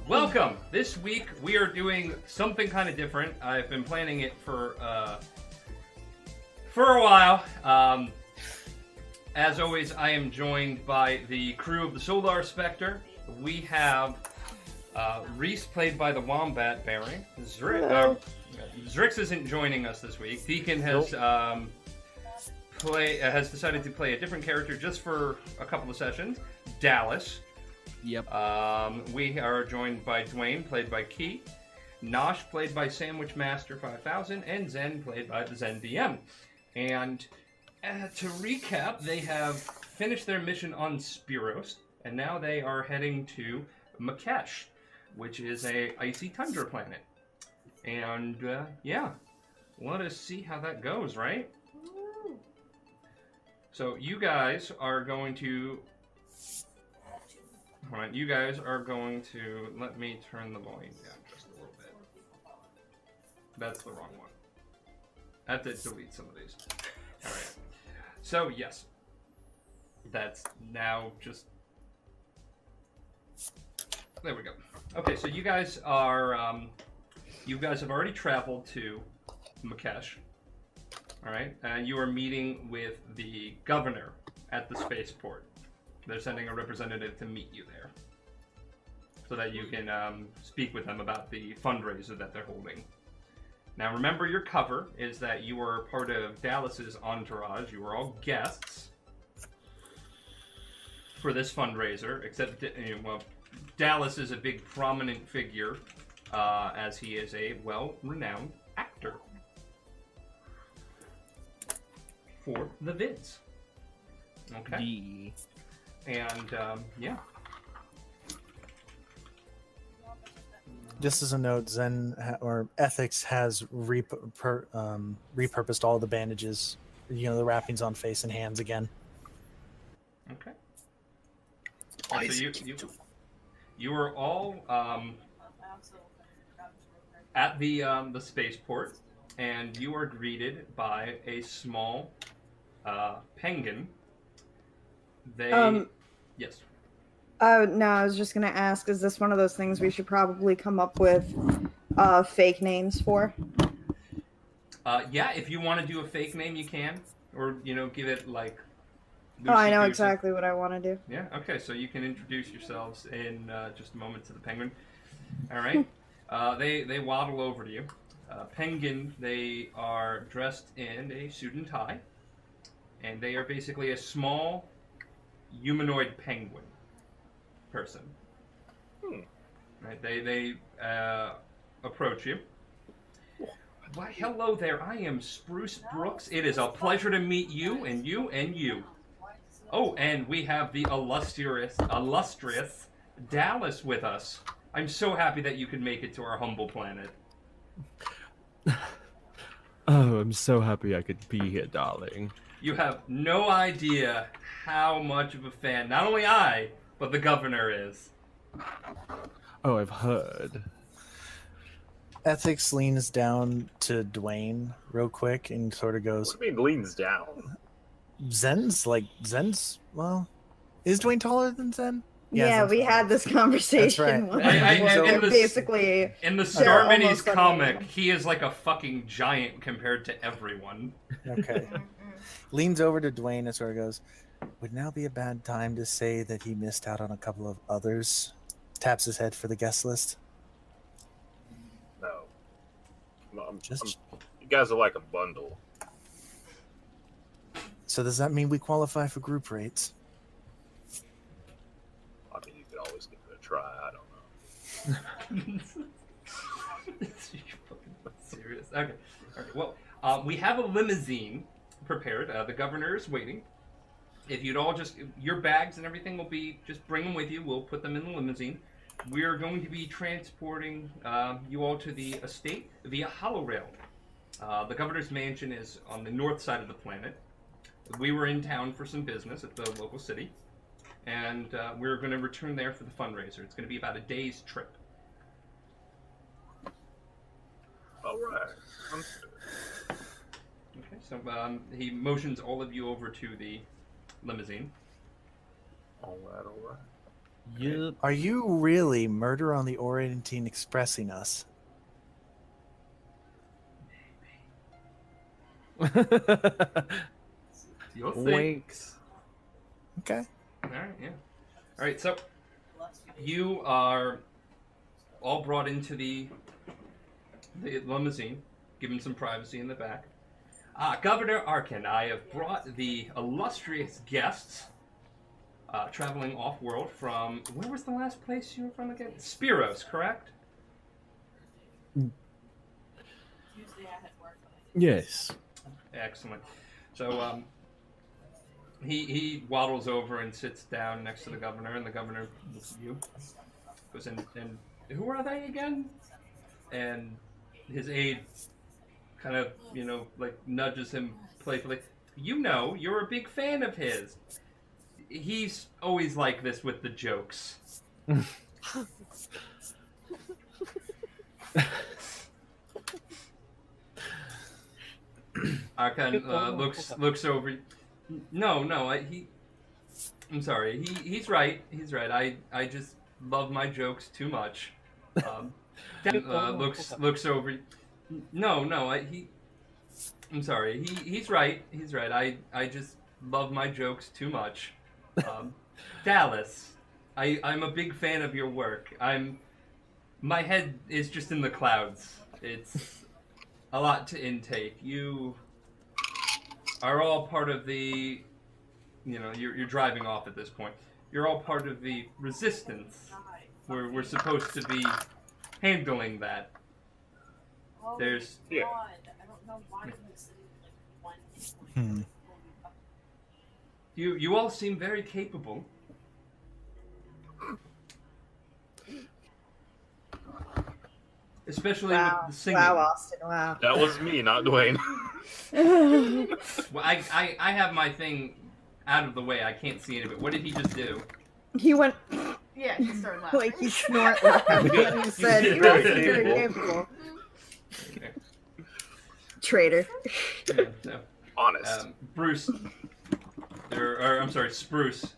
Welcome! This week we are doing something kind of different. I've been planning it for a while. As always, I am joined by the crew of the Solar Spectre. We have Reese, played by the Wombat Baron. Zrix isn't joining us this week. Deacon has has decided to play a different character just for a couple of sessions. Dallas. Yep. We are joined by Dwayne, played by Key, Nosh, played by Sandwich Master 5000, and Zen, played by the Zen DM. And to recap, they have finished their mission on Spiros, and now they are heading to Makesh, which is a icy tundra planet. And yeah, let us see how that goes, right? So you guys are going to... Alright, you guys are going to... Let me turn the volume down just a little bit. That's the wrong one. I have to delete some of these. Alright. So, yes. That's now just... There we go. Okay, so you guys are... you guys have already traveled to Makesh. Alright, and you are meeting with the governor at the spaceport. They're sending a representative to meet you there, so that you can speak with them about the fundraiser that they're holding. Now remember, your cover is that you are part of Dallas's entourage. You are all guests for this fundraiser, except, well, Dallas is a big prominent figure, as he is a well-renowned actor for the vids. Okay. And, yeah. Just as a note, or Ethics has repurposed all the bandages, the wrappings on face and hands again. Okay. And so you are all at the spaceport, and you are greeted by a small penguin. Yes. No, I was just going to ask, is this one of those things we should probably come up with fake names for? Yeah, if you want to do a fake name, you can. Or, give it, like... Lucy, I know exactly what I want to do. Yeah, okay, so you can introduce yourselves in just a moment to the penguin. All right. They waddle over to you. Penguin, they are dressed in a suit and tie. And they are basically a small... humanoid penguin person. Right, they approach you. Why, hello there. I am Spruce Brooks. It is a pleasure to meet you and you and you. Oh, and we have the illustrious Dallas with us. I'm so happy that you could make it to our humble planet. Oh, I'm so happy I could be here, darling. You have no idea how much of a fan, not only I, but the governor is. Oh, I've heard. Ethics leans down to Dwayne real quick and sort of goes... What do you mean leans down? Zen's, well... Is Dwayne taller than Zen? Yeah, we had this conversation. That's right. Basically... In the Star Minis comic, he is like a fucking giant compared to everyone. Okay. Leans over to Dwayne and sort of goes, would now be a bad time to say that he missed out on a couple of others? Taps his head for the guest list. No, you guys are like a bundle. So does that mean we qualify for group rates? I mean, you could always give it a try. I don't know. Serious. Okay. All right. Well, we have a limousine prepared. The governor is waiting. If you'd all just... Your bags and everything will be... Just bring them with you. We'll put them in the limousine. We are going to be transporting you all to the estate via holorail. The governor's mansion is on the north side of the planet. We were in town for some business at the local city. And we're going to return there for the fundraiser. It's going to be about a day's trip. All right. Okay, so he motions all of you over to the limousine. All right. Yep. Are you really Murder on the Orientine Expressing us? You'll see. Winks. Okay. All right, yeah. All right, so you are all brought into the limousine, given some privacy in the back. Governor Arkin, I have brought the illustrious guests traveling off-world from... Where was the last place you were from again? Spiros, correct? Yes. Excellent. So he waddles over and sits down next to the governor, and the governor looks at you. Goes, and who are they again? And his aide kind of, like nudges him playfully. You're a big fan of his. He's always like this with the jokes. Arkan looks over. No, I'm sorry. He's right. He's right. I just love my jokes too much. Looks over. No, I'm sorry. He's right. He's right. I just love my jokes too much. Dallas, I'm a big fan of your work. My head is just in the clouds. It's a lot to intake. You are all part of the, you're driving off at this point. You're all part of the resistance. We're supposed to be handling that. There's... Yeah. You all seem very capable. Especially with the singing. Wow, Austin, wow. That was me, not Dwayne. Well, I have my thing out of the way. I can't see any of it. What did he just do? He went Yeah, he started laughing. like he snort laughed and he said he was very capable. Okay. Traitor. Yeah, so, Honest. Bruce, or I'm sorry, Spruce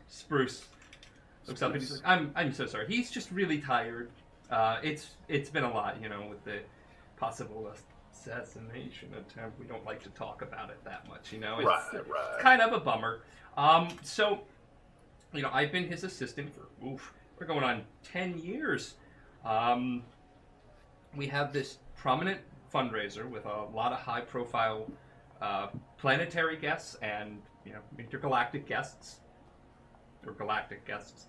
looks up and he's like, I'm so sorry. He's just really tired. It's been a lot, with the possible assassination attempt. We don't like to talk about it that much, It's Right. kind of a bummer. So, I've been his assistant for, we're going on 10 years. We have this prominent fundraiser with a lot of high-profile planetary guests and, intergalactic guests, or galactic guests.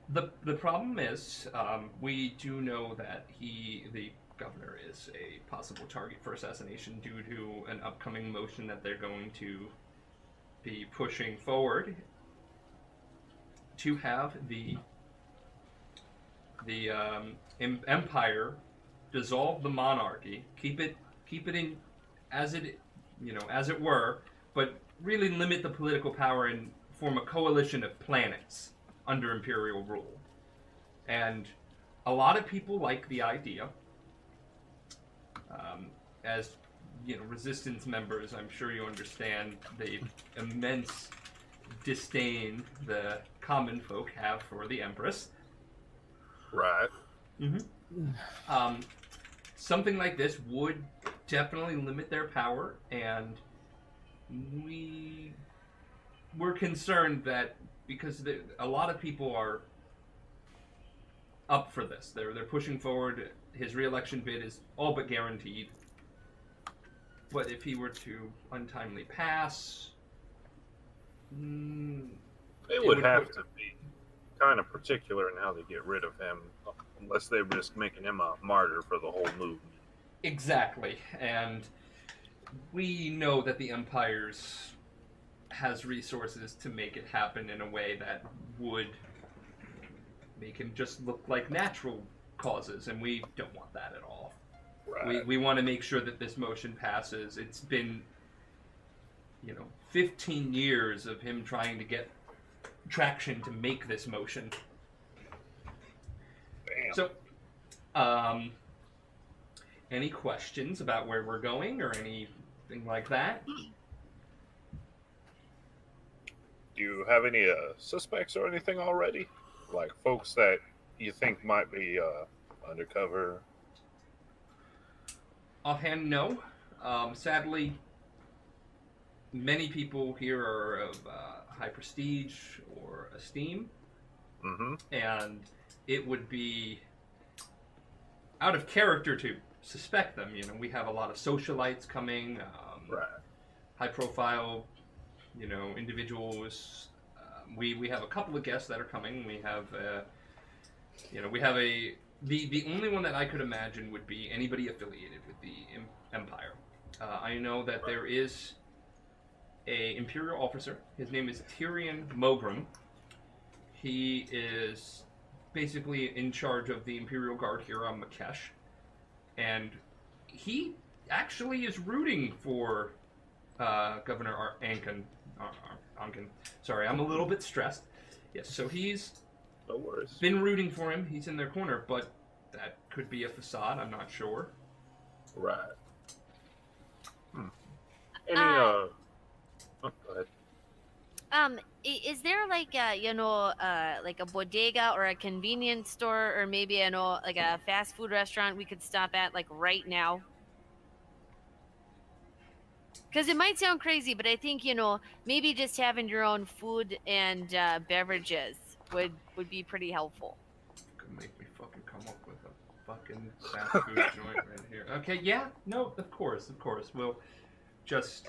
The problem is, we do know that the governor is a possible target for assassination due to an upcoming motion that they're going to be pushing forward to have the empire dissolve the monarchy, keep it in as it were, but really limit the political power and form a coalition of planets under imperial rule. And a lot of people like the idea. As resistance members, I'm sure you understand the immense disdain the common folk have for the Empress. Right. Mm-hmm. Something like this would definitely limit their power, and we're concerned that because a lot of people are up for this. They're pushing forward. His re-election bid is all but guaranteed. But if he were to untimely pass, They would have to be kind of particular in how they get rid of him, unless they risk making him a martyr for the whole movement. Exactly, and we know that the Empire's has resources to make it happen in a way that would make him just look like natural causes, and we don't want that at all. Right. We want to make sure that this motion passes. It's been, 15 years of him trying to get traction to make this motion. Bam. So, any questions about where we're going or anything like that? Do you have any suspects or anything already? like folks that you think might be undercover? Offhand, no. Sadly, many people here are of high prestige or esteem, Mm-hmm. and it would be out of character to suspect them. You know, we have a lot of socialites coming, Right. high profile, individuals. We have a couple of guests that are coming. We have, the only one that I could imagine would be anybody affiliated with the Empire. I know that there is a Imperial officer. His name is Tyrion Mogram. He is basically in charge of the Imperial Guard here on Makesh, and he actually is rooting for Governor Ankin. Sorry, I'm a little bit stressed. Yes, so he's No worries. been rooting for him. He's in their corner, but that could be a facade. I'm not sure. Right. Any oh, go ahead. Is there like like a bodega or a convenience store or maybe like a fast food restaurant we could stop at like right now? Because it might sound crazy, but I think maybe just having your own food and beverages would be pretty helpful. Could make me fucking come up with a fucking fast food joint right here. Okay, yeah, no, of course. We'll just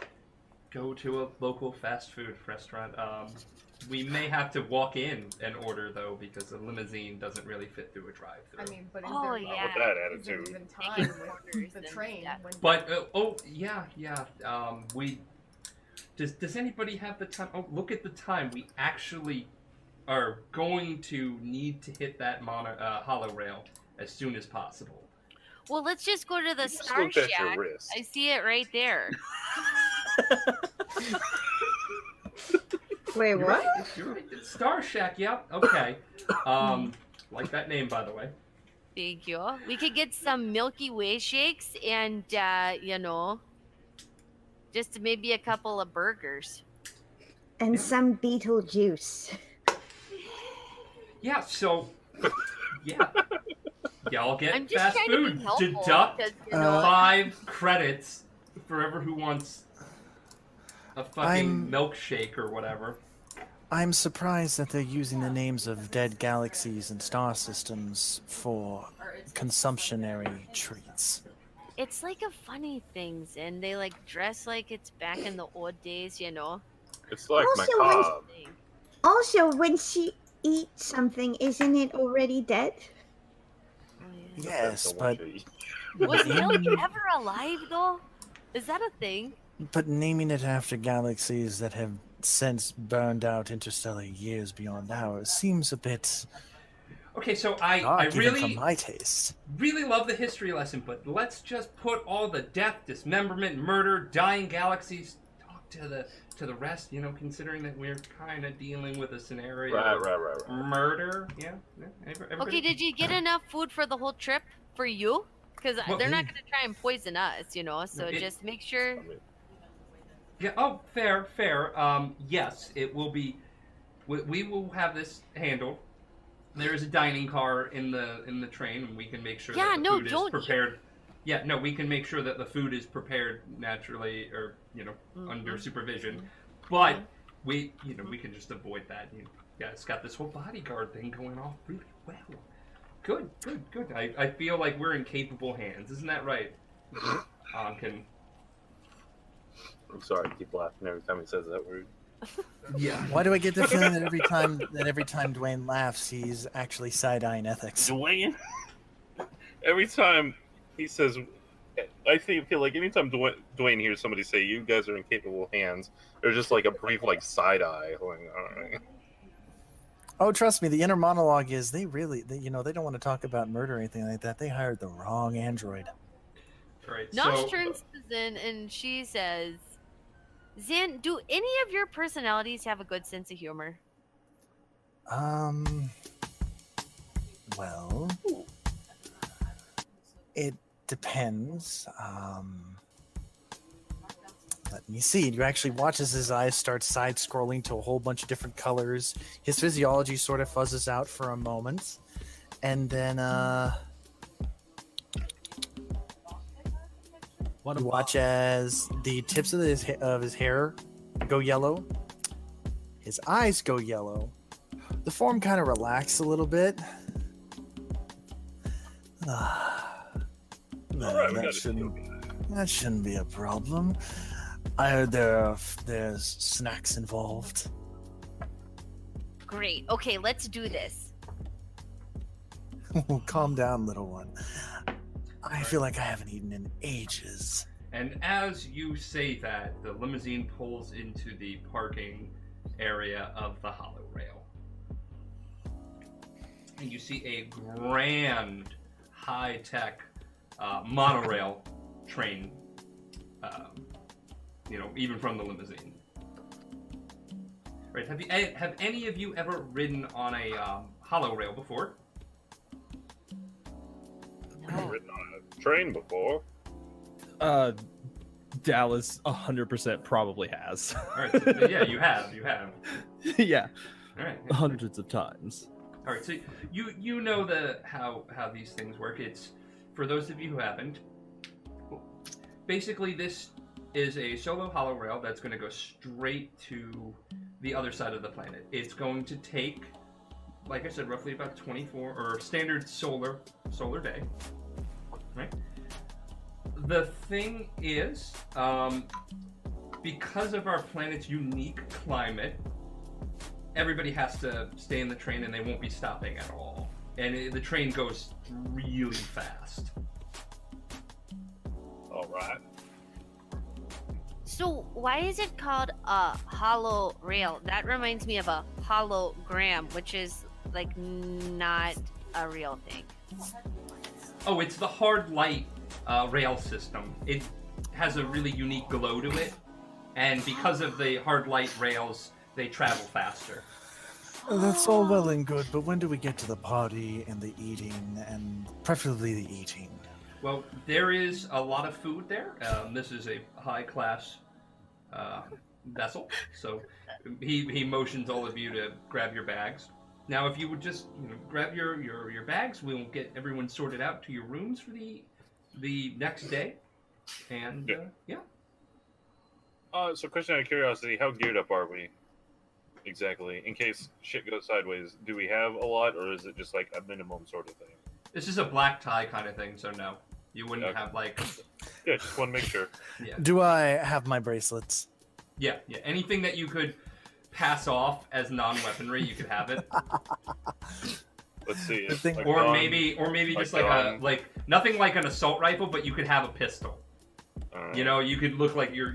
go to a local fast food restaurant. We may have to walk in and order though, because a limousine doesn't really fit through a drive-through. I mean, but is Oh, there, yeah. With that is there attitude. even Taking time orders with the and train? stuff. When But we does anybody have the time? Oh, look at the time. We actually are going to need to hit that hollow rail as soon as possible. Well, let's just go to the Just Star looked at your Shack. wrist. I see it right there. Wait, You're what? right. You're right. It's Star Shack. Yep. Okay. Like that name, by the way. Thank you. We could get some Milky Way shakes and just maybe a couple of burgers. And some beetle juice. Yeah. So. Yeah. Y'all get I'm just fast trying to food. be helpful Deduct because 5 credits for ever who wants a fucking I'm- milkshake or whatever. I'm surprised that they're using the names of dead galaxies and star systems for consumptionary treats. it's like a funny things, and they like dress like it's back in the old days, It's like Also, macabre. Thing. Also, when she eats something, isn't it already dead? Oh, Yes, That's the but one to eat. Was Milk ever alive though? Is that a thing? naming it after galaxies that have since burned out interstellar years beyond ours seems a bit Okay, so I dark even for really my taste. really love the history lesson, but let's just put all the death, dismemberment, murder, dying galaxies talk to the rest. Considering that we're kind of dealing with a scenario of Right. murder. Yeah. Everybody. Okay, did you get enough food for the whole trip for you? Because Well, they're not going to try and poison us, So It- just make sure. I mean, Yeah. Oh, fair. Yes, it will be. We will have this handled. There is a dining car in the train, and we can make sure Yeah, that the no, food is don't- prepared. Yeah, no, we can make sure that the food is prepared naturally, or under Mhm. supervision. But we can just avoid that. It's got this whole bodyguard thing going off really well. Good. I feel like we're in capable hands. Isn't that right? Can. I'm sorry, I keep laughing every time he says that word. Yeah. Why do I get the feeling that every time Dwayne laughs, he's actually side-eyeing ethics? Dwayne? Every time he says, I feel like anytime Dwayne hears somebody say, "You guys are in capable hands," there's just like a brief side eye. Like, all right. Oh, trust me, the inner monologue is they don't want to talk about murder or anything like that. They hired the wrong android. Right. Nosh So, turns to Zen and she says, Zen, do any of your personalities have a good sense of humor? Well, it depends. Let And you actually watch as his eyes start side-scrolling to a whole bunch of different colors. His physiology sort of fuzzes out for a moment. And then, you watch as the tips of his hair go yellow. His eyes go yellow. The form kind of relaxes a little bit. That shouldn't be a problem. I heard there's snacks involved. Great. Okay, let's do this. Calm down, little one. I feel like I haven't eaten in ages. And as you say that, the limousine pulls into the parking area of the Hollow Rail. And you see a grand, high-tech monorail train, even from the limousine. Right? Have any of you ever ridden on a Hollow Rail before? I've ridden on a train before. Dallas 100% probably has. All right. So, yeah, you have. Yeah. All right. Hundreds of times. All right. So you know how these things work. It's for those of you who haven't. Basically, this is a solo Hollow Rail that's going to go straight to the other side of the planet. It's going to take, like I said, roughly about 24 or standard solar day. Right. The thing is, because of our planet's unique climate, everybody has to stay in the train and they won't be stopping at all. And the train goes really fast. All right. So why is it called a hollow rail? That reminds me of a hologram, which is like not a real thing. Oh, it's the hard light rail system. It has a really unique glow to it, and because of the hard light rails, they travel faster. That's all well and good, but when do we get to the party and the eating, and preferably the eating? Well, there is a lot of food there. This is a high-class vessel, so he motions all of you to grab your bags. Now, if you would just grab your bags, we'll get everyone sorted out to your rooms for the next day. And yeah. So, question out of curiosity: how geared up are we exactly in case shit goes sideways? Do we have a lot, or is it just like a minimum sort of thing? This is a black tie kind of thing, so no, you wouldn't have like. Yeah, just want to make sure. Yeah. Do I have my bracelets? Yeah. Anything that you could pass off as non-weaponry, you could have it. Let's see. Or maybe just like nothing like an assault rifle, but you could have a pistol. You could look like you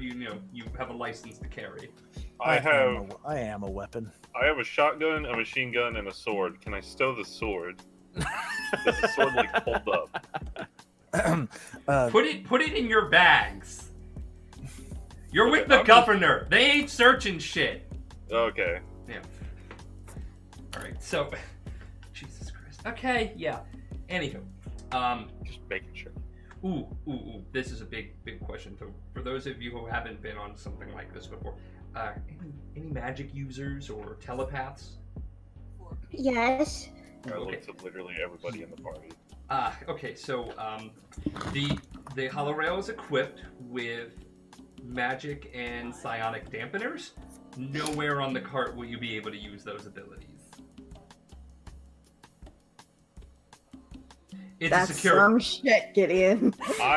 have a license to carry. I am a weapon. I have a shotgun, a machine gun, and a sword. Can I stow the sword? Does the sword like hold up? Put it in your bags. You're with the governor. They ain't searching shit. Okay. Yeah. All right. So, Jesus Christ. Okay. Yeah. Anywho, just making sure. Ooh. This is a big question. So, for those of you who haven't been on something like this before, any magic users or telepaths? Yes. I looked at literally everybody in the party. Okay. So, the Hollow Rail is equipped with magic and psionic dampeners. Nowhere on the cart will you be able to use those abilities. That's some shit, Gideon.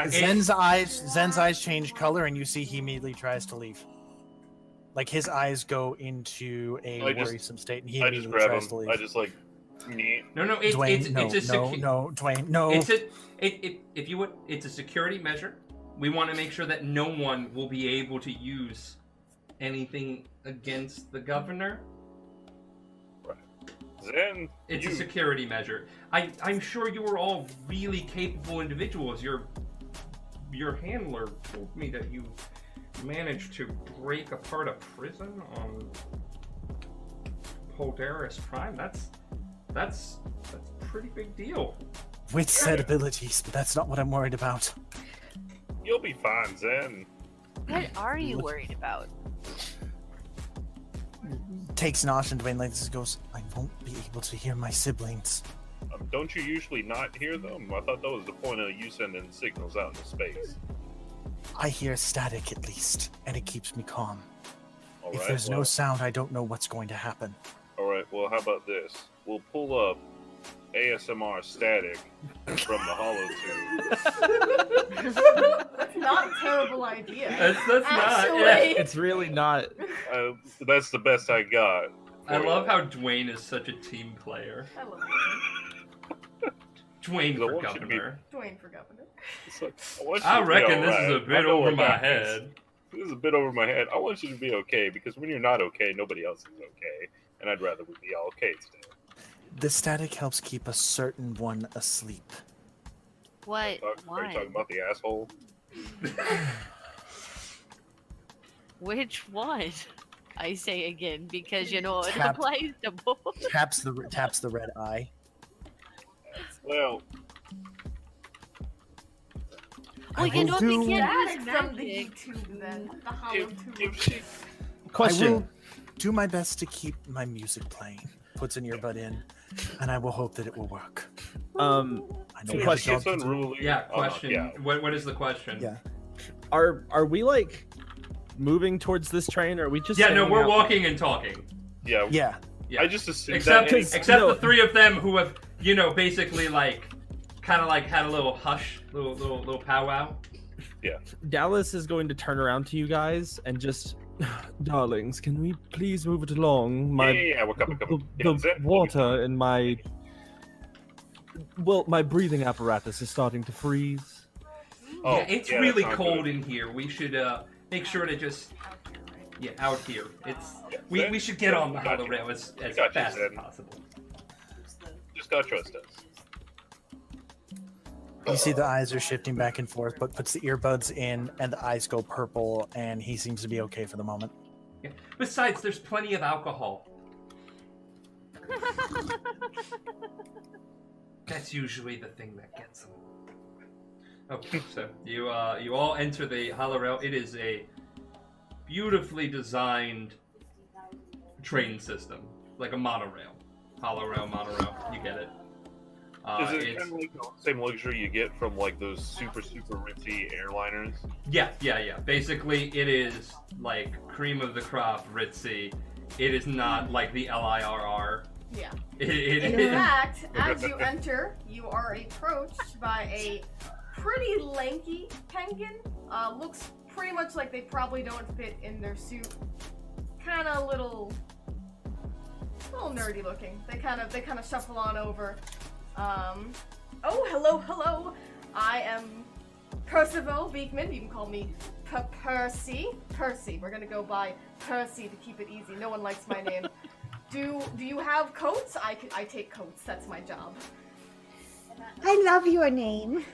Zen's eyes change color, and you see he immediately tries to leave. Like his eyes go into a worrisome state, and he immediately tries to leave. I just like. No. Dwayne, no. It's a security measure. We want to make sure that no one will be able to use anything against the governor. Right. Zen, it's a security measure. I'm sure you were all really capable individuals. Your handler told me that you managed to break apart a prison on Poldaris Prime. That's a pretty big deal. With said abilities, but that's not what I'm worried about. You'll be fine, Zen. What are you worried about? Takes Nosh and Dwayne like this and goes, I won't be able to hear my siblings. Don't you usually not hear them? I thought that was the point of you sending signals out into space. I hear static at least, and it keeps me calm. All If right, there's no well- sound, I don't know what's going to happen. All right, well, how about this? We'll pull up ASMR static from the holotube. That's not a terrible idea. That's not. Actually. Yeah. It's really not. That's the best I got. I love how Dwayne is such a team player. I love Dwayne I for want you to be- governor. Dwayne for governor. It's like, want you I to be reckon this is alright. a I bit know over what my that means. head. This is a bit over my head. I want you to be okay, because when you're not okay, nobody else is okay. And I'd rather we be all okay today. The static helps keep a certain one asleep. What? Are you Why? talking about the asshole? Which one? I say again because it Tap. applies to both. Taps the red eye. Well, Well, I will do- we can't Static use from the magic. YouTube then. The hollow if tube. she... I Question. will do my best to keep my music playing. Puts an earbud in, and I will hope that it will work. I know Question. what Question. the It's dog can do. unruly. Yeah, Oh, no, question. yeah. What is the question? Yeah. Are we like moving towards this train, or are we just? Yeah, no, hanging we're out? walking and talking. Yeah, Yeah. Yeah. I just assumed Except, that. except no. the three of them who have, basically kind of had a little hush, little powwow. Dallas is going to turn around to you guys and just, darlings, can we please move it along? My Yeah, we're coming. the water in my my breathing apparatus is starting to freeze. Oh, Yeah, it's yeah, really that's not cold good. in here. We should make sure to just out here. It's Yeah, we should get on the Gotcha. hollow rail as Gotcha, fast as Zen. possible. Just gotta trust us. You see the eyes are shifting back and forth, but puts the earbuds in, and the eyes go purple, and he seems to be okay for the moment. Yeah. Besides, there's plenty of alcohol. That's usually the thing that gets them. Okay, so you all enter the hollow rail. It is a beautifully designed train system, like a monorail. Hollow rail, monorail. You get it. Is it It's, kind of like the same luxury you get from like those super ritzy airliners? yeah. Basically, it is like cream of the crop, ritzy. It is not like the LIRR. Yeah. It In is. fact, as you enter, you are approached by a pretty lanky penguin. Looks pretty much like they probably don't fit in their suit. Kind of little nerdy looking. They kind of shuffle on over. Oh, hello. I am Percival Beekman. You can call me Percy. Percy. We're gonna go by Percy to keep it easy. No one likes my name. Do you have coats? I take coats. That's my job. I love your name.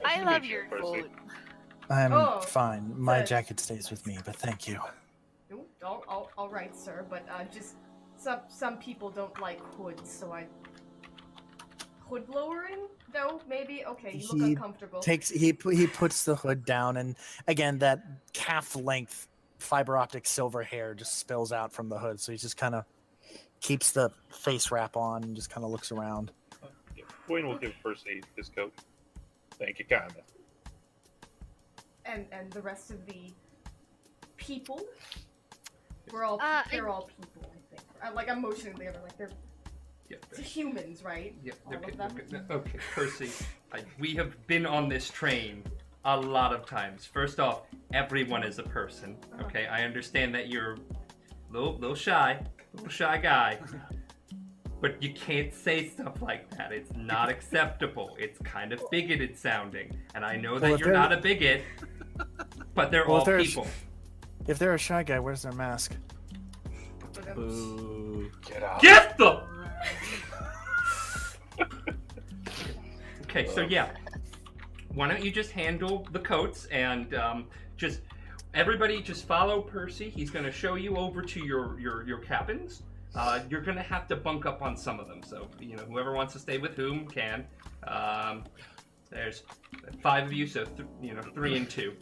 I love your Percy. quote. I'm Oh, fine. My good. jacket stays with me, but thank you. Ooh, all right, sir. But just some people don't like hoods, so I hood lowering. No, maybe. Okay, you look He uncomfortable. He puts the hood down, and again that calf length fiber optic silver hair just spills out from the hood. So he just kind of keeps the face wrap on and just kind of looks around. Dwayne will give Percy his coat. Thank you, kinda. And the rest of the people. We're all they're all people, I think. Like I'm motioning the other, like they're humans, right? Yeah, All okay, of them? okay, Percy. We have been on this train a lot of times. First off, everyone is a person. Okay, I understand that you're a little shy guy, but you can't say stuff like that. It's not acceptable. It's kind of bigoted sounding, and I know Well, that if you're they're- not a bigot, but they're Well, all if there's- people. If they're a shy guy, where's their mask? Boo. Get out. Get them! Okay, so yeah. Why don't you just handle the coats and just everybody just follow Percy. He's going to show you over to your cabins. You're going to have to bunk up on some of them. So, whoever wants to stay with whom can. There's 5 of you, so 3 and 2.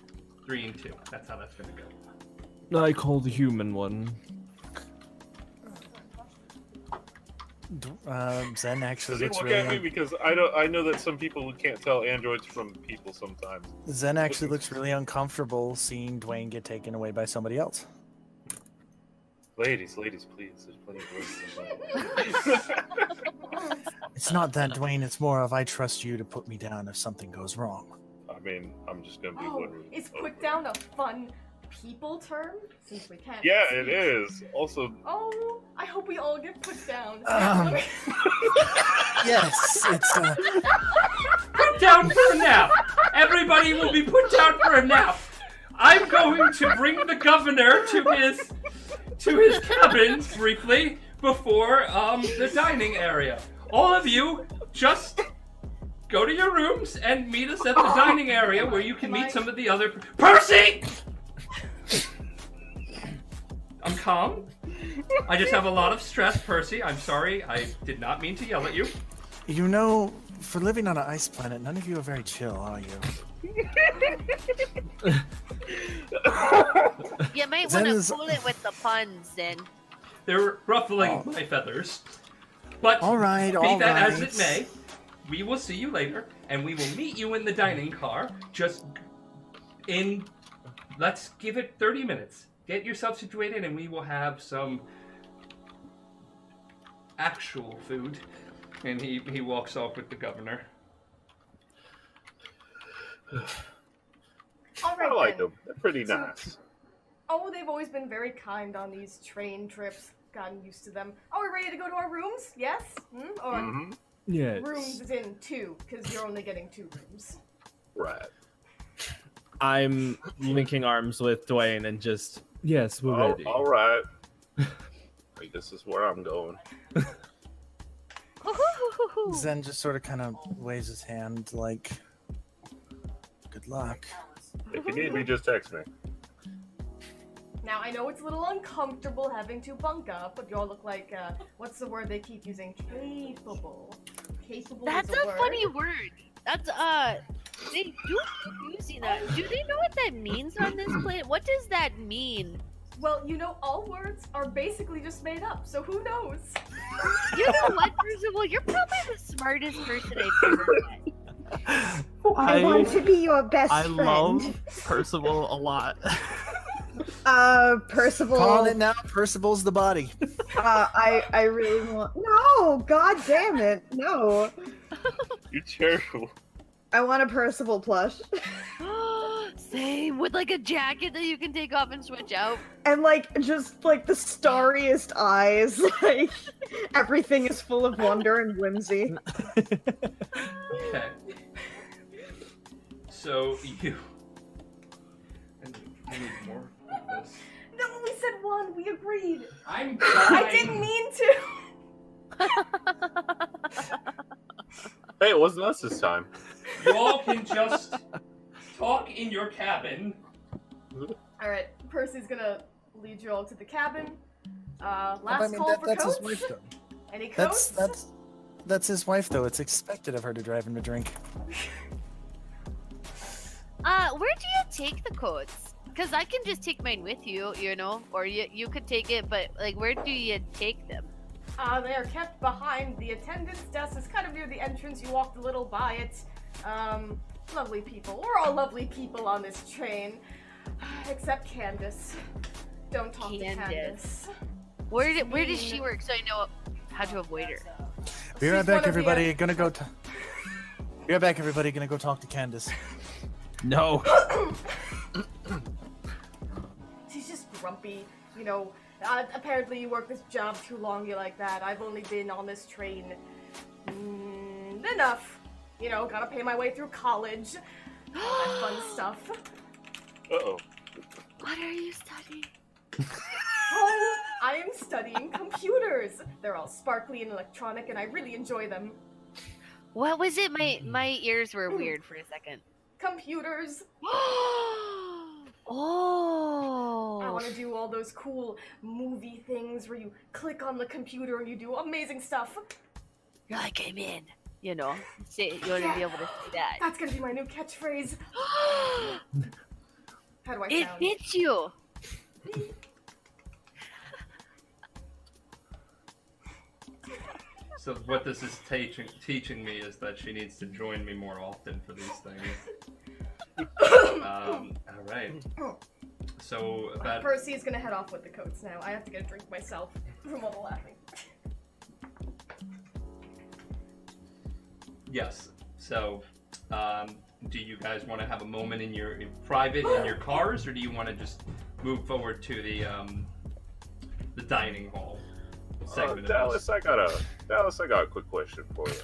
3 and 2. That's how that's gonna go. I call the human one. Zen actually Does he looks look really at me because I know that some people can't tell androids from people sometimes. Zen actually looks really uncomfortable seeing Dwayne get taken away by somebody else. Ladies, please. There's plenty of voices. It's not that, Dwayne. It's more of I trust you to put me down if something goes wrong. I mean, I'm just gonna be Oh, one. is put down a fun people term? Since we can't. Yeah, speak. it is. Also, Oh, I hope we all get put down. Yes, it's Put down for a nap! Everybody will be put down for a nap! I'm going to bring the governor to his cabin briefly before the dining area. All of you, just go to your rooms and meet us at the dining area where you can meet some of the other... Percy! I'm calm. I just have a lot of stress, Percy. I'm sorry. I did not mean to yell at you. You know, for living on an ice planet, none of you are very chill, are you? You might Zen want to is- pull it with the puns, then. They're ruffling my feathers. But All right, be all that right. as it may, we will see you later, and we will meet you in the dining car. Just in, let's give it 30 minutes. Get yourself situated, and we will have some actual food. And he walks off with the governor. All right, I like then. them. They're pretty So- nice. Oh, they've always been very kind on these train trips. Gotten used to them. Are we ready to go to our rooms? Yes? Or Mm-hmm. Yes. rooms is in 2, because you're only getting 2 rooms. Right. I'm linking arms with Dwayne and just, yes, we're ready. All right. I guess this is where I'm going. Zen just sort of kind of waves his hand like, good luck. If you need me, just text me. Now, I know it's a little uncomfortable having to bunk up, but y'all look like, what's the word they keep using? Capable. Capable That's is a word. funny word. That's, they do keep using that. Do they know what that means on this planet? What does that mean? Well, you know, all words are basically just made up, so who knows? You know what, Percival? You're probably the smartest person I've ever met. I want to be your best I friend. love Percival a lot. Percival. Calling it now, Percival's the body. I really want. No, god damn it, no. You're terrible. I want a Percival plush, Same, with like a jacket that you can take off and switch out. and just the starriest eyes. Like everything is full of wonder and whimsy. Okay. So you. I need more of this. No, we said 1, we agreed. I'm I didn't mean to. Hey, it wasn't us this time. You all can just talk in your cabin. Alright, Percy's gonna lead you all to the cabin. Last I mean, call for that's his coats. wife, though. Any coats? That's his wife, though. It's expected of her to drive him to drink. Where do you take the coats? Because I can just take mine with you, you know? Or you could take it, but, like, where do you take them? They are kept behind the attendant's desk. It's kind of near the entrance. You walked a little by it. Lovely people. We're all lovely people on this train. Except Candace. Don't talk to Candace. Where does she work so I know how to avoid her? Be right She's back, one of everybody. the- Gonna go. Be right back, everybody. Gonna go talk to Candace. No. She's just grumpy. You know, apparently you work this job too long, you're like that. I've only been on this train enough. You know, gotta pay my way through college. All that fun stuff. Uh-oh. What are you studying? Oh, I am studying computers. They're all sparkly and electronic, and I really enjoy them. What was it? My ears were weird for a second. Computers. Oh. I want to do all those cool movie things where you click on the computer and you do amazing stuff. You're like, I'm in. You know, you want to be able to see that. That's gonna be my new catchphrase. How do I It sound? fits you. So what this is teaching me is that she needs to join me more often for these things. All right. So about Percy's gonna head off with the coats now. I have to get a drink myself from all the laughing. yes. So do you guys want to have a moment in private in your cars, or do you want to just move forward to the dining hall segment? Dallas, I got a quick question for you.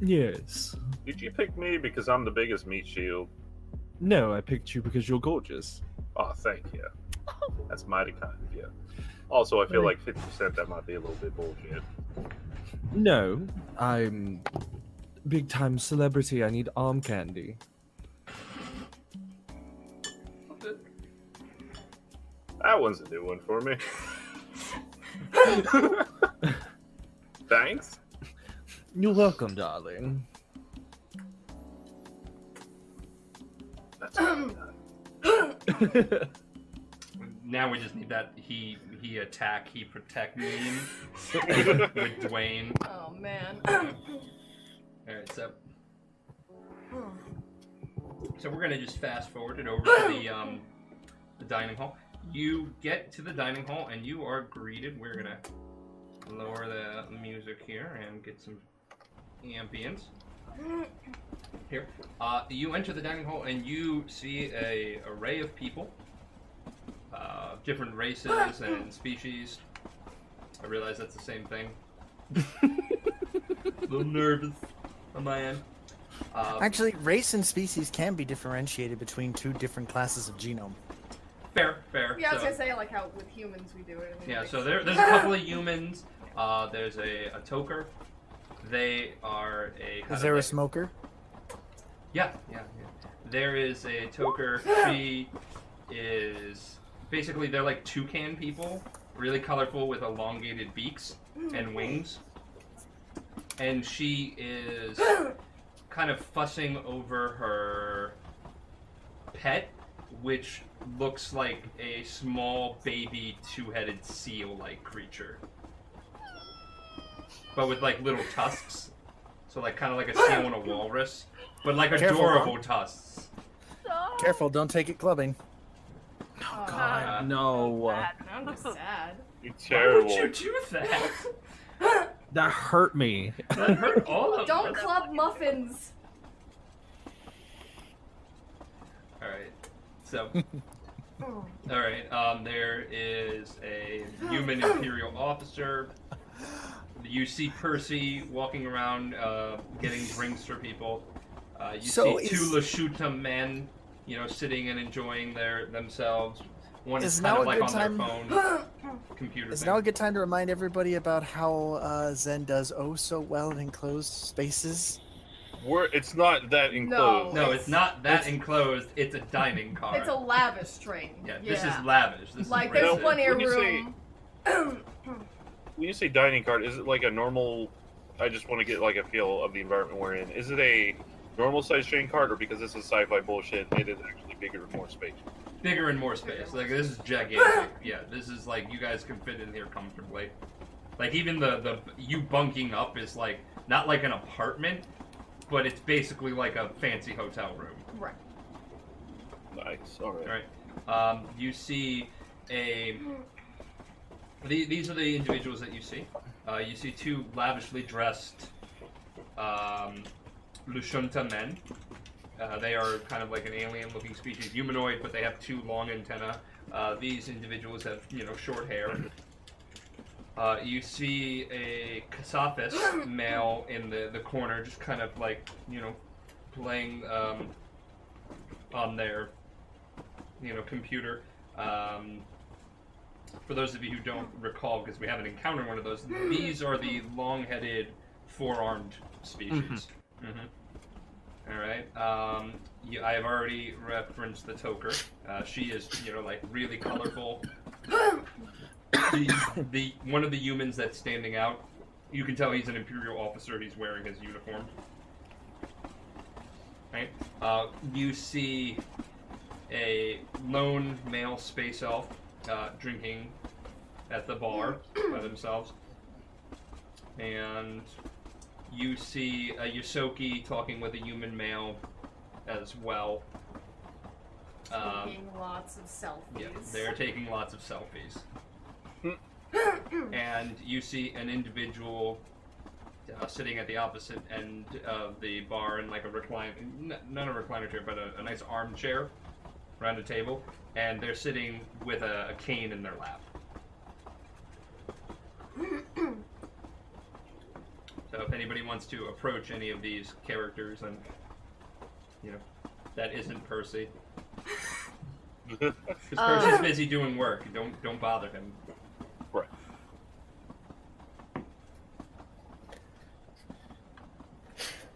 Yes. Did you pick me because I'm the biggest meat shield? No, I picked you because you're gorgeous. Oh, thank you. That's mighty kind of you. Also, I feel like 50% that might be a little bit bullshit. No, I'm big time celebrity. I need arm candy. That one's a new one for me. Thanks. You're welcome, darling. That's all. Now we just need that he attack, he protect meme with Dwayne. Oh man. Alright, so we're gonna just fast forward it over to the dining hall. You get to the dining hall and you are greeted. We're gonna lower the music here and get some ambience. Here. You enter the dining hall and you see a array of people. Different races and species. I realize that's the same thing. A little nervous on my end. Actually, race and species can be differentiated between two different classes of genome. Fair. Yeah, I was So- gonna say like how with humans we do it. I mean, Yeah, like- so there's a couple of humans. There's a toker. They are a. kind Is of there a like- smoker? Yeah. There is a toker. She is basically they're like toucan people, really colorful with elongated beaks and wings. And she is kind of fussing over her pet, which looks like a small baby two-headed seal-like creature. But with like little tusks. So like kind of like a seal and a walrus. But like Careful, adorable Mom. tusks. Careful, don't take it clubbing. Oh, God, no. I'm just sad. You're Why terrible. would you do that? That hurt me. That hurt all of Don't us. club muffins. Alright. So alright, there is a human imperial officer. You see Percy walking around getting drinks for people. You So see two Lashuta men, sitting and enjoying themselves. One is Is kind now of a like good on time- their phone, computer Is thing. now a good time to remind everybody about how Zen does so well in enclosed spaces? It's not that enclosed. No, it's not that enclosed. It's a dining car. It's a lavish train. Yeah, this is lavish. This Like is there's rancid. plenty of When you say- room. When you say dining cart, is it like a normal? I just want to get like a feel of the environment we're in. Is it a normal sized train cart, or because this is sci-fi bullshit, it is actually bigger and more spacious? Bigger and more space. Like this is gigantic. Yeah, this is like you guys can fit in here comfortably. Like even the you bunking up is like not like an apartment, but it's basically like a fancy hotel room. Right. Nice. All right. All right. You see these are the individuals that you see. You see two lavishly dressed Lushunta men. They are kind of like an alien-looking species, humanoid, but they have two long antennae. These individuals have, short hair. You see a Kasafis male in the corner, just kind of like, playing on their, computer. For those of you who don't recall, because we haven't encountered one of those, these are the long-headed, four-armed species. All right. I have already referenced the toker. She is, like really colorful. The one of the humans that's standing out, you can tell he's an Imperial officer. He's wearing his uniform. Right. You see a lone male space elf drinking at the bar by themselves. And you see a Yosoki talking with a human male as well. Taking lots of selfies. Yeah, they're taking lots of selfies. And you see an individual sitting at the opposite end of the bar in like a not a recliner chair, but a nice armchair around a table, and they're sitting with a cane in their lap. So if anybody wants to approach any of these characters, and that isn't Percy. Because Percy's busy doing work. Don't bother him. Right.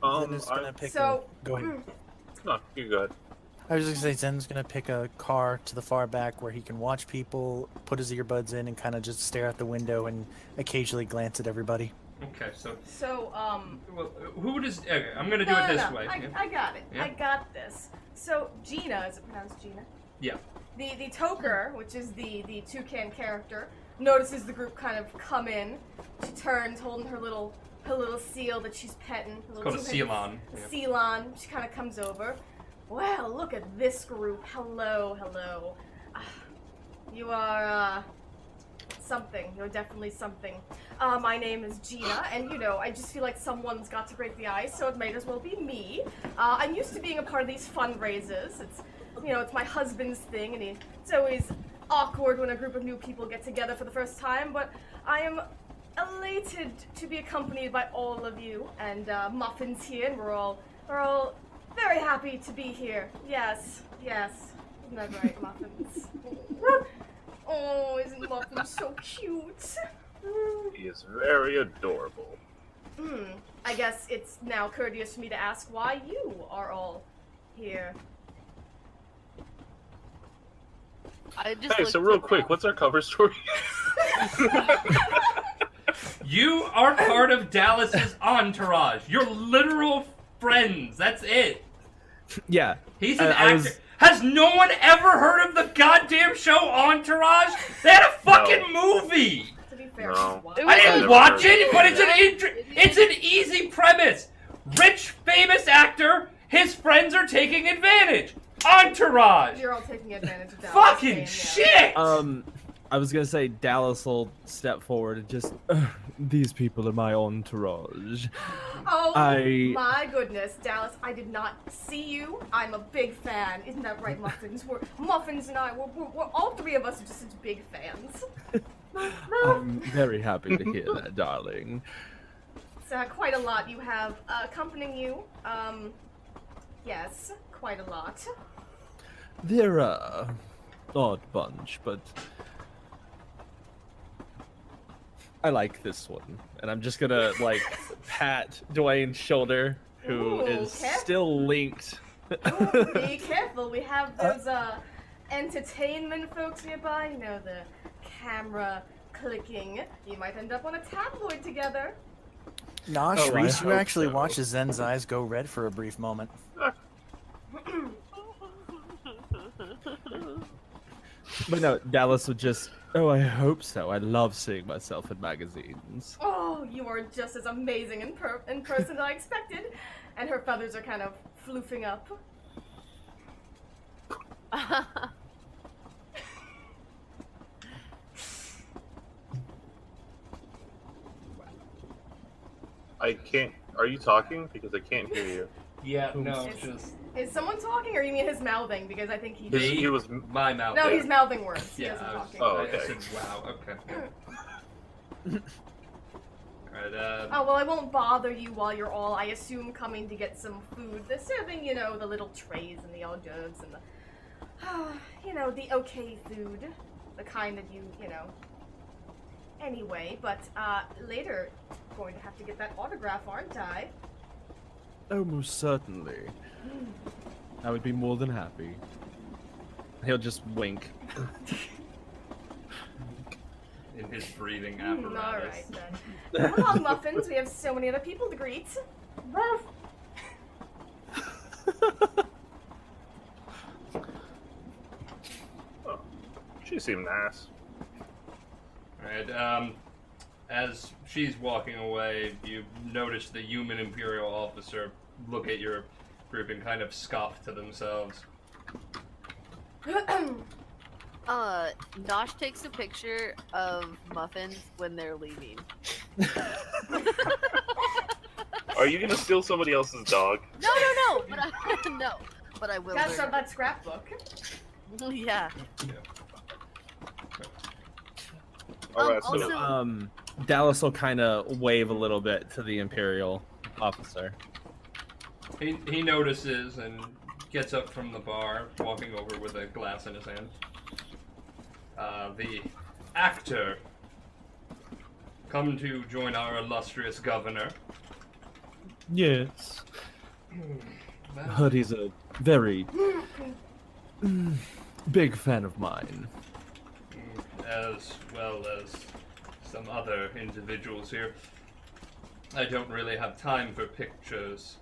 Zen is gonna pick So- go ahead. No, you go ahead. I was just gonna say Zen's gonna pick a car to the far back where he can watch people, put his earbuds in, and kind of just stare out the window and occasionally glance at everybody. Okay, so So, who does? Okay, I'm gonna do it this way. I got it. Yeah. I got this. So Gina, is it pronounced Gina? Yeah. The Toker, which is the toucan character, notices the group kind of come in. She turns, holding her little seal that she's petting. It's called a Ceylon. Yeah. Ceylon. She kind of comes over. Well, look at this group. Hello. You are something. You're definitely something. My name is Gina, and I just feel like someone's got to break the ice, so it might as well be me. I'm used to being a part of these fundraisers. It's my husband's thing, and it's always awkward when a group of new people get together for the first time, but I am elated to be accompanied by all of you, and Muffin's here, and we're all very happy to be here. Yes. Isn't that right, Muffins? Oh, isn't Muffin so cute? He is very adorable. I guess it's now courteous for me to ask why you are all here. Hey, so real quick, what's our cover story? You are part of Dallas's entourage. You're literal friends. That's it. Yeah. He's an actor. Has no one ever heard of the goddamn show Entourage? They had a fucking movie. To be fair, No. I didn't watch it, but it's an easy premise. Rich, famous actor. His friends are taking advantage. Entourage. You're all taking advantage of that. Fucking shit. I was gonna say Dallas will step forward and just these people are my entourage. Oh my goodness, Dallas! I did not see you. I'm a big fan. Isn't that right, Muffins? Muffins and I. We're all three of us are just such big fans. I'm very happy to hear that, darling. It's quite a lot you have accompanying you. Yes, quite a lot. They're a odd bunch, but I like this one. And I'm just gonna pat Dwayne's shoulder, who is careful. still linked. Ooh, be careful. We have those entertainment folks nearby. The camera clicking. You might end up on a tabloid together. Nah, Oh, I Shreese, you hope actually so. watch as Zen's eyes go red for a brief moment. But no, Dallas would just, I hope so. I love seeing myself in magazines. Oh, you are just as amazing in person as I expected. And her feathers are kind of floofing up. I can't. Are you talking? Because I can't hear you. Yeah, no, It's- just Is someone talking, or you mean his mouthing? Because I think he. He was. my mouth. No, there. he's mouthing words. He Yeah, isn't I was- talking. Oh, I okay. said, wow. Okay. Alright, Oh, well, I won't bother you while you're all, I assume, coming to get some food. They're serving, the little trays and the hors d'oeuvres and the, the okay food. The kind that you. Anyway, but, later, going to have to get that autograph, aren't I? Oh, most certainly. I would be more than happy. He'll just wink. in his breathing All apparatus. right, then. Come on, Muffins. We have so many other people to greet. She seemed nice. Alright, as she's walking away, you notice the human Imperial officer look at your group and kind of scoff to themselves. Nosh takes a picture of muffins when they're leaving. Are you gonna steal somebody else's dog? No, but I no, but I will. Gotta learn. start that scrapbook. Yeah. Alright, so Also, Dallas will kind of wave a little bit to the Imperial officer. He notices and gets up from the bar, walking over with a glass in his hand. The actor come to join our illustrious governor. Yes. Heard he's a very big fan of mine. As well as some other individuals here. I don't really have time for pictures.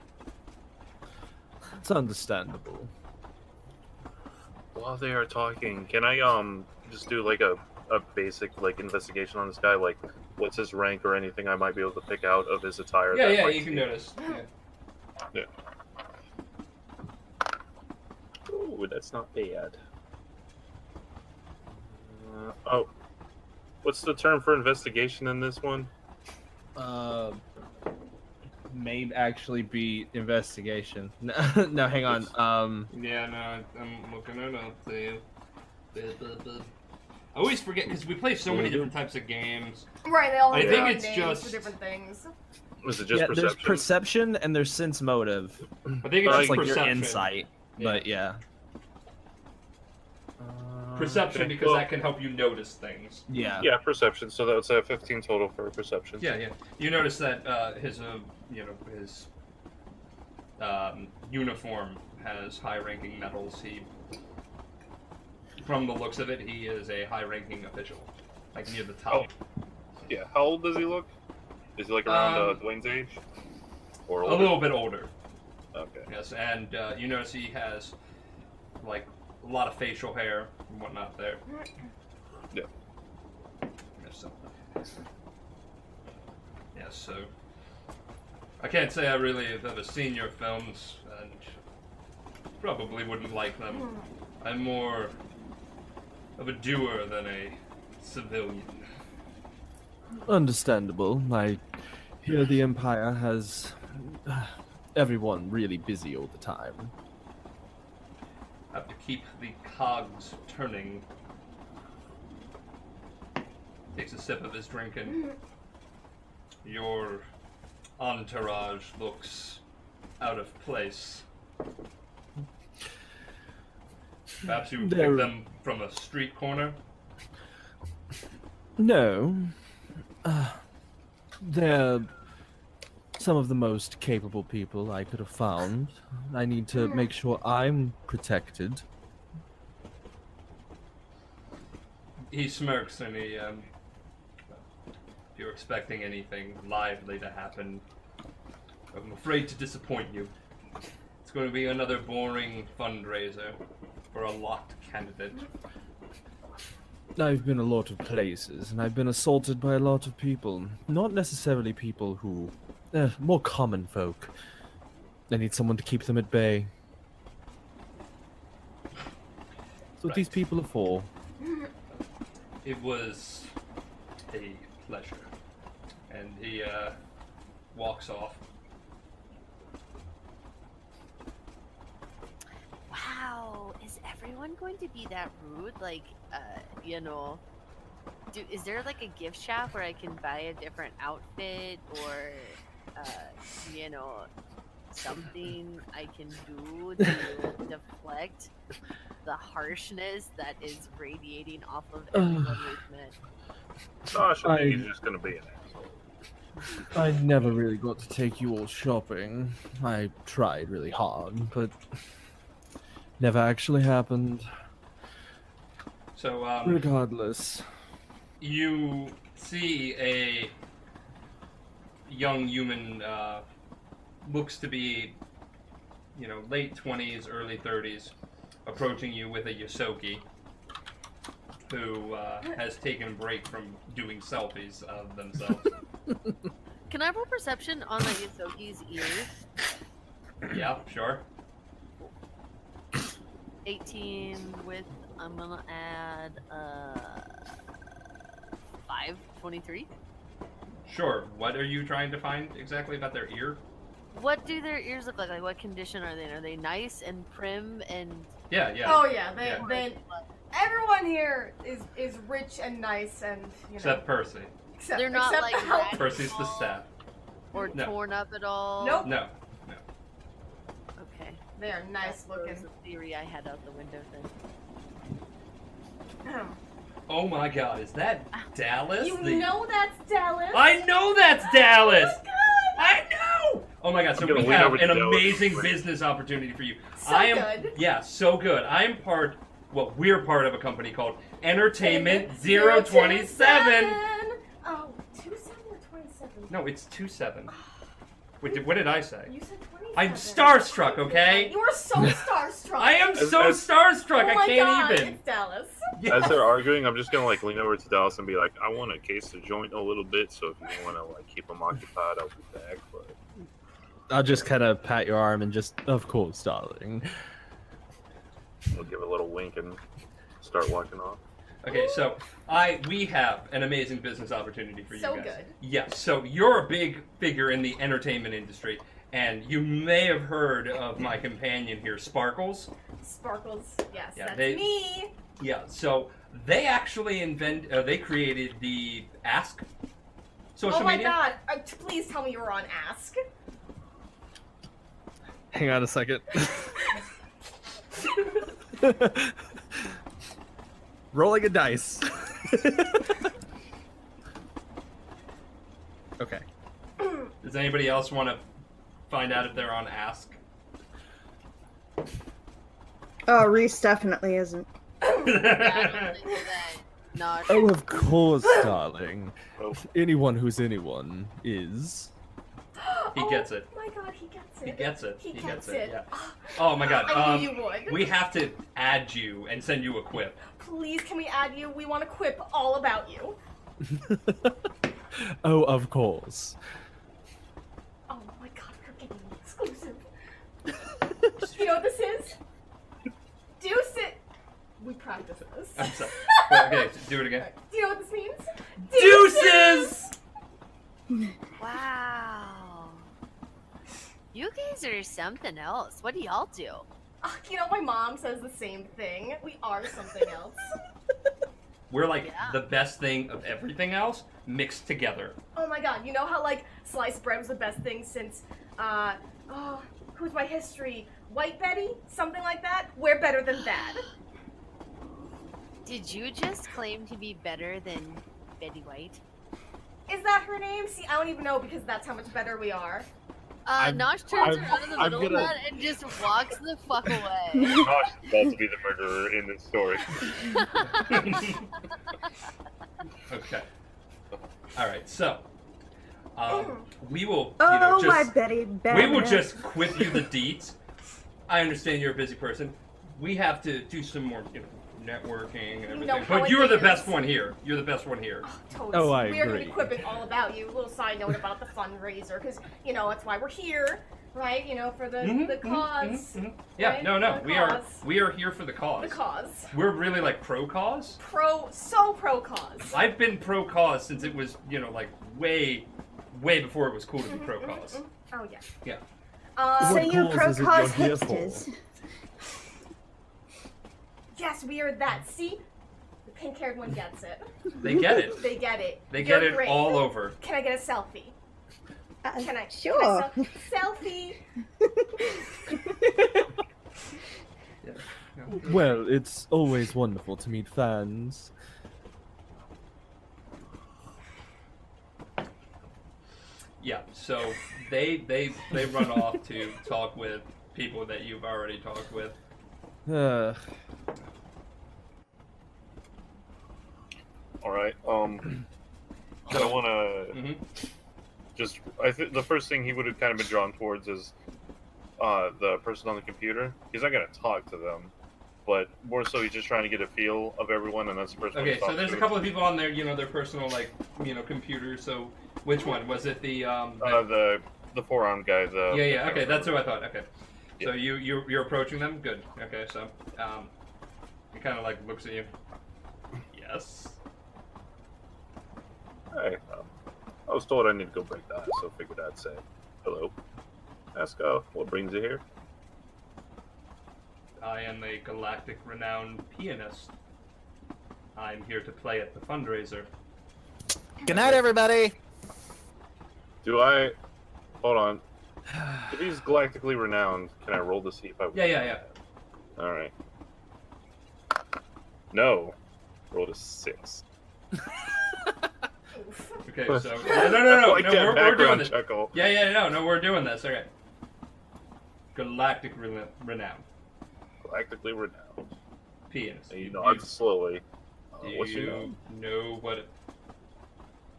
It's understandable. while they are talking, can I just do like a basic like investigation on this guy? Like, what's his rank or anything I might be able to pick out of his attire? Yeah, that yeah, might you can be- notice. Yeah. Ooh, that's not bad. Oh, what's the term for investigation in this one? May actually be investigation. No, hang on. Yeah, no, I'm looking it up to you. I always forget because we play so many different types of games. Right, they all have I their think own it's names just- for different things. Was it just yeah, perception? there's perception and there's sense motive. I think it's That's like perception. your insight. But yeah. Perception Okay, because well- that can help you notice things. Yeah. Yeah, perception. So that was 15 total for perception. Yeah, yeah. You notice that his uniform has high-ranking medals. From the looks of it, he is a high-ranking official, like near the top. Yeah. How old does he look? Is he like around Dwayne's age? Or A older? little bit older. Okay. Yes, and you notice he has like a lot of facial hair and whatnot there. Yeah. Yes, so. Yes, so I can't say I really have ever seen your films, and probably wouldn't like them. I'm more of a doer than a civilian. Understandable. I hear the Empire has everyone really busy all the time. Have to keep the cogs turning. Takes a sip of his drink and your entourage looks out of place. Perhaps you They're- picked them from a street corner? No. They're some of the most capable people I could have found. I need to make sure I'm protected. He smirks and he, if you're expecting anything lively to happen, I'm afraid to disappoint you. It's going to be another boring fundraiser for a locked candidate. I've been a lot of places, and I've been assaulted by a lot of people. Not necessarily people who... more common folk. I need someone to keep them at bay. That's what these people are for. It was a pleasure. And he walks off. Wow, is everyone going to be that rude? Like, is there like a gift shop where I can buy a different outfit or, something I can do to deflect the harshness that is radiating off of everyone we've met? Gosh, I think he's just gonna be an asshole. I never really got to take you all shopping. I tried really hard, but never actually happened. So, Regardless. you see a young human, looks to be, late 20s, early 30s, approaching you with a Yosoki. who has taken a break from doing selfies of themselves. Can I roll perception on my Yosoki's ears? Yeah, sure. 18 with, I'm gonna add 5, 23. Sure. What are you trying to find exactly about their ear? What do their ears look like? Like, what condition are they in? Are they nice and prim and... Yeah, yeah. Oh yeah, Yeah. Everyone here is rich and nice and Except Percy. They're not except like the help. rat- Percy's the staff. or No. torn up at all? Nope. No. Okay. They are nice That looking. throws the theory I had out the window then. Oh my god, is that Dallas? You know that's Dallas. I know that's Dallas! Oh my god! I know! Oh my god, so I'm gonna we lean have over to an Dallas. amazing business opportunity for you. So I am good. Yeah, so good. I am we're part of a company called Entertainment 027. Oh, 27 or 27? No, it's 27. Wait, what did I say? You said 27. I'm starstruck, okay? You are so starstruck. I am so starstruck, Oh I my can't god, even. It's Dallas. As they're arguing, I'm just gonna like lean over to Dallas and be like, I want to case the joint a little bit, so if you want to like keep them occupied, I'll be back. But I'll just kind of pat your arm and just, of course, darling. I'll give a little wink and start walking off. Okay, so we have an amazing business opportunity for you So guys. good. Yes, so you're a big figure in the entertainment industry, and you may have heard of my companion here, Sparkles. Sparkles. Yes, Yeah, that's they- me. Yeah, so they actually they created the Ask social Oh my media. god. Please tell me you were on Ask. Hang on a second. Rolling a dice. Okay. Does anybody else want to find out if they're on Ask? Oh, Reese definitely isn't. Yeah, I don't think that. Not. Oh, of course, darling. Oh. Anyone who's anyone is. He gets it. Oh my god, he gets it. He gets it. He gets gets it. it. Yeah. Oh my god. I knew you would. We have to add you and send you a quip. Please, can we add you? We want to quip all about you. Oh, of course. Oh my god, we're getting exclusive. You know what this is? Deuce it. We practice this. I'm sorry. Well, okay, do it again. Do you know what this means? Deuces! Wow. You guys are something else. What do y'all do? You know, my mom says the same thing. We are something else. We're like Yeah. the best thing of everything else mixed together. Oh my god, you know how like sliced bread was the best thing since who's my history? White Betty? Something like that? We're better than that. Did you just claim to be better than Betty White? Is that her name? See, I don't even know because that's how much better we are. Nosh turns I'm- around in the I'm middle gonna- of that and just walks the fuck away. Josh is about to be the murderer in this story. Okay. All right. So, we will. Oh, just, my Betty. we will just quip you the deets. I understand you're a busy person. We have to do some more, networking and everything. know how But it you're the is. best one here. You're the best one here. Totes. Oh, I We are going to be agree. quipping all about you. Little side note about the fundraiser, because, that's why we're here, right? For the cause. Yeah. Right? No. For the We are cause. here for the cause. The cause. We're really like pro cause. So pro cause. I've been pro cause since it was, like way before it was cool to be pro cause. Oh, yeah. Yeah. So What you cause pro is it cause you're here for? hipsters. Yes, we are that. See? The pink-haired one gets it. They get it. They get it. They You're get it great. all over. Can I get a selfie? Can I? Sure. Can I selfie? Well, it's always wonderful to meet fans. Yeah, so they run off to talk with people that you've already talked with. All right. I want to Mhm. just. I think the first thing he would have kind of been drawn towards is the person on the computer. He's not gonna talk to them, but more so he's just trying to get a feel of everyone, and that's the first one. Okay, so there's a couple of people on there, their personal computers. So which one was it? The 4-armed guy. Yeah. Okay, that's who I thought. Okay, Yeah. so you're approaching them. Good. Okay, so he kind of looks at you. Yes. Hey, I was told I need to go break the ice, so figured I'd say hello. Ask what brings you here. I am a galactic renowned pianist. I'm here to play at the fundraiser. Good night, everybody. Hold on. If he's galactically renowned, can I roll to see if I? Yeah. All right. No. Rolled a 6. Okay, so no, Like that we're doing this. chuckle. Yeah, no, we're doing this. Okay. Galactic renown. Galactically renowned. Pianist. And you nod slowly. What's your you name? know what?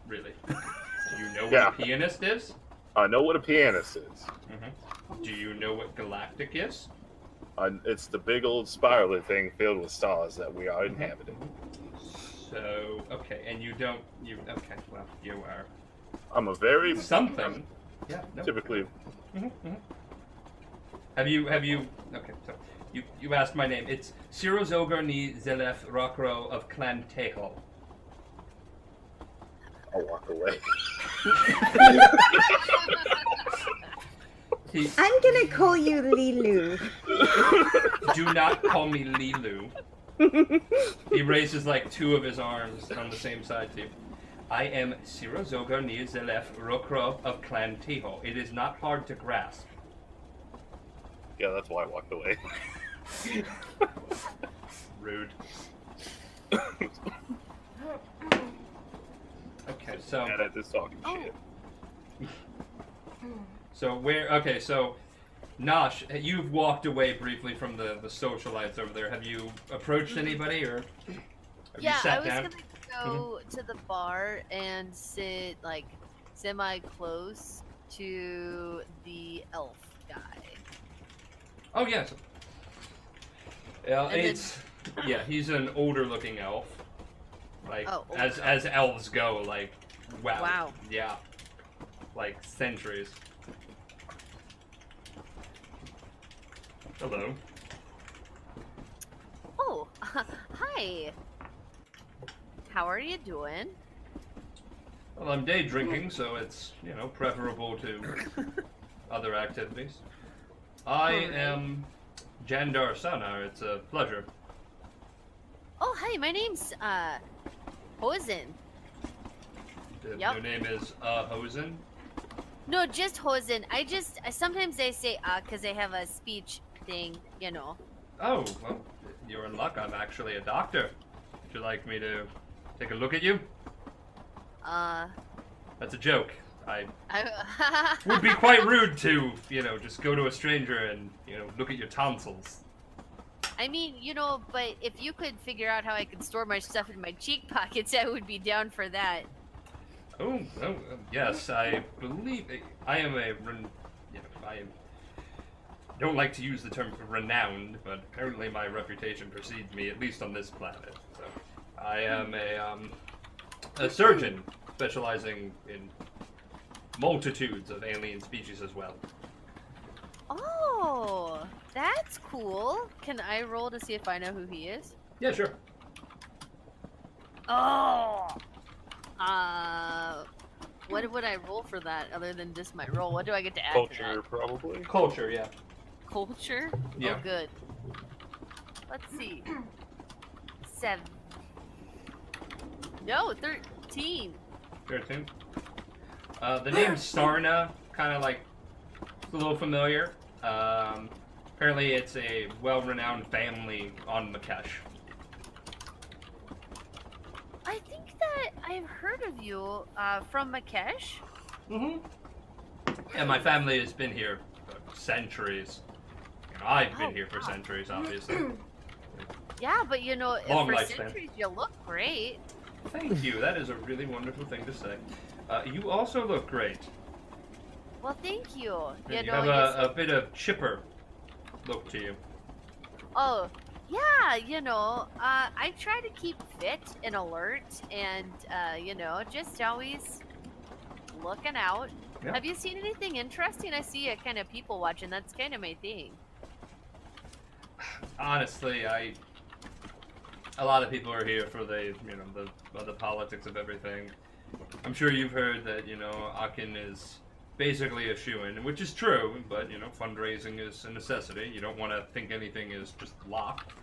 Really? Do you know Yeah. what a pianist is? I know what a pianist is. Do you know what galactic is? It's the big old spiraling thing filled with stars that we are inhabiting. So okay, and okay? Well, you are I'm a very something. Yeah. No. typically. Have you? Okay, so you asked my name. It's Sirozogar ni Zelef Rokro of Clan Teho. I'll walk away. I'm gonna call you Lilu. Do not call me Lilu. He raises two of his arms on the same side to you. I am Sirozogar ni Zelef Rokro of Clan Teho. It is not hard to grasp. Yeah, that's why I walked away. Rude. Okay, so. Mad at this talking shit. So so Nosh, you've walked away briefly from the socialites over there. Have you approached anybody or have you Yeah, sat I was down? gonna go to the bar and sit semi close to the elf guy. Oh yes. Yeah, And he's an older looking elf. older. As elves go, wow. Wow. Yeah. Centuries. Hello. Oh, hi. How are you doing? Well, I'm day drinking, so it's, preferable to other activities. I am Jandar Sanar. It's a pleasure. Oh, hi, my name's, Hosen. Yep. Your name is Hosen? No, just Hosen. Sometimes they say, because they have a speech thing, Oh, well, you're in luck. I'm actually a doctor. Would you like me to take a look at you? That's a joke. I would be quite rude to, just go to a stranger and, look at your tonsils. I mean, but if you could figure out how I could store my stuff in my cheek pockets, I would be down for that. Oh, yes, I believe I am I don't like to use the term renowned, but apparently my reputation precedes me, at least on this planet. So, I am a surgeon specializing in multitudes of alien species as well. Oh, that's cool. Can I roll to see if I know who he is? Yeah, sure. Oh! What would I roll for that other than just my roll? What do I get to add Culture, to that? probably. Culture, yeah. Culture? Yeah. Oh, good. Let's see. 7. No, 13. 13. The name Sarna, kind of a little familiar. Apparently it's a well-renowned family on Makesh. I think that I've heard of you from Makesh. Mm-hmm. And my family has been here for centuries. I've been here for centuries, obviously. Yeah, but Long for lifespan. centuries you look great. Thank you. That is a really wonderful thing to say. You also look great. Well, thank you. You have a bit of chipper look to you. Oh, Yeah, I try to keep fit and alert and, just always looking out. Yeah. Have you seen anything interesting? I see a kind of people watching. That's kind of my thing. Honestly, a lot of people are here for the politics of everything. I'm sure you've heard that, Akin is basically a shoo-in, which is true, but, fundraising is a necessity. You don't want to think anything is just locked.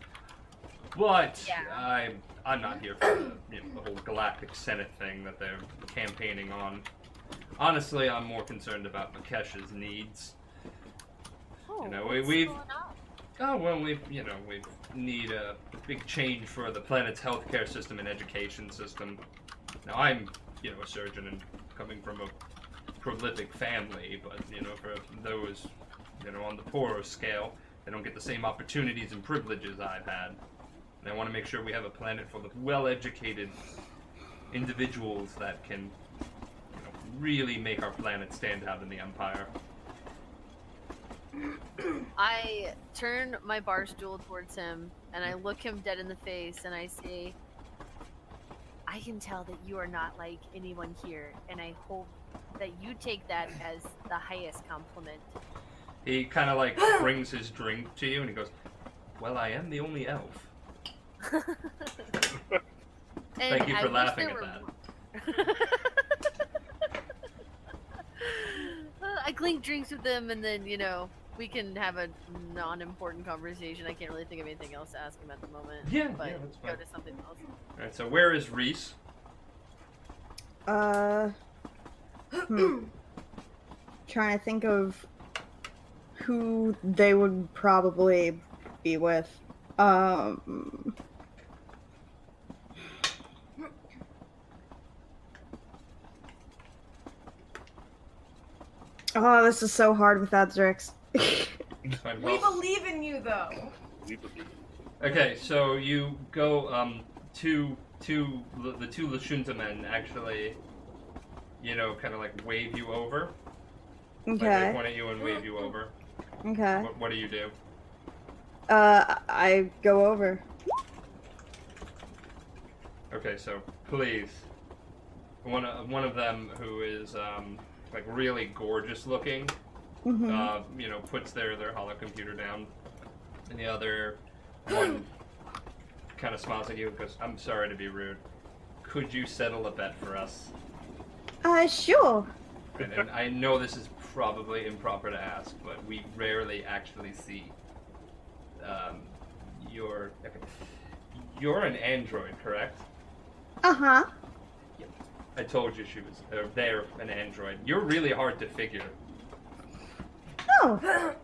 But Yeah. I'm not here for the whole Galactic Senate thing that they're campaigning on. Honestly, I'm more concerned about Makesh's needs. Oh, we've what's going on? Oh, well, we need a big change for the planet's healthcare system and education system. Now, I'm, a surgeon and coming from a prolific family, but, for those, on the poorer scale, they don't get the same opportunities and privileges I've had. And I want to make sure we have a planet full of well-educated individuals that can, really make our planet stand out in the Empire. I turn my bar stool towards him and I look him dead in the face and I say, I can tell that you are not like anyone here, and I hope that you take that as the highest compliment. He kind of brings his drink to you and he goes, well, I am the only elf. Thank you for laughing at that. I clink drinks with them and then, we can have a non-important conversation. I can't really think of anything else to ask him at the moment. Yeah, but that's go fine. to something else. Alright, so where is Reese? Trying to think of who they would probably be with. Oh, this is so hard without Zrix. Fine, We well- believe in you, though. Okay, so you go to the two Lashunta men actually, kind of wave you over. Like they Okay. point at you and wave you over. Okay. What do you do? I go over. Okay, so please, one of them who is really gorgeous looking, Mm-hmm. puts their holo computer down, and the other one kind of smiles at you and goes, "I'm sorry to be rude. Could you settle a bet for us?" Sure. And I know this is probably improper to ask, but we rarely actually see you're an android, correct? Uh-huh. I told you they're an android. You're really hard to figure. Oh.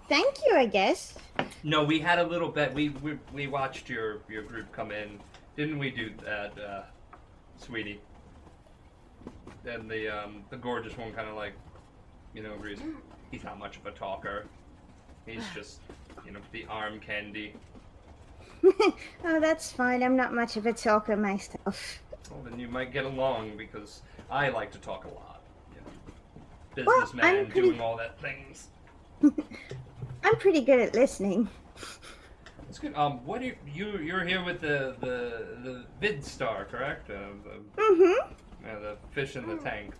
Thank you, I guess. No, we had a little bet. We watched your group come in, didn't we? Do that, sweetie? And the gorgeous one kind of agrees. He's not much of a talker. He's just the arm candy. Oh, that's fine. I'm not much of a talker myself. Well, then you might get along because I like to talk a lot. Well, Businessman I'm pretty- doing all that things. I'm pretty good at listening. That's good. What do you're here with the vid star, correct? Mm-hmm. The fish in the tank.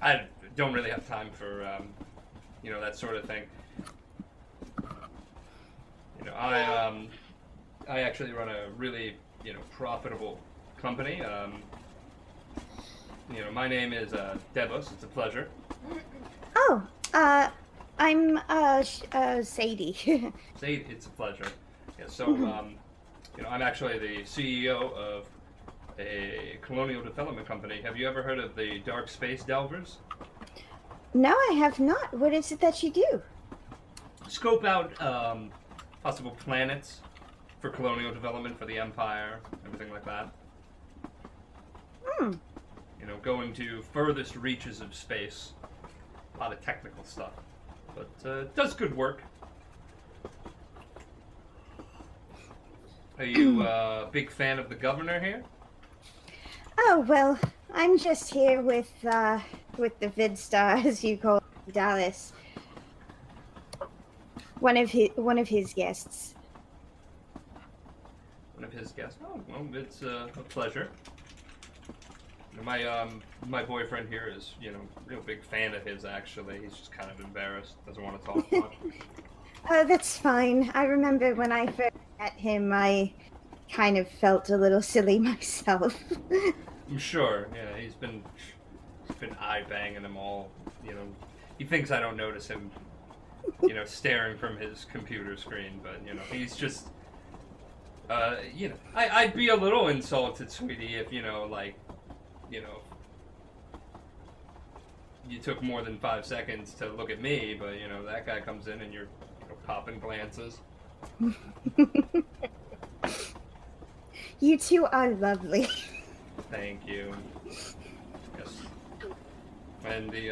I don't really have time for that sort of thing. I actually run a really profitable company. My name is Devos. It's a pleasure. Oh, I'm Sadie. Say it's a pleasure. Yeah. So I'm actually the CEO of a colonial development company. Have you ever heard of the Dark Space Delvers? No, I have not. What is it that you do? Scope out possible planets for colonial development for the Empire, everything like that. Hmm. Going to furthest reaches of space. A lot of technical stuff, but does good work. Are you a big fan of the governor here? Oh, well, I'm just here with the VidStar, as you call it, Dallas. One of his guests. One of his guests. Oh, well, it's a pleasure. My boyfriend here is, a real big fan of his, actually. He's just kind of embarrassed. Doesn't want to talk much. That's fine. I remember when I first met him, I kind of felt a little silly myself. I'm sure. Yeah, he's been eye banging them all. He thinks I don't notice him, staring from his computer screen, but he's just, I'd be a little insulted, sweetie, if you took more than 5 seconds to look at me, but that guy comes in and you're popping glances. You two are lovely. Thank you. Yes. And the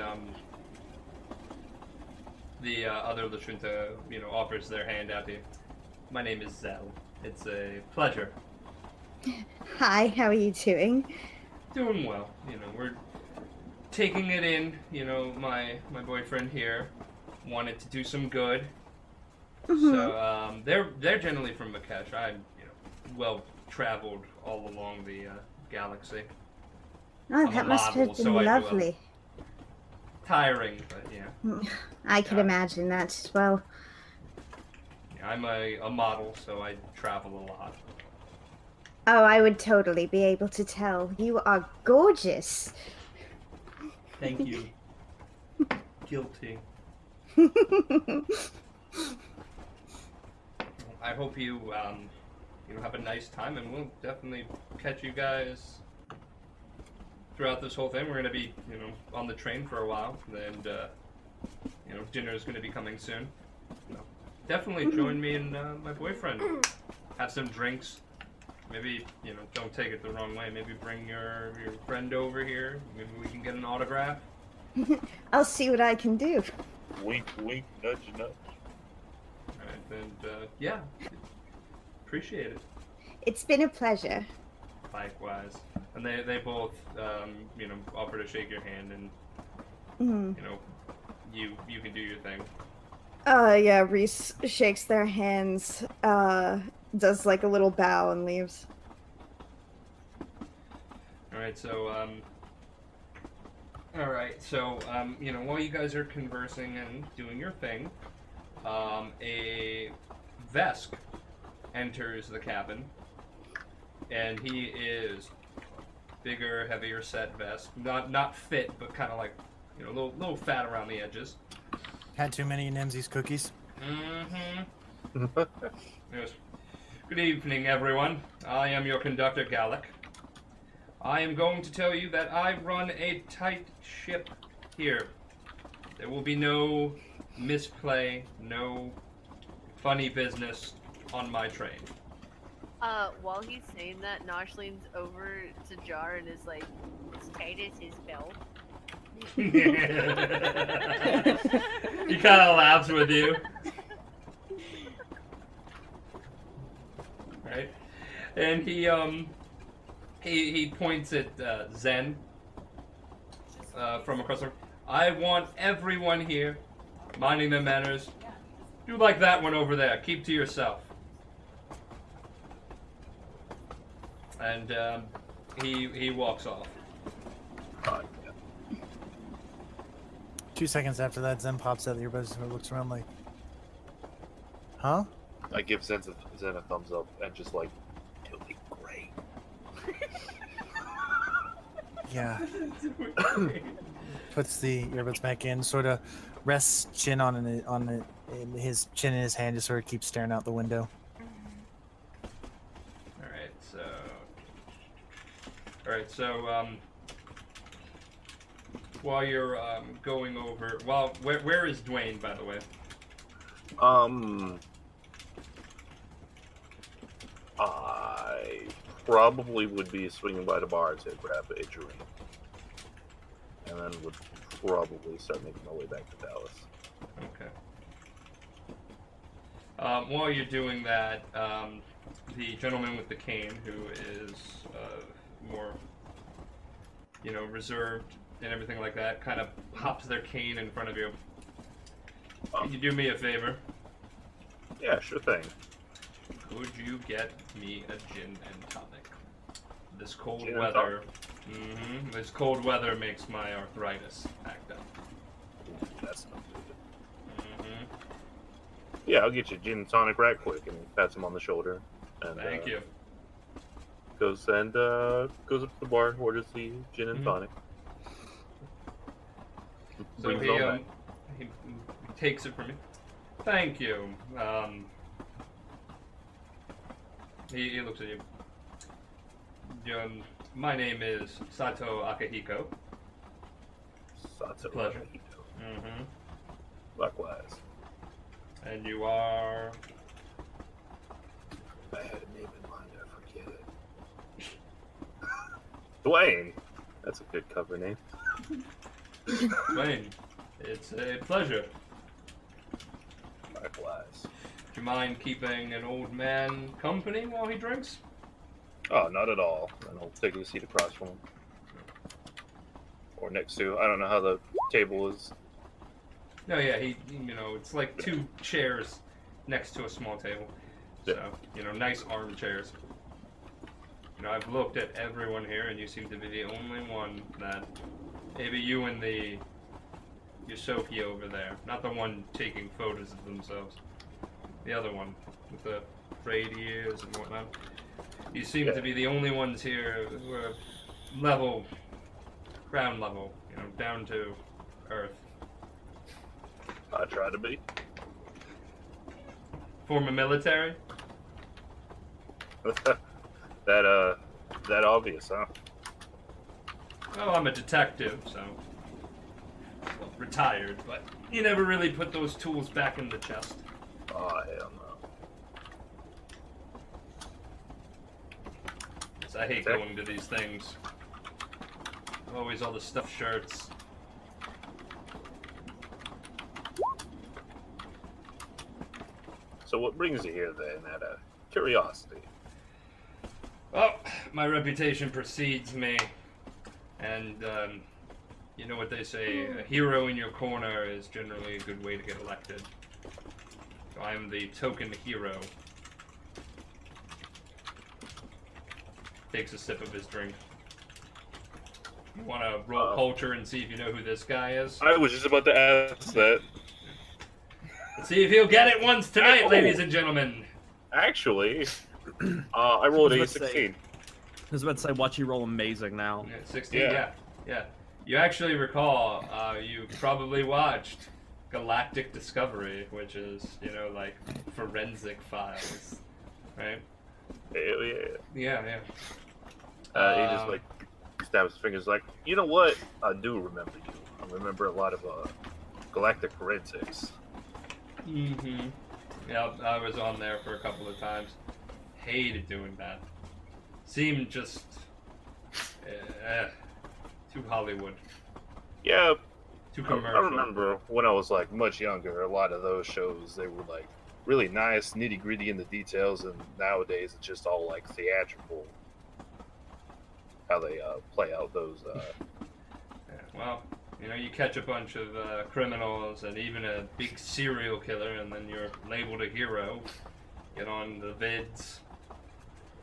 other Lashunta, offers their hand out to you. My name is Zell. It's a pleasure. Hi, how are you doing? Doing well. We're taking it in. My boyfriend here wanted to do some good. Mhm. So they're generally from Makesh. I'm well traveled all along the galaxy. Oh, I'm a that must model, have been so I do, lovely. Tiring, but yeah. I could Yeah. imagine that as well. I'm a model, so I travel a lot. Oh, I would totally be able to tell. You are gorgeous. Thank you. Guilty. I hope you have a nice time, and we'll definitely catch you guys throughout this whole thing. We're gonna be on the train for a while, and dinner is gonna be coming soon. So definitely join me and my boyfriend. Have some drinks. Maybe don't take it the wrong way. Maybe bring your friend over here. Maybe we can get an autograph. I'll see what I can do. Wink, wink, nudge, nudge. Alright, and yeah, appreciate it. It's been a pleasure. Likewise. And they both offer to shake your hand, and Mm. you can do your thing. Yeah, Reese shakes their hands, does like a little bow and leaves. Alright, so while you guys are conversing and doing your thing, a Vesk enters the cabin, and he is bigger, heavier set Vesk. Not fit, but kind of like, a little fat around the edges. Had too many Nimsy's cookies. Mm-hmm. Yes. Good evening, everyone. I am your conductor, Gallic. I am going to tell you that I run a tight ship here. There will be no misplay, no funny business on my train. While he's saying that, Nosh leans over to Jar and is like, as tight as his belt. He kind of laughs with you. Right? And he points at Zen from across the room. I want everyone here minding their manners. Do like that one over there. Keep to yourself. And he walks off. 2 seconds after that, Zen pops out the earbuds and looks around like, huh? I give Zen a thumbs up and just like, doing great. Yeah. Puts the earbuds back in, sort of rests chin on his chin in his hand, just sort of keeps staring out the window. Alright, so while you're going over, where is Dwayne, by the way? I probably would be swinging by the bar to grab a drink, and then would probably start making my way back to Dallas. Okay. While you're doing that, the gentleman with the cane, who is more, reserved and everything like that, kind of pops their cane in front of you. Can you do me a favor? Yeah, sure thing. Could you get me a gin and tonic? This cold Gin and weather. This cold weather makes my arthritis act up. That's not good. Yeah, I'll get you a gin and tonic right quick, and pats him on the shoulder. And, Thank you. Goes up to the bar, orders the gin and tonic. So Brings it all back. he takes it from me. Thank you. He looks at you. My name is Sato Akihiko. Sato. Pleasure. Likewise. And you are... I had a name in mind, I forget it. Dwayne. That's a good cover name. Wayne. It's a pleasure. Likewise. Do you mind keeping an old man company while he drinks? Oh, not at all. And I'll take a seat across from him. Or next to. I don't know how the table is. No, yeah, it's like 2 chairs next to a small table. So, nice armchairs. I've looked at everyone here, and you seem to be the only one that... Maybe you and the Yosoki over there. Not the one taking photos of themselves. The other one, with the frayed ears and whatnot. You seem to be the only ones here who are ground level, down to earth. I try to be. Former military? that obvious, huh? Well, I'm a detective, so... Well, retired, but you never really put those tools back in the chest. Oh, hell no. I hate going to these things. Always all the stuffed shirts. So what brings you here then, out of curiosity? Well, my reputation precedes me. And, you know what they say, a hero in your corner is generally a good way to get elected. So I'm the token hero. Takes a sip of his drink. You want to roll culture and see if you know who this guy is? I was just about to ask that. Let's see if he'll get it once tonight, ladies and gentlemen. Actually, I rolled a 16. I was about to say, watch you roll amazing now. Yeah, 16, yeah. You actually recall, you probably watched Galactic Discovery, which is, like forensic files, right? Hell yeah. Yeah. He just like stabs his fingers like, you know what? I do remember you. I remember a lot of galactic forensics. Yeah, I was on there for a couple of times. Hated doing that. Seemed just too Hollywood. Yeah. Too commercial. I remember when I was like much younger, a lot of those shows, they were like really nice, nitty gritty in the details, and nowadays it's just all like theatrical. How they play out those. Well, you catch a bunch of criminals and even a big serial killer, and then you're labeled a hero. Get on the vids.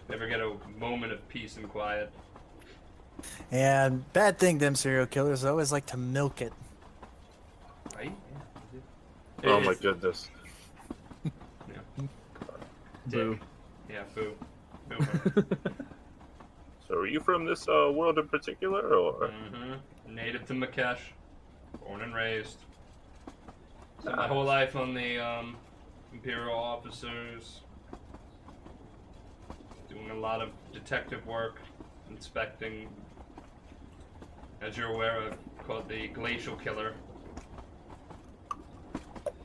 Never get a moment of peace and quiet. And bad thing, them serial killers always like to milk it. Right? Oh my goodness. Boo. Yeah, boo. Boo. So are you from this world in particular, or? Native to Makesh. Born and raised. Spent my whole life on the Imperial officers. Doing a lot of detective work. Inspecting. As you're aware of, called the Glacial Killer.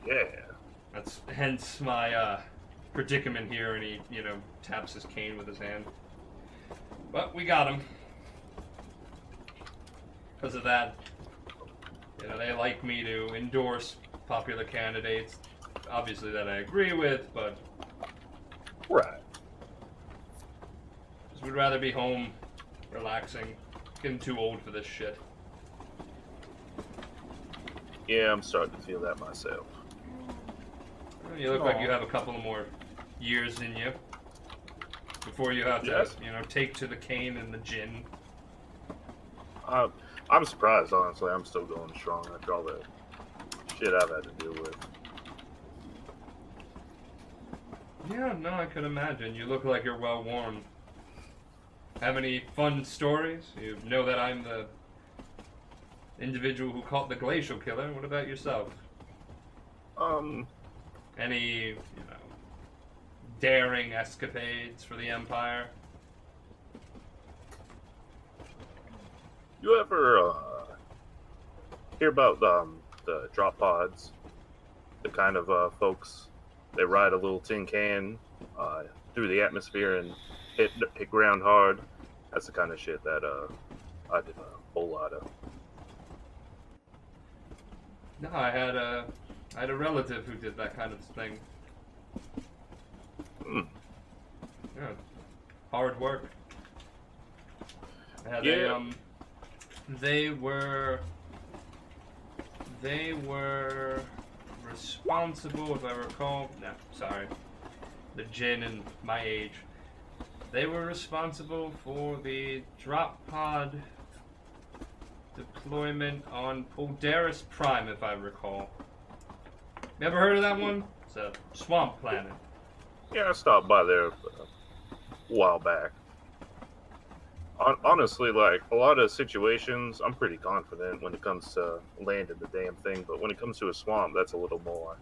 Yeah. That's hence my predicament here, and he, taps his cane with his hand. But we got him. Because of that, they like me to endorse popular candidates. Obviously that I agree with, but... Right. Because we'd rather be home, relaxing. Getting too old for this shit. Yeah, I'm starting to feel that myself. You look like you have a couple of more years in you before you have to, Yes. take to the cane and the gin. I'm surprised, honestly. I'm still going strong after all that shit I've had to deal with. Yeah, no, I could imagine. You look like you're well worn. Have any fun stories? You know that I'm the individual who caught the glacial killer. What about yourself? Any, daring escapades for the Empire? You ever hear about the drop pods? The kind of folks, they ride a little tin can through the atmosphere and hit ground hard. That's the kind of shit that I did a whole lot of. No, I had a relative who did that kind of thing. Yeah, hard work. Yeah, they were responsible, if I recall. No, sorry, the gin and my age. They were responsible for the drop pod deployment on Poldaris Prime, if I recall. You ever heard of that one? It's a swamp planet. Yeah, I stopped by there a while back. Honestly, like, a lot of situations, I'm pretty confident when it comes to landing the damn thing, but when it comes to a swamp, that's a little more...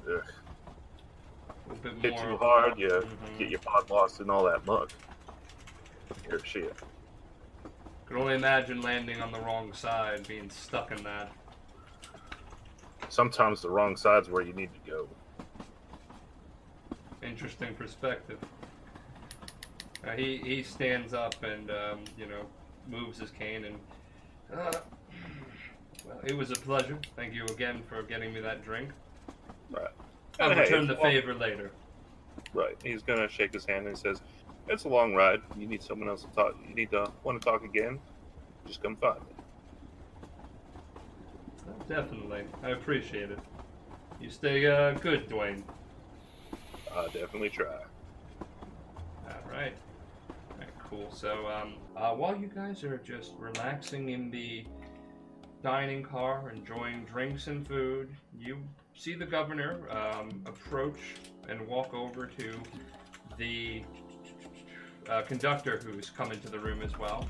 Ugh. A little bit Hit more. too hard, you get your pod lost in all that muck. You're shit. Could only imagine landing on the wrong side, being stuck in that. Sometimes the wrong side's where you need to go. Interesting perspective. He stands up and moves his cane and well, it was a pleasure. Thank you again for getting me that drink. Right. I'll And return hey, the favor later. Right. He's gonna shake his hand and he says, "It's a long ride. You need someone else to talk. You need to want to talk again. Just come find me." Definitely. I appreciate it. You stay good, Dwayne. I'll definitely try. Alright. Alright, cool. So, while you guys are just relaxing in the dining car, enjoying drinks and food, you see the governor approach and walk over to the conductor who's come into the room as well.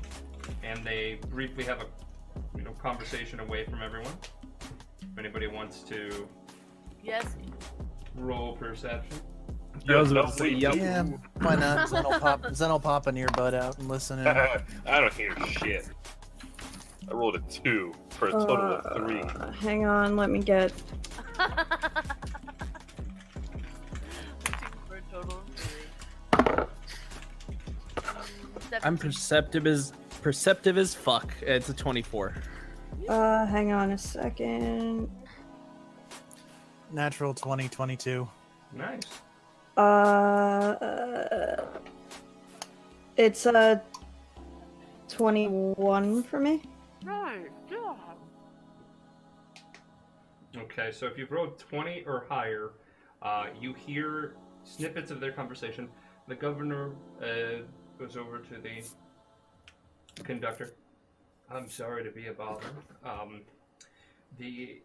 And they briefly have a conversation away from everyone. If anybody wants to Yes. roll perception. I was about to say, yep. Yeah, why not? Zen will pop an earbud out and listen in. I don't hear shit. I rolled a 2 for a total of 3. Hang on, let me get. For a total of 3. I'm perceptive as fuck. It's a 24. Hang on a second. Natural 2022. Nice. It's a 21 for me. Right, yeah. Okay, so if you've rolled 20 or higher, you hear snippets of their conversation. The governor goes over to the conductor. I'm sorry to be a bother. The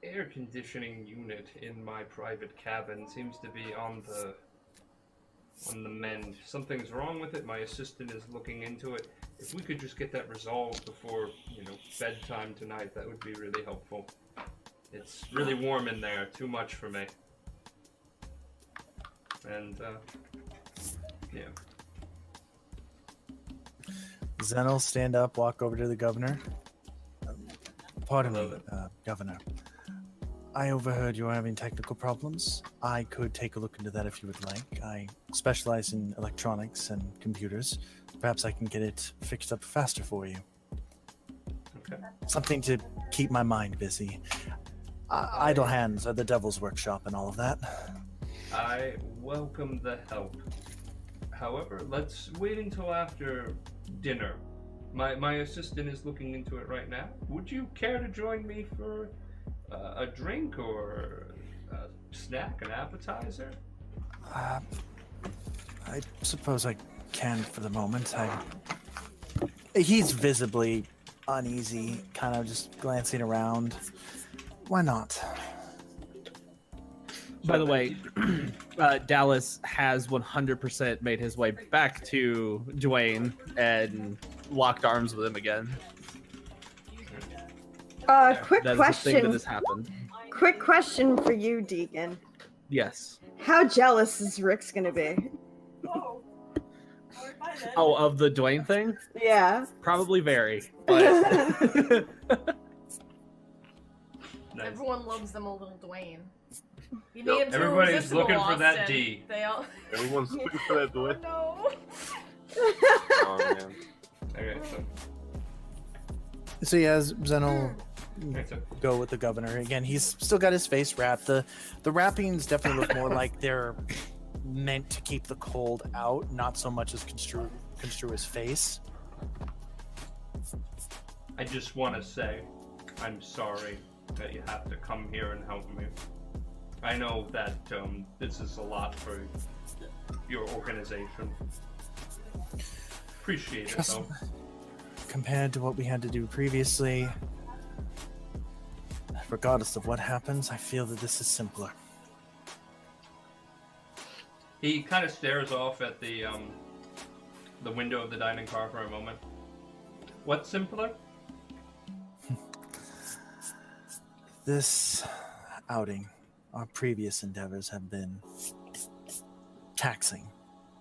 air conditioning unit in my private cabin seems to be on the mend. Something's wrong with it. My assistant is looking into it. If we could just get that resolved before, bedtime tonight, that would be really helpful. It's really warm in there. Too much for me. And, yeah. Zen will stand up, walk over to the governor. Pardon me, Hello. Governor. I overheard you were having technical problems. I could take a look into that if you would like. I specialize in electronics and computers. Perhaps I can get it fixed up faster for you. Okay. Something to keep my mind busy. Idle hands are the devil's workshop and all of that. I welcome the help. However, let's wait until after dinner. My assistant is looking into it right now. Would you care to join me for a drink or snack, an appetizer? I suppose I can for the moment. He's visibly uneasy, kind of just glancing around. Why not? By the way, Dallas has 100% made his way back to Dwayne and locked arms with him again. Quick That is the thing that question. has happened. Quick question for you, Deegan. Yes. How jealous is Zrix gonna be? Oh, of the Dwayne thing? Yeah. Probably very. But Nice. Everyone loves them a little Dwayne. You Yep. need him to Everybody's irresistible, looking for that Austin. D. They all. Everyone's looking for that boy. No. Oh man. Okay, So yeah, Zen so go with the governor again. He's still got his face wrapped. The wrappings definitely look more like they're meant to keep the cold out, not so much as construe his face. I just want to say, I'm sorry that you have to come here and help me. I know that this is a lot for your organization. Appreciate it, though. Compared to what we had to do previously, regardless of what happens, I feel that this is simpler. He kind of stares off at the window of the dining car for a moment. What's simpler? This outing, our previous endeavors have been taxing,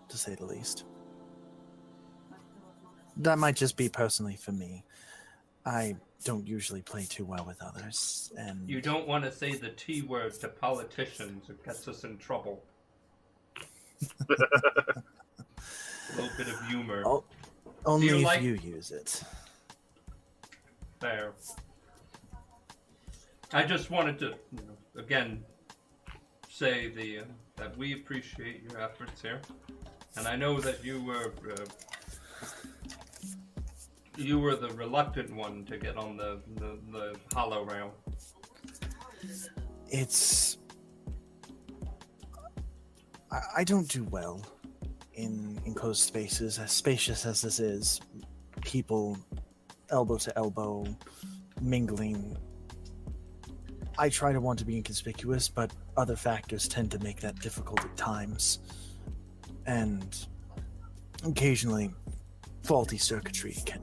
to say the least. That might just be personally for me. I don't usually play too well with others, and You don't want to say the T word to politicians. It gets us in trouble. A little bit of humor. Oh, only Do you if like- you use it. There. I just wanted to, again, say that we appreciate your efforts here, and I know that you were the reluctant one to get on the hollow rail. It's... I don't do well in enclosed spaces, as spacious as this is. People elbow to elbow, mingling. I try to want to be inconspicuous, but other factors tend to make that difficult at times. And occasionally, faulty circuitry can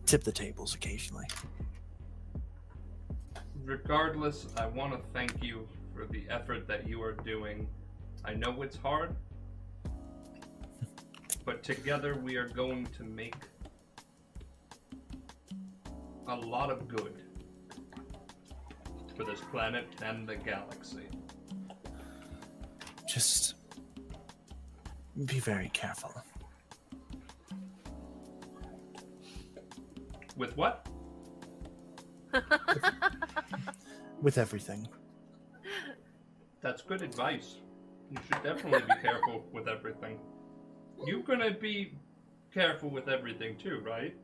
tip the tables occasionally. Regardless, I want to thank you for the effort that you are doing. I know it's hard, but together we are going to make a lot of good for this planet and the galaxy. Just be very careful. With what? With everything. That's good advice. You should definitely be careful with everything. You're gonna be careful with everything too, right?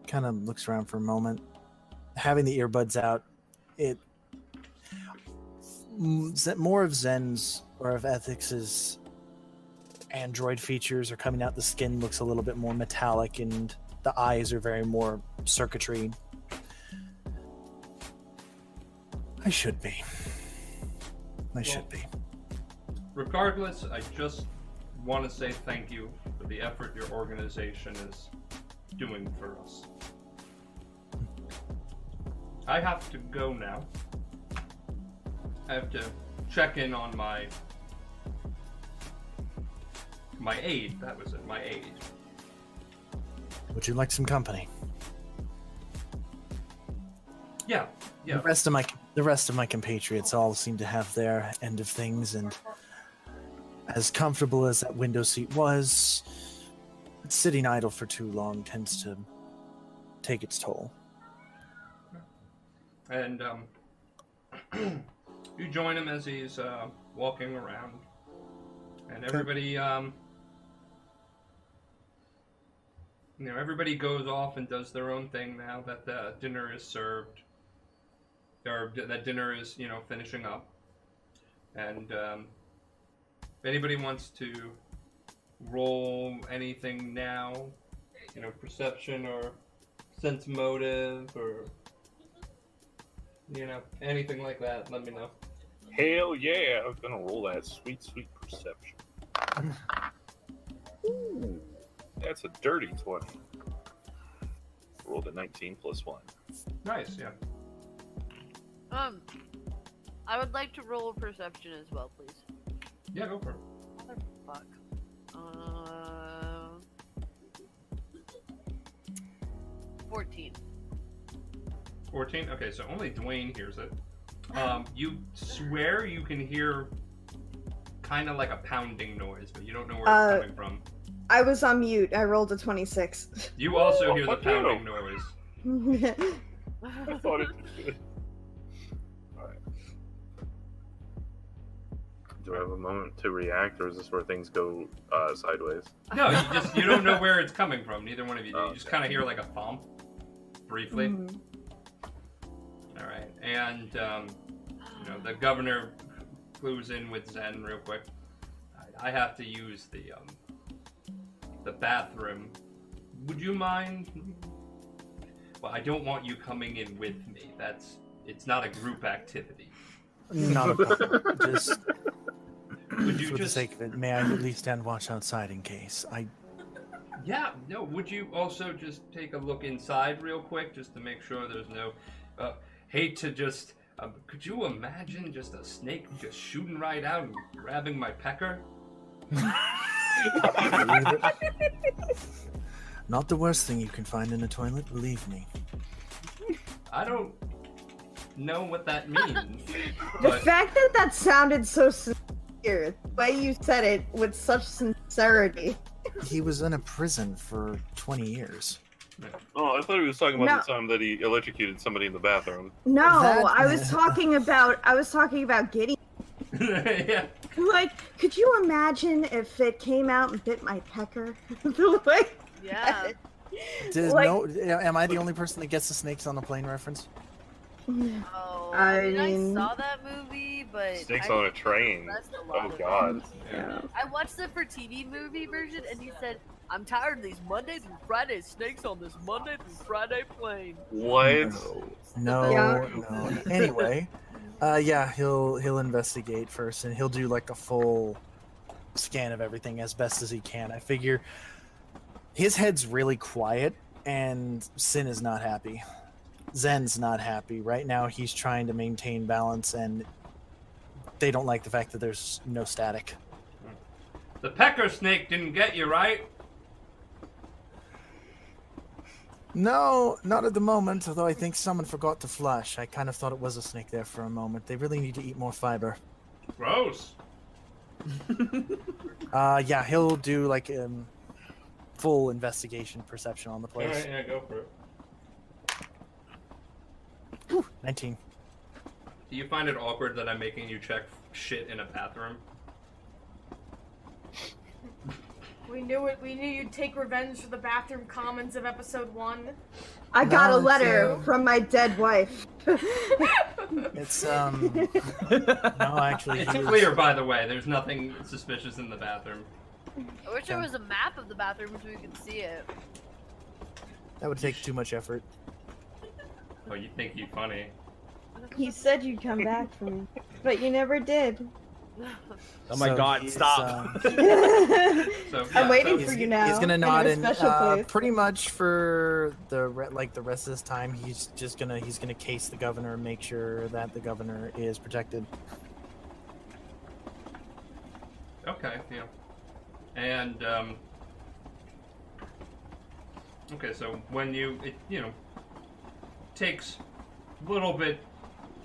Kind of looks around for a moment. Having the earbuds out, more of Zen's or of Ethix's android features are coming out. The skin looks a little bit more metallic, and the eyes are very more circuitry. I should be. I should be. Regardless, I just want to say thank you for the effort your organization is doing for us. I have to go now. I have to check in on my aide. That was it, my aide. Would you like some company? Yeah. The rest of my compatriots all seem to have their end of things, and as comfortable as that window seat was, sitting idle for too long tends to take its toll. And you join him as he's walking around, and everybody, everybody goes off and does their own thing now that the dinner is served. that dinner is, finishing up. And if anybody wants to roll anything now, perception or sense motive or, anything like that, let me know. Hell yeah, I'm gonna roll that sweet perception. Ooh, that's a dirty 20. Rolled a 19 plus 1. Nice, yeah. I would like to roll a perception as well, please. Yeah, go for it. Motherfuck. 14. 14? Okay, so only Dwayne hears it. You swear you can hear kind of like a pounding noise, but you don't know where it's coming from. I was on mute. I rolled a 26. You also hear the fuck you. pounding noise. I thought it was good. Alright. Do I have a moment to react, or is this where things go sideways? No, you don't know where it's coming from. Neither one of you do. Oh, You just okay. kind of hear like a thump, briefly. Mhm. All right, and the governor clues in with Zen real quick. I have to use the bathroom. Would you mind? Well, I don't want you coming in with me. It's not a group activity. Not a problem. Just Would you for the just? sake of it, may I at least stand watch outside in case? Yeah. No. Would you also just take a look inside real quick, just to make sure there's no? Hate to just. Could you imagine just a snake just shooting right out and grabbing my pecker? Not the worst thing you can find in a toilet, believe me. I don't know what that means. The but fact that sounded so sincere, the way you said it with such sincerity. He was in a prison for 20 years. Oh, I thought he was talking about No. the time that he electrocuted somebody in the bathroom. No, That- I was talking about Gideon. yeah. Like, could you imagine if it came out and bit my pecker? The way. Yeah. Like- Am I the only person that gets the snakes on the plane reference? Oh, I I mean- saw that movie, but Snakes I on a train. missed a lot Oh of it. god. Yeah. I watched the for TV movie version, and he said, "I'm tired of these Monday through Friday snakes on this Monday through Friday plane." What? No, Yeah. no. Anyway, yeah, he'll investigate first, and he'll do like a full scan of everything as best as he can. I figure his head's really quiet, and Sin is not happy. Zen's not happy. Right now, he's trying to maintain balance, and they don't like the fact that there's no static. The pecker snake didn't get you, right? No, not at the moment, although I think someone forgot to flush. I kind of thought it was a snake there for a moment. They really need to eat more fiber. Gross. Yeah, he'll do like full investigation perception on the All place. right, yeah, go for it. 19. Do you find it awkward that I'm making you check shit in a bathroom? We knew it. We knew you'd take revenge for the bathroom commons of episode 1. I got No, a letter it's, from my dead wife. It's no, actually, It's he was- clear, by the way. There's nothing suspicious in the bathroom. I wish there was a map of the bathroom so we could see it. that would take too much effort. Oh, you think you're funny? You said you'd come back for me, but you never did. Oh my So god, he's, stop. So, I'm waiting so for you now. He's gonna in nod your and special place. pretty much for the rest of this time, he's gonna case the governor and make sure that the governor is protected. Okay, yeah. And okay, so when it takes a little bit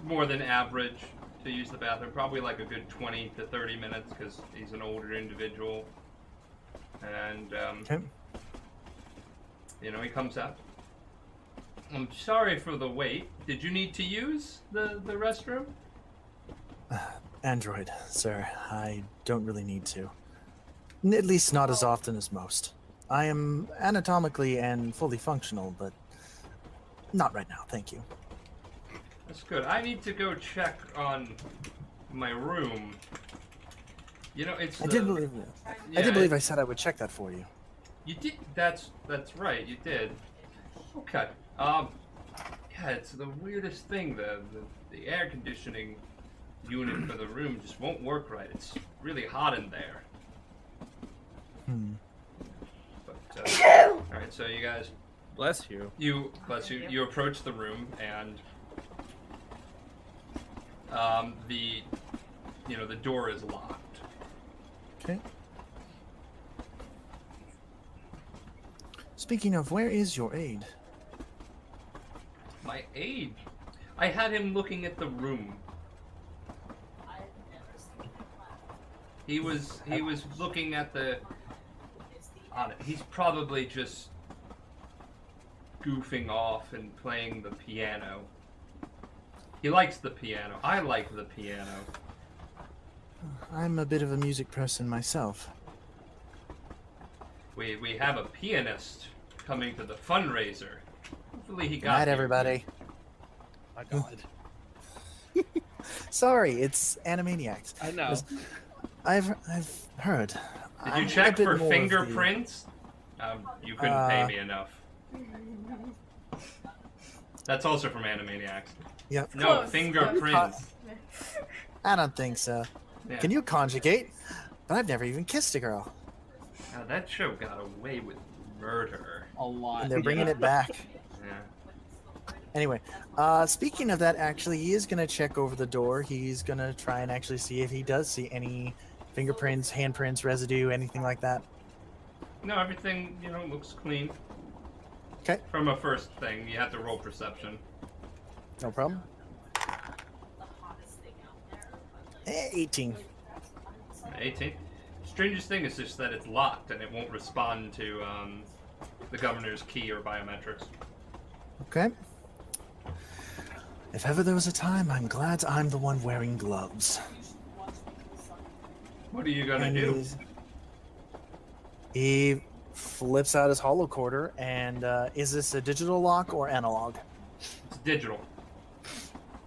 more than average to use the bathroom, probably like a good 20 to 30 minutes because he's an older individual. And Okay. he comes out. I'm sorry for the wait. Did you need to use the restroom? Android, sir, I don't really need to. At least not as often as most. I am anatomically and fully functional, but not right now, thank you. That's good. I need to go check on my room. You know, it's. I did believe you. I did believe I said I would check that for you. You did. That's right. You did. Okay. Yeah, it's the weirdest thing. The air conditioning unit for the room just won't work right. It's really hot in there. But all right. So you guys. Bless you. Bless you. You approach the room and the door is locked. Okay. Speaking of, where is your aide? My aide. I had him looking at the room. He was looking at on it. He's probably just goofing off and playing the piano. He likes the piano. I like the piano. I'm a bit of a music person myself. We have a pianist coming to the fundraiser. Hopefully he got Good night, here. everybody. My God. Sorry, it's Animaniacs. I know. I've heard. Did I'm you a check bit for more of the- fingerprints? You couldn't pay me enough. That's also from Animaniacs. Yep. No, Close, fingerprints. I don't think so. Yeah. Can you conjugate? But I've never even kissed a girl. Now, that show got away with murder. A lot. And they're bringing it back. Yeah. Anyway, speaking of that, actually, he is going to check over the door. He's going to try and actually see if he does see any fingerprints, handprints, residue, anything like that. No, everything, looks clean. Okay. From a first thing, you have to roll perception. No problem. 18. 18. Strangest thing is just that it's locked and it won't respond to the governor's key or biometrics. Okay. If ever there was a time, I'm glad I'm the one wearing gloves. What are you gonna And do? He flips out his hollow quarter, and is this a digital lock or analog? It's digital.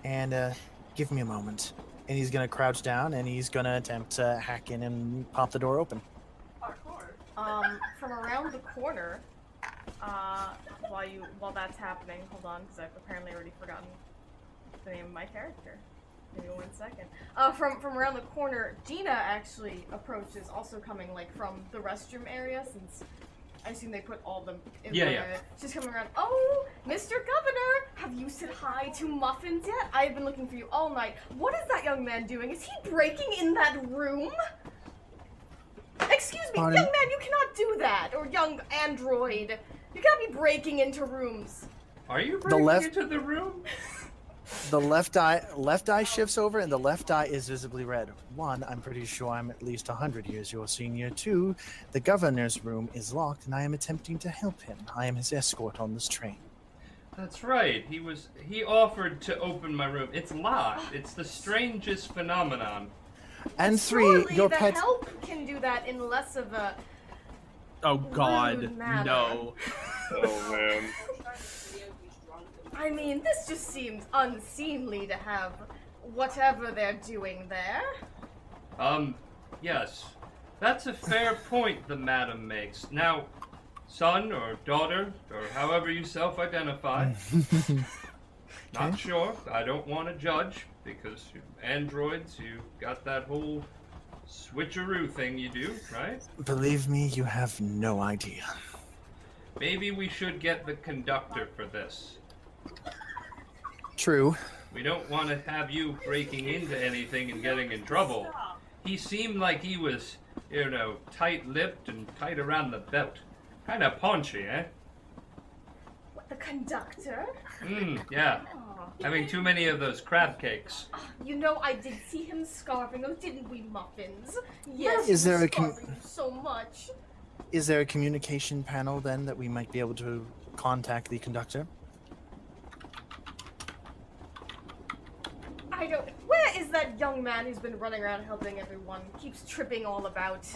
And give me a moment. And he's gonna crouch down, and he's gonna attempt to hack in and pop the door open. From around the corner, while that's happening, hold on, because I've apparently already forgotten the name of my character. Give me 1 second. From around the corner, Gina actually approaches, also coming from the restroom area, since I assume they put all of them in Yeah, one yeah. area. She's coming around. Oh, Mr. Governor, have you said hi to Muffins yet? I have been looking for you all night. What is that young man doing? Is he breaking in that room? Excuse me, Pardon? young man, you cannot do that. Or young android. You cannot be breaking into rooms. Are you breaking left- into the room? The left eye shifts over, and the left eye is visibly red. 1, I'm pretty sure I'm at least 100 years your senior. 2, the governor's room is locked, and I am attempting to help him. I am his escort on this train. That's right. He offered to open my room. It's locked. It's the strangest phenomenon. And 3, Surely your the pet. help can do that in less of a Oh God, rude manner. no. Oh man. I mean, this just seems unseemly to have whatever they're doing there. Yes. That's a fair point the madam makes. Now, son or daughter, or however you self-identify, not sure. I don't want to judge, because you androids, you got that whole switcheroo thing you do, right? Believe me, you have no idea. Maybe we should get the conductor for this. True. We don't want to have you breaking into anything and getting in trouble. He seemed like he was, tight-lipped and tight around the belt. Kind of paunchy, eh? What, the conductor? Yeah. Aw. Having too many of those crab cakes. I did see him scarfing those, didn't we, Muffins? Yes, Is there he a was com- scarfing so much. Is there a communication panel then that we might be able to contact the conductor? Where is that young man who's been running around helping everyone? Keeps tripping all about.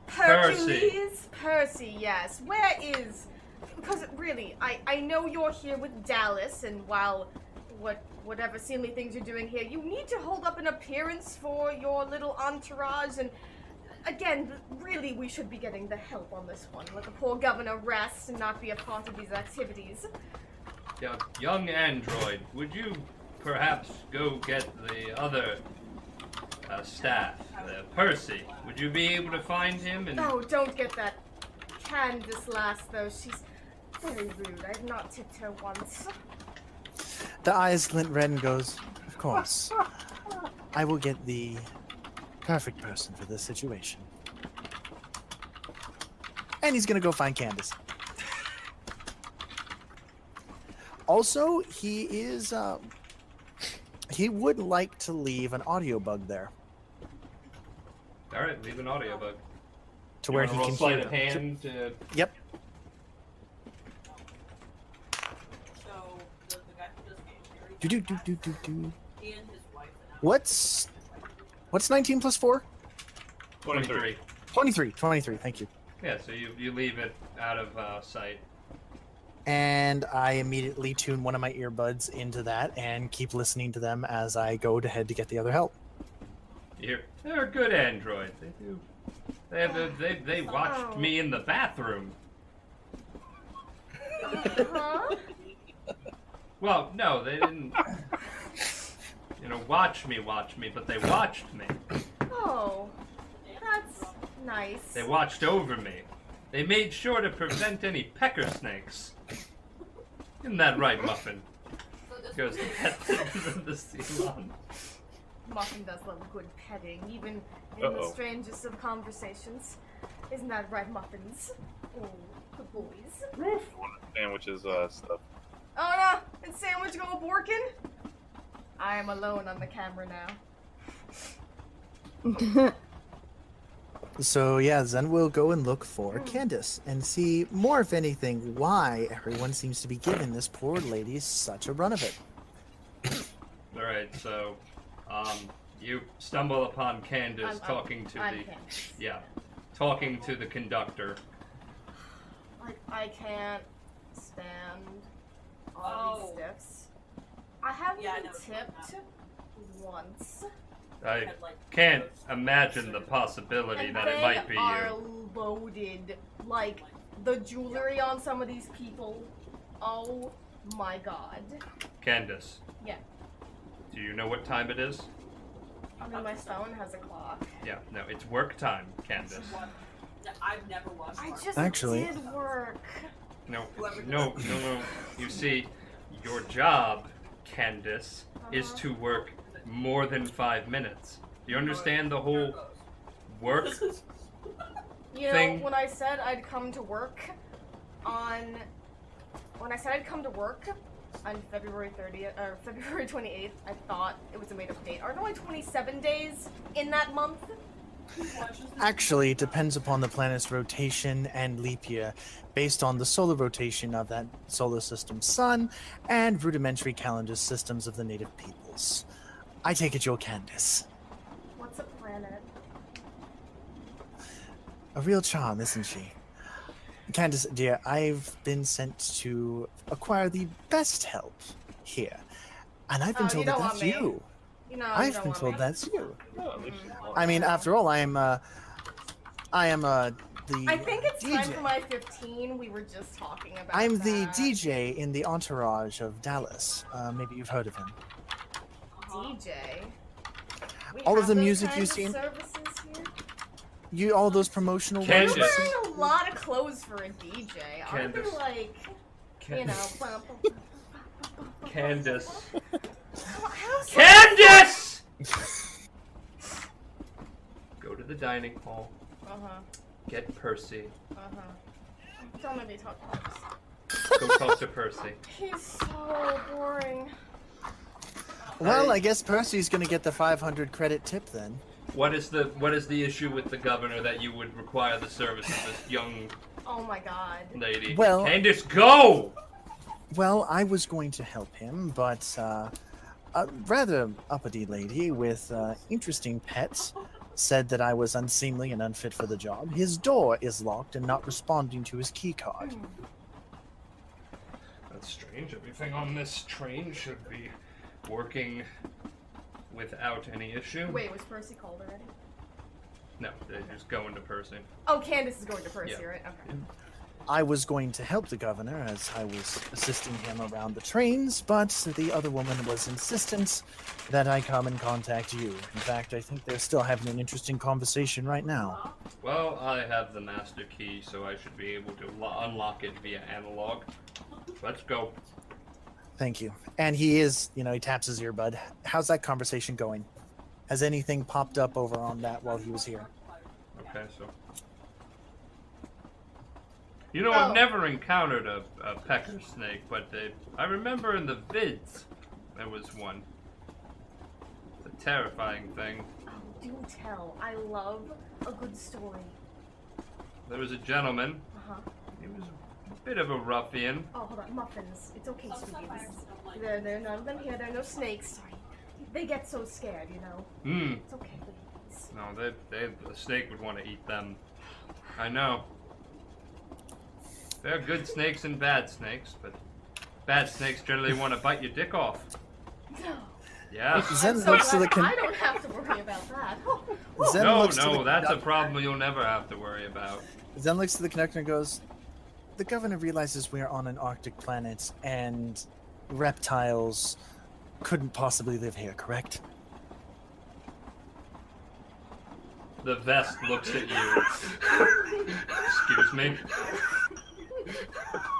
Hercules? Percy, yes. Where is. Because really, I know you're here with Dallas, and while whatever seemly things you're doing here. You need to hold up an appearance for your little entourage, and again, really, we should be getting the help on this one. Let the poor governor rest and not be a part of these activities. Yeah, young android, would you perhaps go get the other staff, Percy? Would you be able to find him? And Oh, don't get that Candace lass, though. She's very rude. I've not tipped her once. The eyes glint red and goes, "Of course. I will get the perfect person for this situation." And he's gonna go find Candace. Also, he is, he would like to leave an audio bug there. all right, leave an audio bug. To You where wanna he roll can sleight hear of them. hand. Yep. Do. What's 19 plus 4? 23. 23, thank you. Yeah, so you leave it out of sight. And I immediately tune one of my earbuds into that and keep listening to them as I go to head to get the other help. You hear, they're a good android. They do. They watched me in the bathroom. Huh? Well, no, they didn't. Watch me, but they watched me. Oh, that's nice. They watched over me. They made sure to prevent any pecker snakes. Isn't that right, Muffin? Goes to pet the Ceylon. Muffin does love good petting, even in the strangest of conversations. Isn't that right, Muffins? Oh, good boys. Sandwiches, stuff. Oh no! Did Sandwich go borkin? I am alone on the camera now. So yeah, then we'll go and look for Candace and see more, if anything, why everyone seems to be giving this poor lady such a run of it. All right, so you stumble upon Candace talking to talking to the conductor. I can't stand all these stiffs. I haven't been tipped once. I can't imagine the possibility And that they it might be are you. loaded. Like, the jewelry on some of these people. Oh my god. Candace, Yeah. do you know what time it is? I mean, my phone has a clock. Yeah, no, it's work time, Candace. I've never watched I Marvel. just Actually- did work. No. You see, your job, Candace, is to work more than 5 minutes. Do you understand the whole work You know, thing? when I said I'd come to work on... When I said I'd come to work on February 30th, or February 28th, I thought it was a made-up date. Are there only 27 days in that month? Actually, it depends upon the planet's rotation and leap year, based on the solar rotation of that solar system's sun and rudimentary calendar systems of the native peoples. I take it you're Candace. What's a planet? A real charm, isn't she? Candace, dear, I've been sent to acquire the best help here. And I've been Oh, told you that don't that's want me. you. You know, you I've don't been want told me. that's you. No, at least I mean, after all, I am the I think it's time DJ. for my 15. We were just talking about I'm the that. DJ in the entourage of Dallas. Maybe you've heard of him. DJ? We All of have the those music kinds you've of seen? Services You all those promotional here? Candace. You're works? wearing a lot of clothes for a DJ. Aren't they Candace. like, you know... Candace. How's Candace! Go to the dining hall. Uh-huh. Get Percy. Uh-huh. Don't let me talk about Go talk to Percy. He's so boring. Well, I guess Percy's gonna get the 500 credit tip then. What is the issue with the governor that you would require the service of this young Oh my god. lady? Well- Candace, go! Well, I was going to help him, but a rather uppity lady with interesting pets said that I was unseemly and unfit for the job. His door is locked and not responding to his key card. That's strange. Everything on this train should be working without any issue. Wait, was Percy called already? No, they're just going to Percy. Oh, Candace is going to Percy, Yeah. right? Okay. I was going to help the governor as I was assisting him around the trains, but the other woman was insistent that I come and contact you. In fact, I think they're still having an interesting conversation right now. Well, I have the master key, so I should be able to unlock it via analog. Let's go. Thank you. And he is, he taps his earbud. How's that conversation going? Has anything popped up over on that while he was here? Okay, so. I've never encountered a pecker snake, but I remember in the vids there was one. It's a terrifying thing. Oh, do tell. I love a good story. There was a gentleman. Uh-huh. He was a bit of a ruffian. Oh, hold on. Muffins. It's okay, sweetie. There are none of them here. There are no snakes. Sorry. They get so scared, It's okay, please. No, the snake would want to eat them. I know. There are good snakes and bad snakes, but bad snakes generally want to bite your dick off. No. Yeah. Zen I'm so looks to glad the I don't have to worry about that. Zen No, looks to the that's a conductor- problem you'll never have to worry about. Zen looks to the conductor and goes, "The governor realizes we are on an Arctic planet, and reptiles couldn't possibly live here, correct?" The vest looks at you. Excuse me.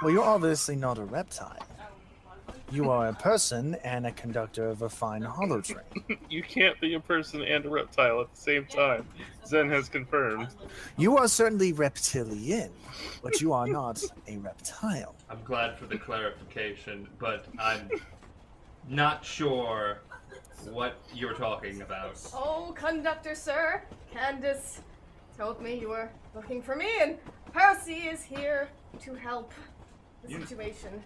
Well, you're obviously not a reptile. You are a person and a conductor of a fine hollow train. You can't be a person and a reptile at the same time. Zen has confirmed. You are certainly reptilian, but you are not a reptile. I'm glad for the clarification, but I'm not sure what you're talking about. Oh, conductor, sir. Candace told me you were looking for me, and Percy is here to help the situation.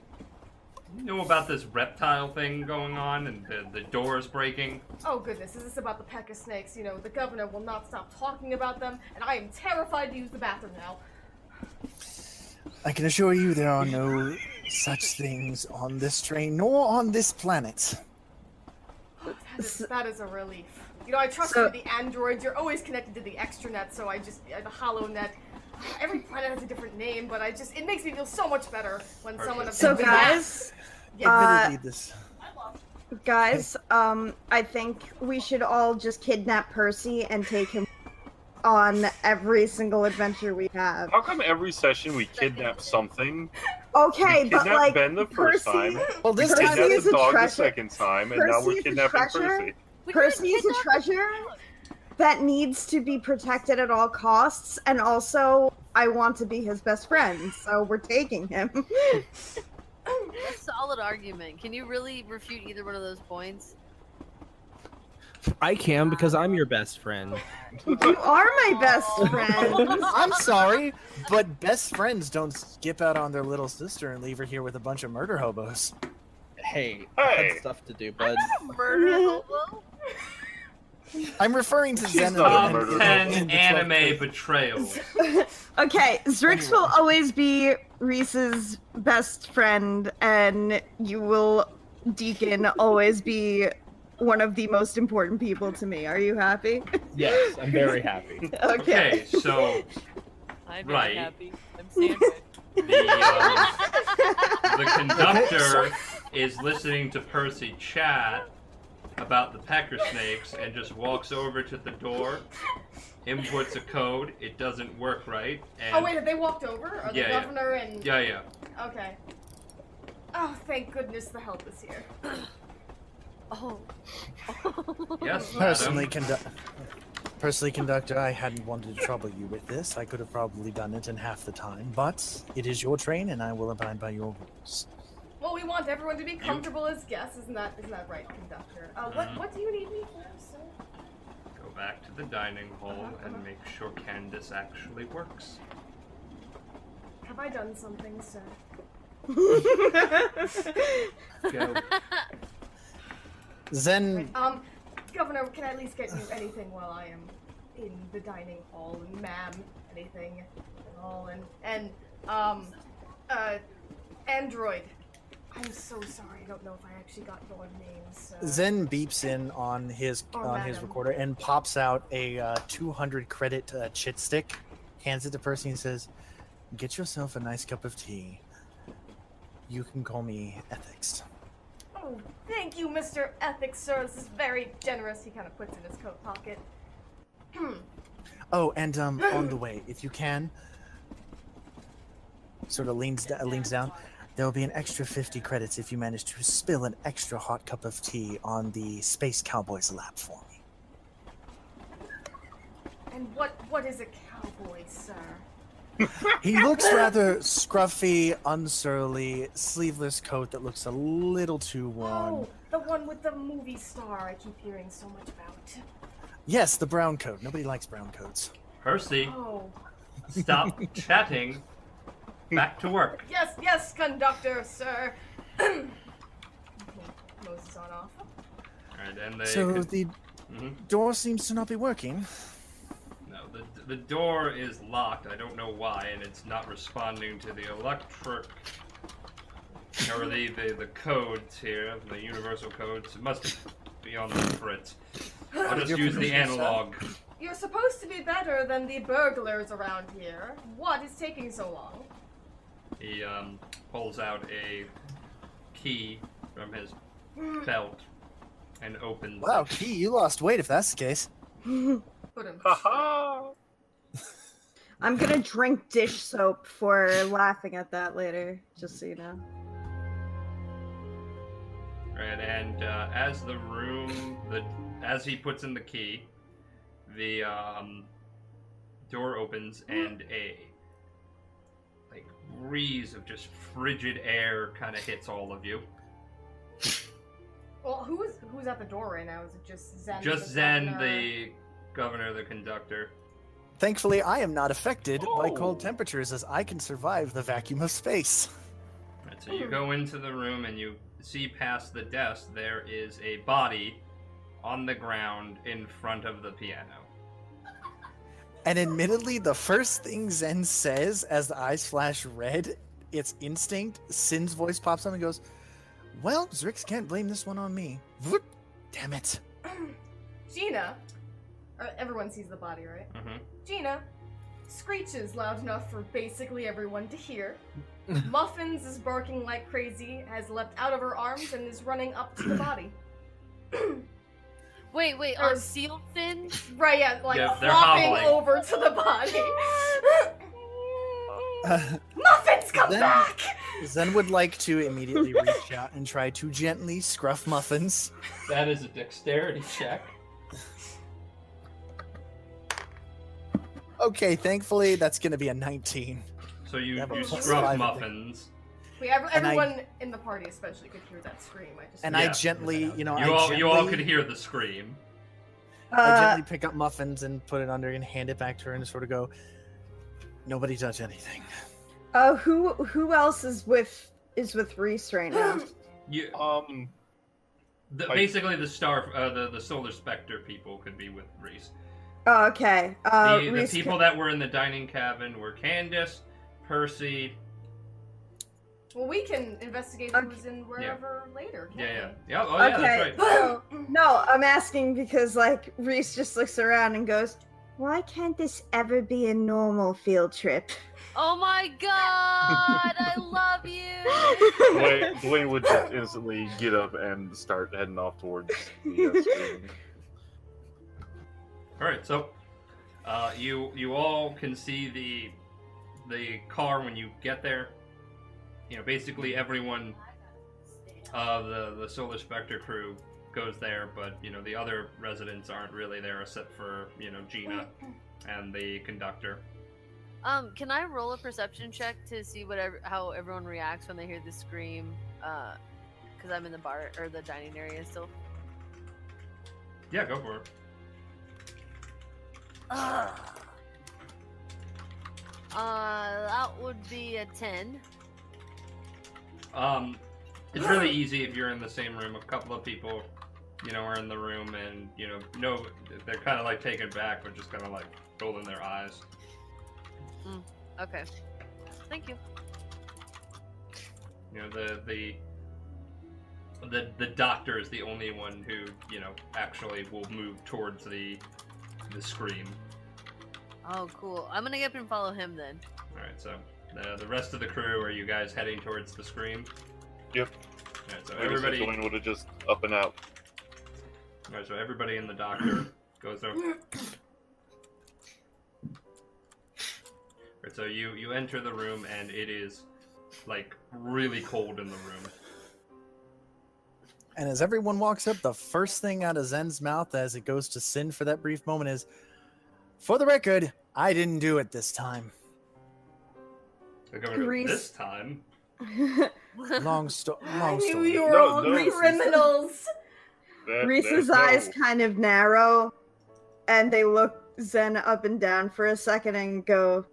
You know about this reptile thing going on and the doors breaking? Oh, goodness. Is this about the pecker snakes? The governor will not stop talking about them, and I am terrified to use the bathroom now. I can assure you there are no such things on this train, nor on this planet. Oh, that is a relief. I trust you, the androids. You're always connected to the extranet, so the hollow net. Every planet has a different name, but it makes me feel so much better when someone... So guys, Admittedly, this... guys, I think we should all just kidnap Percy and take him on every single adventure we have. How come every session we kidnap something? Okay, We but kidnapped like Ben the first Percy, time. Well, this We time Percy kidnapped is the a dog the treasure. second time, and now Percy we're is a kidnapping treasure. Percy. Percy is a treasure that needs to be protected at all costs, and also I want to be his best friend, so we're taking him. That's a solid argument. Can you really refute either one of those points? I can because I'm your best friend. You are my best friend. I'm sorry, but best friends don't skip out on their little sister and leave her here with a bunch of murder hobos. Hey, I Hey. had stuff to do, bud. Murder hobo? I'm referring to She's Zen not a and- murderer. and 10 the anime betrayals. Okay, Zrix will always be Reese's best friend, and you will, Deacon, always be one of the most important people to me. Are you happy? Yes, I'm very happy. Okay, so I'm Right. very happy. I'm Sandra. the conductor is listening to Percy chat about the pecker snakes and just walks over to the door, inputs a code, it doesn't work right, and Oh, wait, have they walked over? Or the Yeah, yeah. governor and... yeah. Okay. Oh, thank goodness the help is here. Oh. Yes, Personally, madam. Personally, conductor, I hadn't wanted to trouble you with this. I could have probably done it in half the time, but it is your train, and I will abide by your rules. Well, we want everyone to be comfortable as guests, isn't that right, conductor? What do you need me for, sir? Go back to the dining hall and make sure Candace actually works. Have I done something, sir? Go. Zen, Governor, can I at least get you anything while I am in the dining hall? And ma'am, anything at all? And android, I'm so sorry. I don't know if I actually got your names. Zen beeps in on his madam. recorder and pops out a 200 credit chit stick, hands it to Percy and says, "Get yourself a nice cup of tea. You can call me Ethics." Oh, thank you, Mr. Ethics, sir. This is very generous. He kind of puts it in his coat pocket. Oh, and on the way, if you can, sort of leans down. There will be an extra 50 credits if you manage to spill an extra hot cup of tea on the Space Cowboy's lap for me. And what is a cowboy, sir? He looks rather scruffy, unsurly, sleeveless coat that looks a little too worn. Oh, the one with the movie star I keep hearing so much about. Yes, the brown coat. Nobody likes brown coats. Percy, Oh. stop chatting. Back to work. Yes, conductor, sir. Moses on off. Alright, and So the door seems to not be working. No, the door is locked. I don't know why, and it's not responding to the electric or the codes here, the universal codes. It must be on the fritz. I'll just use the analog. You're supposed to be better than the burglars around here. What is taking so long? He pulls out a key from his belt and opens. Wow, it. Key, you lost weight if that's the case. Put him. Haha! I'm gonna drink dish soap for laughing at that later, just so you know. Right, and as he puts in the key, the door opens and a breeze of just frigid air kind of hits all of you. Well, who's at the door right now? Is it just Zen? Just Zen, the governor, the conductor. Thankfully, I am not affected by cold temperatures as I can survive the vacuum of space. Right, so you go into the room and you see past the desk, there is a body on the ground in front of the piano. And admittedly, the first thing Zen says as the eyes flash red, it's instinct. Sin's voice pops up and goes, "Well, Zrix can't blame this one on me." Whoop. Damn it. Gina. Everyone sees the body, right? Mm-hmm. Gina screeches loud enough for basically everyone to hear. Muffins is barking like crazy, has leapt out of her arms, and is running up to the body. Wait, Or- on seal fins? Right, yeah, like Yeah, they're flopping hobbling. over to the body. Muffins, come Then- back! Zen would like to immediately reach out and try to gently scruff Muffins. That is a dexterity check. Okay, thankfully, that's going to be a 19. So you That was scruff five, I think. muffins. Everyone in the party especially could hear that scream. I Yeah. gently, You all could hear the scream. I gently pick up Muffins and put it under and hand it back to her and sort of go, "Nobody touch anything." Who else is with Reese right now? You Like- basically the solar specter people could be with Reese. Oh, okay. The Reese people that were in the dining cabin were Candace, Percy. Well, we can investigate who's in wherever later. Can't Yeah. we? Yeah. Oh, yeah, Okay, that's right. so, no, I'm asking because, like, Reese just looks around and goes, "Why can't this ever be a normal field trip?" Oh my god, I love you! Dwayne would just instantly get up and start heading off towards the screen. All right, so you all can see the car when you get there. You know, basically everyone the Solar Spectre crew goes there, but you know the other residents aren't really there except for Gina and the conductor. Can I roll a perception check to see how everyone reacts when they hear the scream? Because I'm in the bar or the dining area still. Yeah, go for it. That would be a 10. It's really easy if you're in the same room. A couple of people, are in the room, and they're kind of like taken back, but just kind of like rolling their eyes. Okay. Thank you. The the doctor is the only one who, you know, actually will move towards the scream. Oh, cool. I'm gonna get up and follow him then. Alright, so the rest of the crew, are you guys heading towards the scream? Yep. Alright, so Maybe everybody... Dwayne would have just up and out. Alright, so everybody in the doctor goes over. Alright, so you enter the room, and it is, like, really cold in the room. And as everyone walks up, the first thing out of Zen's mouth as it goes to Sin for that brief moment is, "For the record, I didn't do it this time." They're going to Reese. this time. Long story. I knew you were No, all no. criminals. Reese's eyes kind of narrow, and they look Zen up and down for a second and go,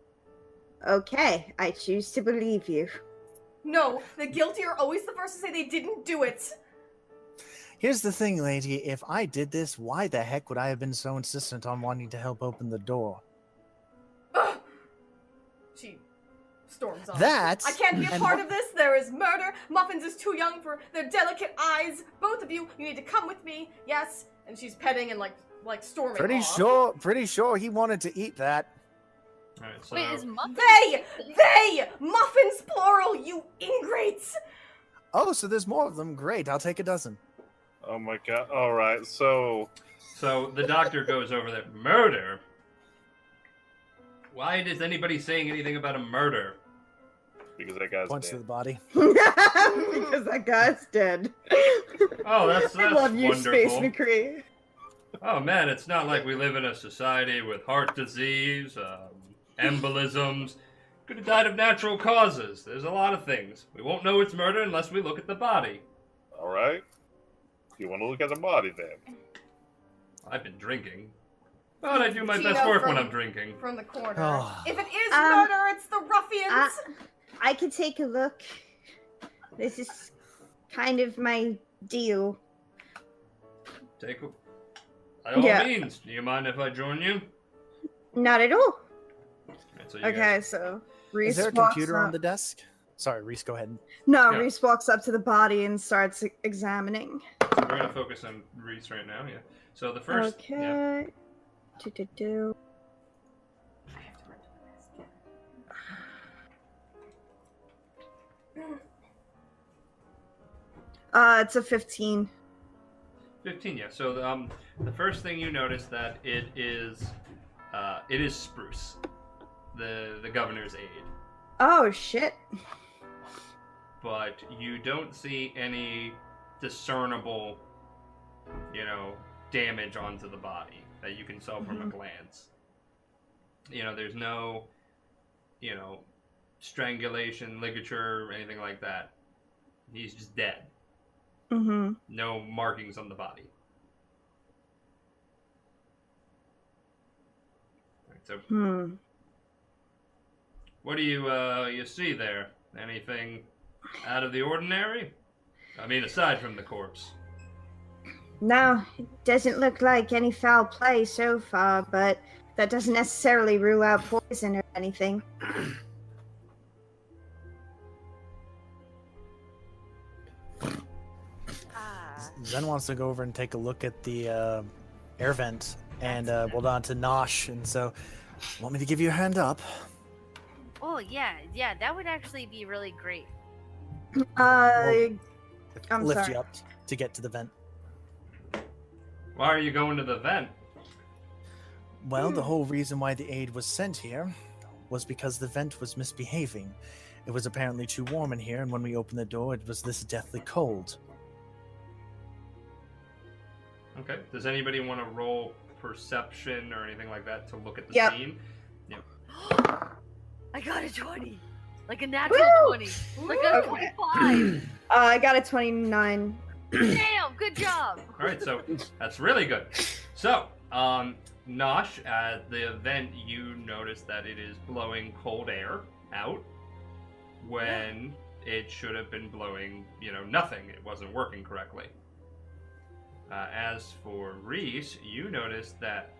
"Okay, I choose to believe you." No, the guilty are always the first to say they didn't do it. Here's the thing, lady. If I did this, why the heck would I have been so insistent on wanting to help open the door? Ugh. She storms off. That I can't be a and part what- of this. There is murder. Muffins is too young for their delicate eyes. Both of you need to come with me. Yes. And she's petting and like storming off. Pretty sure he wanted to eat that. Alright, so... Wait, is Muffin? They! Muffins plural, you ingrates! Oh, so there's more of them. Great, I'll take a dozen. Oh my god. Alright, so. So the doctor goes over there. Murder? Why is anybody saying anything about a murder? Because that guy's Points to dead. the body. Because that guy's dead. Oh, that's I love you, wonderful. Space McCree. Oh man, it's not like we live in a society with heart disease, embolisms. Could have died of natural causes. There's a lot of things. We won't know it's murder unless we look at the body. Alright. You want to look at the body then? I've been drinking. But I do my Gino best work when from- I'm drinking. From the corner. Oh. If it is Um, murder, it's the ruffians! I could take a look. This is kind of my deal. By all Yeah. means, do you mind if I join you? Not at all. Alright, so you Okay, guys- so Reese Is there a walks computer up. on the desk? Sorry, Reese, go ahead. No, Yeah. Reese walks up to the body and starts examining. We're gonna focus on Reese right now, yeah. So the first... Yeah. Okay. Do. It's a 15. 15, yeah. So the first thing you notice that it is Spruce, the governor's aide, Oh shit. but you don't see any discernible, damage onto the body that you can tell from a glance. There's no, strangulation, ligature, or anything like that. He's just dead. Mm-hmm. No markings on the body. Alright, so what do you see there? Anything out of the ordinary? I mean, aside from the corpse. No, it doesn't look like any foul play so far, but that doesn't necessarily rule out poison or anything. Zen wants to go over and take a look at the air vent, and hold on to Nosh, and so, want me to give you a hand up? Oh yeah, that would actually be really great. I'm Lift sorry. you up to get to the vent. Why are you going to the vent? Well, the whole reason why the aide was sent here was because the vent was misbehaving. It was apparently too warm in here, and when we opened the door, it was this deathly cold. Okay. Does anybody want to roll perception or anything like that to look at the Yep. scene? I got a 20. Like a natural Woo! 20. Like a Okay. 25. I got a 29. Damn, good job. All right, so that's really good. So, Nosh, at the event, you notice that it is blowing cold air out when it should have been blowing, nothing. It wasn't working correctly. As for Reese, you notice that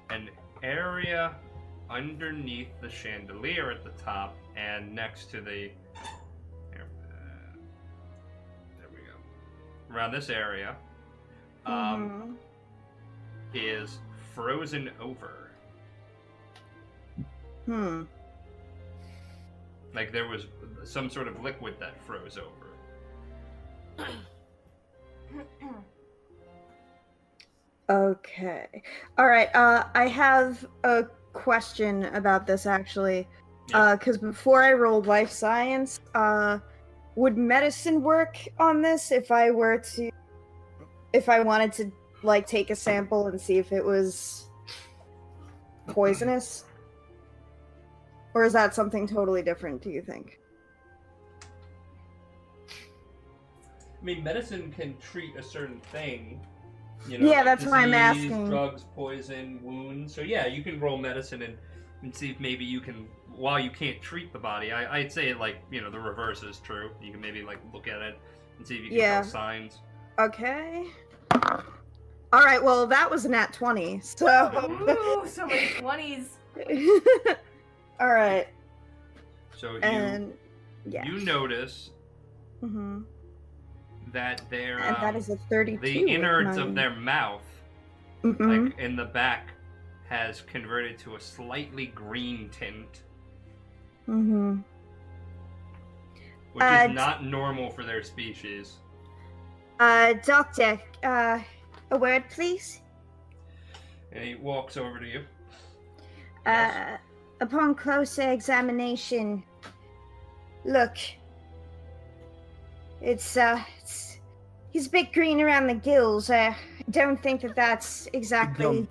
an area underneath the chandelier at the top and next to the... there we go. around this area is frozen over. Like there was some sort of liquid that froze over. Okay. All right. I have a question about this actually. Yeah. Because before I rolled life science, would medicine work on this if I wanted to like take a sample and see if it was poisonous? Or is that something totally different, do you think? I mean, medicine can treat a certain thing. You know, Yeah, like that's why I'm disease, asking. Drugs, poison, wounds. So yeah, you can roll medicine and see if maybe you can. While you can't treat the body, I'd say like the reverse is true. You can maybe like look at it and see if you can tell signs. Okay. All right. Well, that was a nat 20. So. Ooh, so many 20s. All right. So you notice that their and that is a 32. the innards of their mouth, like in the back, has converted to a slightly green tint. Which is not normal for their species. Doctor, a word, please. And he walks over to you. Yes. Upon closer examination, look, it's he's a bit green around the gills. I don't think that's exactly.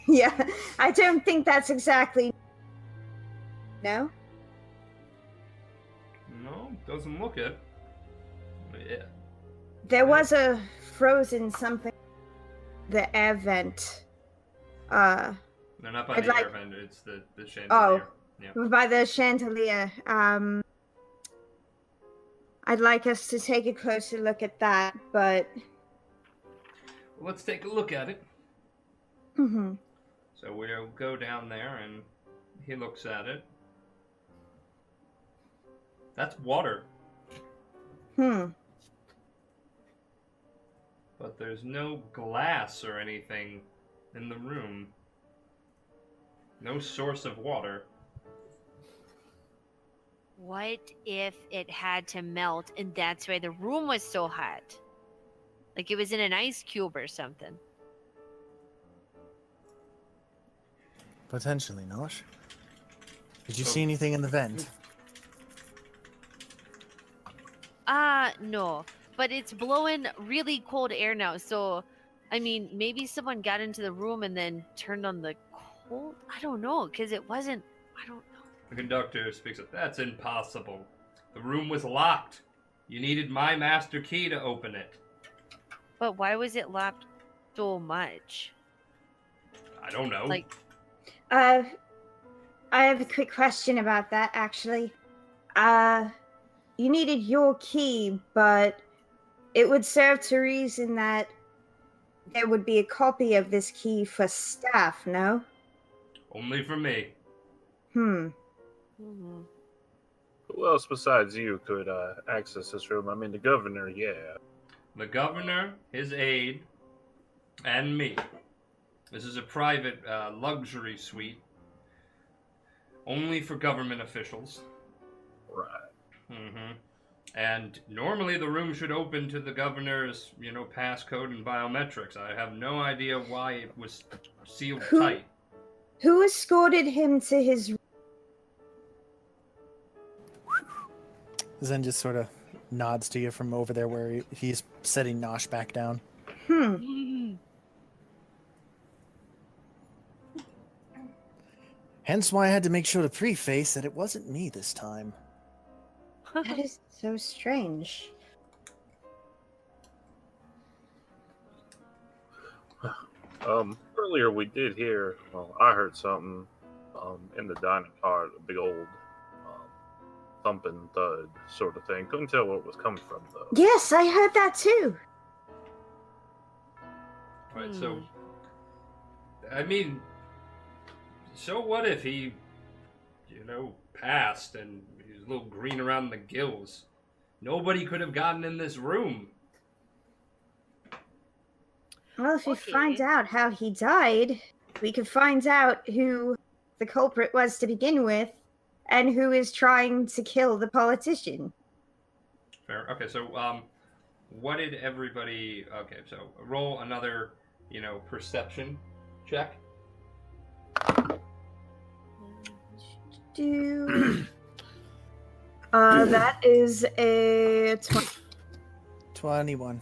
Yeah, I don't think that's exactly. No. No, doesn't look it. But yeah. There was a frozen something. The air vent. No, not by the air vent. It's the chandelier. Oh, yeah. By the chandelier. I'd like us to take a closer look at that, but. Let's take a look at it. So we'll go down there and he looks at it. That's water. But there's no glass or anything in the room. No source of water. What if it had to melt and that's why the room was so hot? Like it was in an ice cube or something. Potentially, Nosh. Did you see anything in the vent? No. But it's blowing really cold air now, so I mean, maybe someone got into the room and then turned on the cold? I don't know, because it wasn't. I don't know. The conductor speaks up. That's impossible. The room was locked. You needed my master key to open it. But why was it locked so much? I don't know. Like, I have a quick question about that, actually. You needed your key, but it would serve to reason that there would be a copy of this key for staff, no? Only for me. Who else besides you could access this room? I mean, the governor, yeah. The governor, his aide, and me. This is a private luxury suite. Only for government officials. Right. And normally the room should open to the governor's, passcode and biometrics. I have no idea why it was sealed tight. Who escorted him to his... Zen just sort of nods to you from over there where he's setting Nosh back down. Hence why I had to make sure to preface that it wasn't me this time. That is so strange. Earlier we did hear, I heard something in the dining car, a big old thumping thud sort of thing. Couldn't tell where it was coming from, though. Yes, I heard that too. Right, so, I mean, so what if he, passed and he was a little green around the gills? Nobody could have gotten in this room. Well, if we Okay. find out how he died, we could find out who the culprit was to begin with, and who is trying to kill the politician. Fair. Okay, so what did everybody? Okay, so roll another, perception check. Do that is a 21.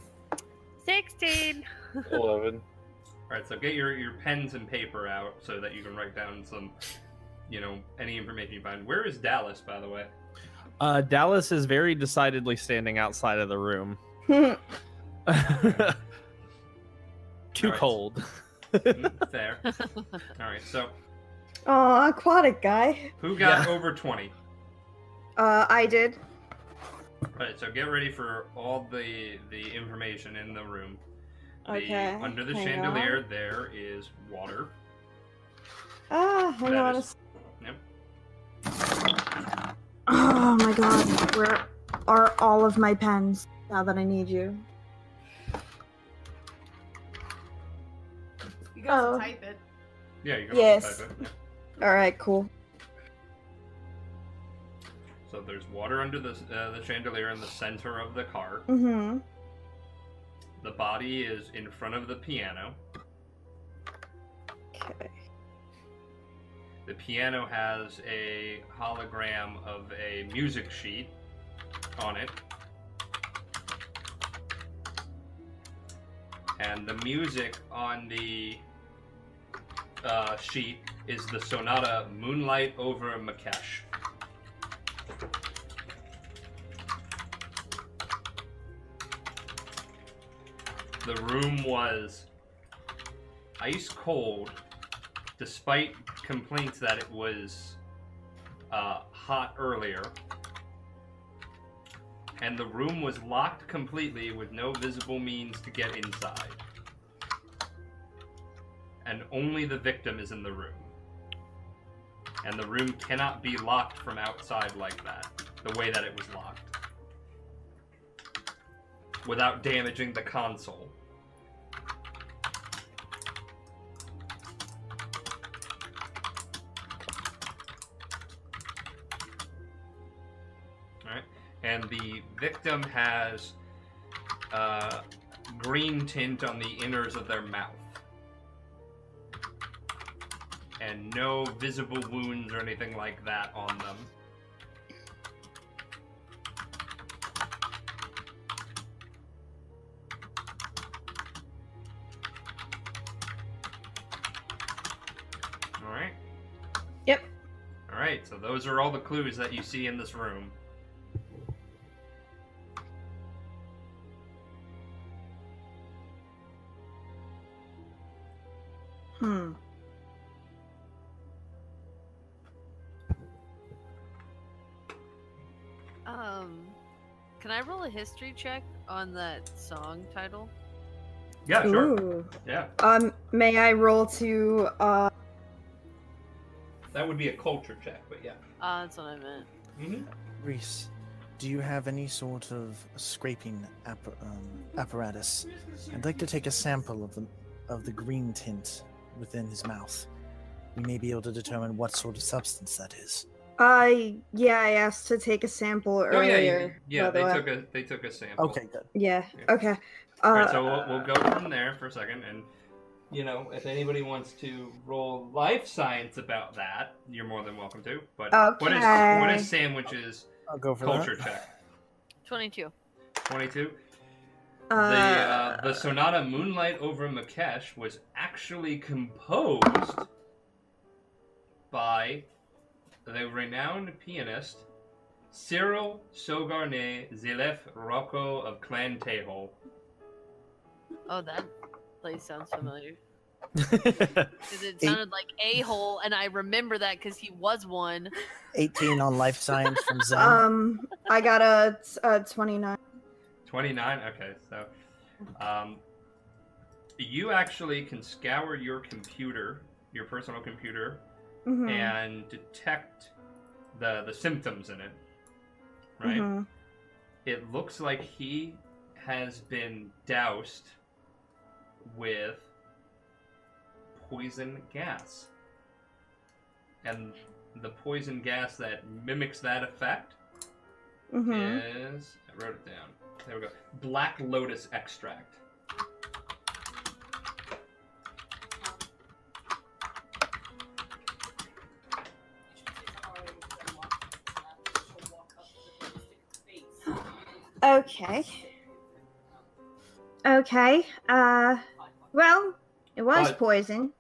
16. 11. All right, so get your pens and paper out so that you can write down some, any information you find. Where is Dallas, by the way? Dallas is very decidedly standing outside of the room. Too Alright. cold. Fair. All right, so oh, aquatic guy. who got over 20? I did. All right, so get ready for all the information in the room. Okay, Under the hang chandelier, there is water. Hang That on. is- Yep. Oh my god, where are all of my pens now that I need you? You can also Oh. type it. Yeah, you can Yes. also type it. Yeah. Alright, cool. So there's water under the chandelier in the center of the cart. Mm-hmm. The body is in front of the piano. Okay. The piano has a hologram of a music sheet on it. And the music on the sheet is the sonata Moonlight over Makesh. The room was ice cold, despite complaints that it was hot earlier. And the room was locked completely with no visible means to get inside. And only the victim is in the room. And the room cannot be locked from outside like that, the way that it was locked, without damaging the console. Alright, and the victim has green tint on the inners of their mouth. And no visible wounds or anything like that on them. Alright? Yep. Alright, so those are all the clues that you see in this room. Hmm. Can I roll a history check on that song title? Yeah, sure. Ooh. Yeah. May I roll to That would be a culture check, but yeah. That's what I meant. Mm-hmm. Reese, do you have any sort of scraping apparatus? I'd like to take a sample of the green tint within his mouth. We may be able to determine what sort of substance that is. yeah, I asked to take a sample Oh yeah, earlier. yeah. by the way. They took a sample. Okay, good. Yeah. Yeah. Okay. Alright, so we'll go from there for a second, and if anybody wants to roll life science about that, you're more than welcome to. But what Okay. is Sandwich's I'll go for culture that. check? 22. 22. The sonata Moonlight over Makesh was actually composed by the renowned pianist Cyril Sogarnet Zilef Rocco of Clan Tejo. Oh, that place sounds familiar. Because it sounded like a-hole, and I remember that because he was one. 18 on life science from Zen. I got a 29. 29? Okay, so you actually can scour your computer, your personal computer, Mhm. and detect the symptoms in it, right? Mhm. It looks like he has been doused with poison gas. And the poison gas that mimics that effect is... I wrote it down. There we go. Black lotus extract. Okay. Okay. Well, it was But- poison.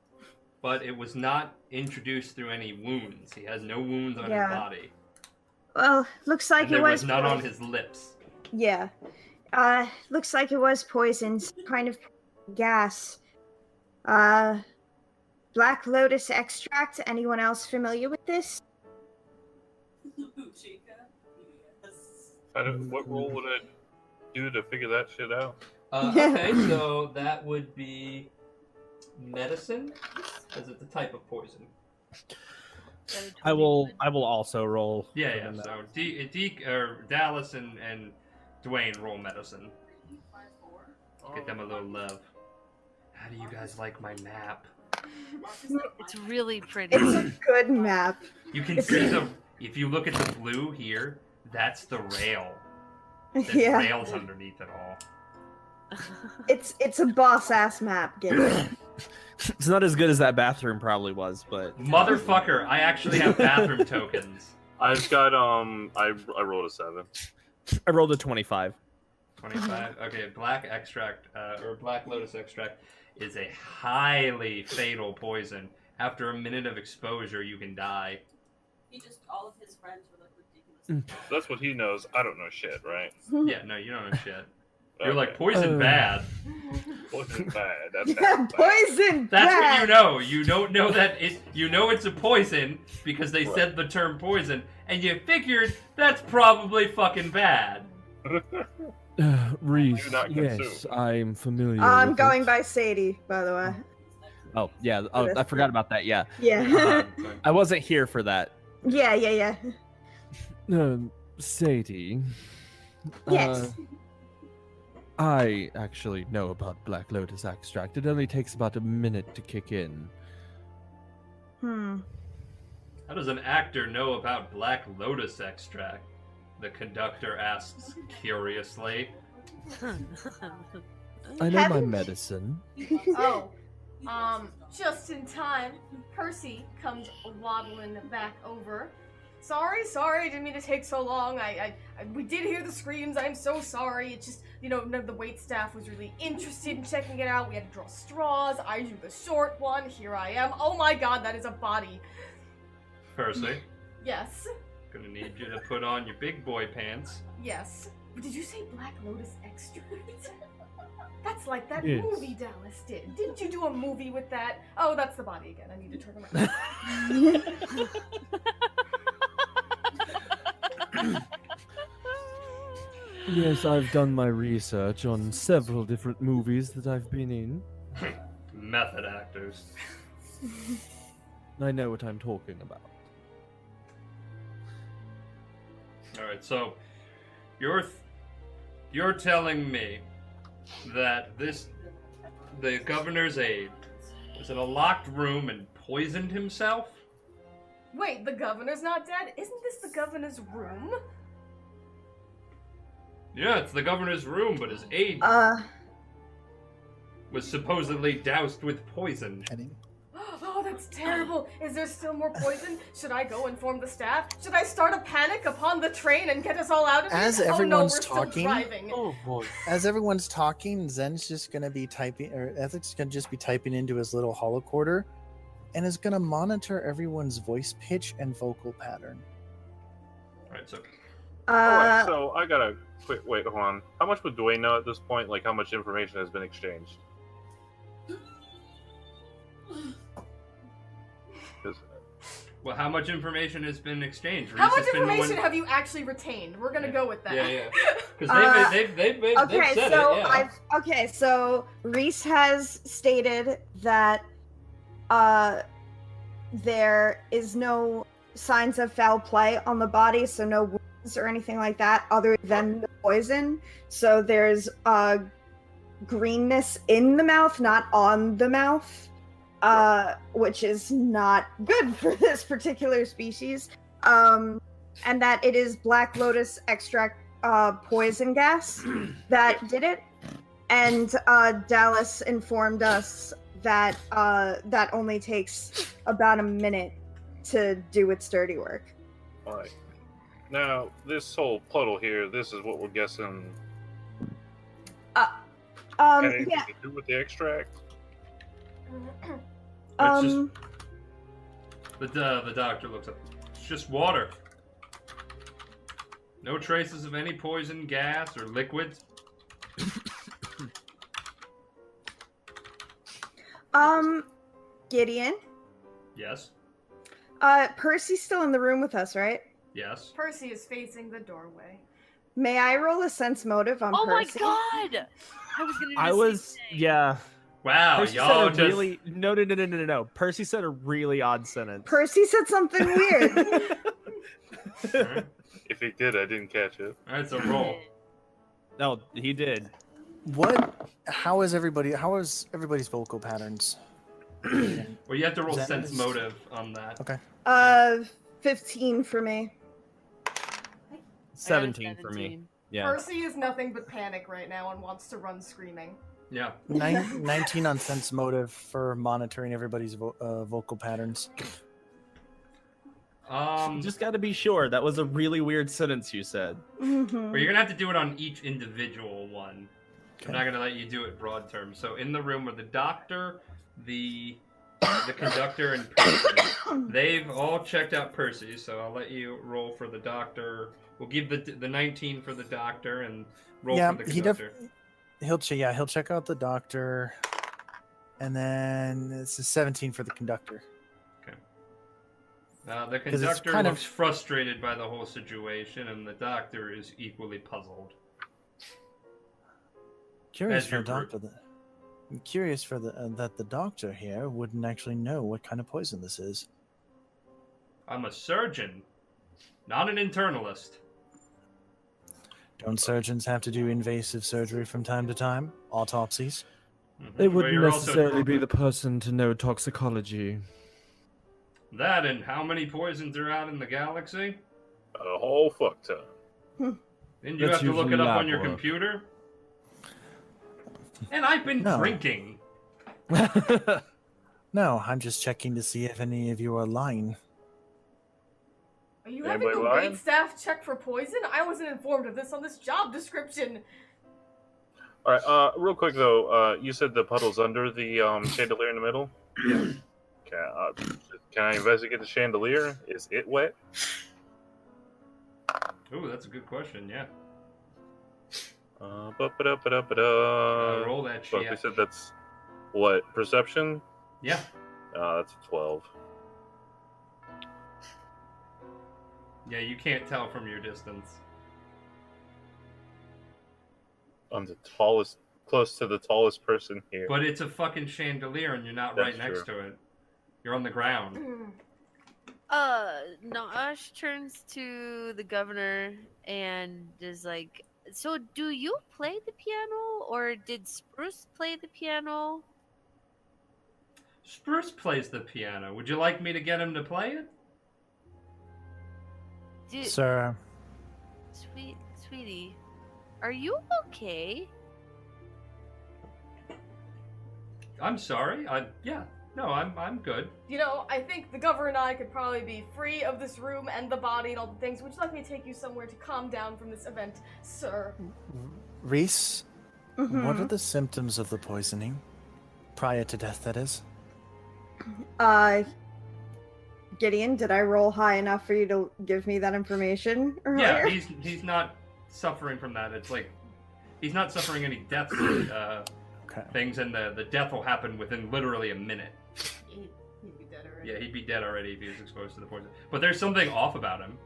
But it was not introduced through any wounds. He has no wounds on Yeah. his body. Well, looks like And it there was was none on poison. his lips. Yeah. Looks like it was poison. Some kind of gas. Black lotus extract. Anyone else familiar with this? What role would I do to figure that shit out? Okay, so that would be medicine, because it's a type of poison. I will also roll. Yeah, for yeah. the- So Dallas and Dwayne roll medicine. Get them a little love. How do you guys like my map? It's really pretty. It's a good map. You can see if you look at the blue here, that's the rail. There's Yeah. rails underneath it all. It's a boss ass map, get it? It's not as good as that bathroom probably was, but Motherfucker, I actually have bathroom tokens. I've got I rolled a 7. I rolled a 25. 25. Okay, black extract or black lotus extract is a highly fatal poison. After a minute of exposure, you can die. He just, all of his friends were like ridiculous. That's what he knows. I don't know shit, right? Yeah, no, you don't know shit. You're like Okay. poison bad. Poison bad. That's bad. Poison That's bad. what you know. You don't know that you know it's a poison because they Right. said the term poison, and you figured that's probably fucking bad. Reese, Do not yes, consume. I'm familiar I'm with going it. by Sadie, by the way. Oh yeah, oh, I forgot about that. Yeah, Yeah. I wasn't here for that. yeah. Sadie. Yes. I actually know about Black Lotus extract. It only takes about a minute to kick in. Hmm. How does an actor know about black lotus extract? The conductor asks curiously. I know my Haven't- medicine. Oh, just in time, Percy comes waddling back over. Sorry, didn't mean to take so long. We did hear the screams. I'm so sorry. It's just, none of the wait staff was really interested in checking it out. We had to draw straws. I drew the short one. Here I am. Oh my god, that is a body. Percy, Yes. gonna need you to put on your big boy pants. Yes. But did you say Black Lotus extract? That's like that Yes. movie Dallas did. Didn't you do a movie with that? Oh, that's the body again. I need to turn around. Yes, I've done my research on several different movies that I've been in. Method actors. I know what I'm talking about. All right, so you're telling me that the governor's aide was in a locked room and poisoned himself? Wait, the governor's not dead? Isn't this the governor's room? Yeah, it's the governor's room, but his aide was supposedly doused with poison. Oh, that's terrible. Is there still more poison? Should I go inform the staff? Should I start a panic upon the train and get us all out of here? As Oh no, we're everyone's still talking- driving. Oh boy. As everyone's talking, Zen's just gonna be typing, or Ethic's gonna just be typing into his little holocorder, and is gonna monitor everyone's voice pitch and vocal pattern. All right, so Alright, so I gotta wait, hold on. How much would Dwayne know at this point? Like, how much information has been exchanged? 'Cause- well, how much information has been exchanged? How Reese much has been the information one- have you actually retained? We're gonna go with that. Yeah. Because they've Okay, said so it. Yeah. so Reese has stated that there is no signs of foul play on the body, so no wounds or anything like that other than the poison. So there's greenness in the mouth, not on the mouth, which is not good for this particular species. And that it is Black Lotus extract poison gas that did it. And Dallas informed us that that only takes about a minute to do its dirty work. All right. Now, this whole puddle here, this is what we're guessing. Anything Yeah. to do with the extract? It's just, the doctor looks up. It's just water. No traces of any poison gas or liquids. Gideon. Yes. Percy's still in the room with us, right? Yes. Percy is facing the doorway. May I roll a sense motive on Oh my Percy? god! I was gonna do I the was, same thing. yeah. Wow, Percy y'all said a just... really no. Percy said a really odd sentence. Percy said something weird. Alright, If he did, I didn't catch it. Alright, so roll. No, he did. How is everybody's vocal patterns? Well, you have to roll That sense is- motive on that. Okay. 15 for me. I got a 17 for me. 17. Yeah. Percy is nothing but panic right now and wants to run screaming. Yeah. 19 on sense motive for monitoring everybody's vocal patterns. You just got to be sure. That was a really weird sentence you said. Mhm. But you're gonna have to do it on each individual one. Okay. I'm not gonna let you do it broad terms. So in the room with the doctor, the conductor, and Percy, they've all checked out Percy. So I'll let you roll for the doctor. We'll give the 19 for the doctor and roll Yeah, for the he conductor. he'll check out the doctor, and then it's a 17 for the conductor. The 'Cause it's conductor kind of- looks frustrated by the whole situation, and the doctor is equally puzzled. Curious As for your a doctor I'm curious for that the doctor here wouldn't actually know what kind of poison this is. I'm a surgeon, not an internalist. Don't surgeons have to do invasive surgery from time to time? Autopsies? Mhm. They But wouldn't you're also- necessarily be the person to know toxicology. That and how many poisons are out in the galaxy? A whole fuck ton. Didn't you That's have to look it usually up on lab your work. computer? And I've been No. drinking. No, I'm just checking to see if any of you are lying. Are you having Anybody the lying? wait staff check for poison? I wasn't informed of this on this job description. All right. Real quick though, you said the puddle's under the chandelier in the middle. Yeah. Can I investigate the chandelier? Is it wet? Ooh, that's a good question. Yeah. Roll Roll that Fuck, shit. we said that's what perception? Yeah. That's a 12. Yeah, you can't tell from your distance. I'm the tallest, close to the tallest person here. But it's a fucking chandelier, and you're not That's right next to it. You're on the ground. Nash turns to the governor and is like, so do you play the piano or did Spruce play the piano? Spruce plays the piano. Would you like me to get him to play it? Sir, Sweetie, are you okay? I'm sorry. I'm good. You know, I think the governor and I could probably be free of this room and the body and all the things. Would you like me to take you somewhere to calm down from this event, sir? Reese, what are Mhm. the symptoms of the poisoning? Prior to death, that is. Gideon, did I roll high enough for you to give me that information Yeah, earlier? he's not suffering from that. It's like he's not suffering any death Okay. things, and the death will happen within literally a minute. He'd be dead already. Yeah, he'd be dead already if he was exposed to the poison. But there's something off about him.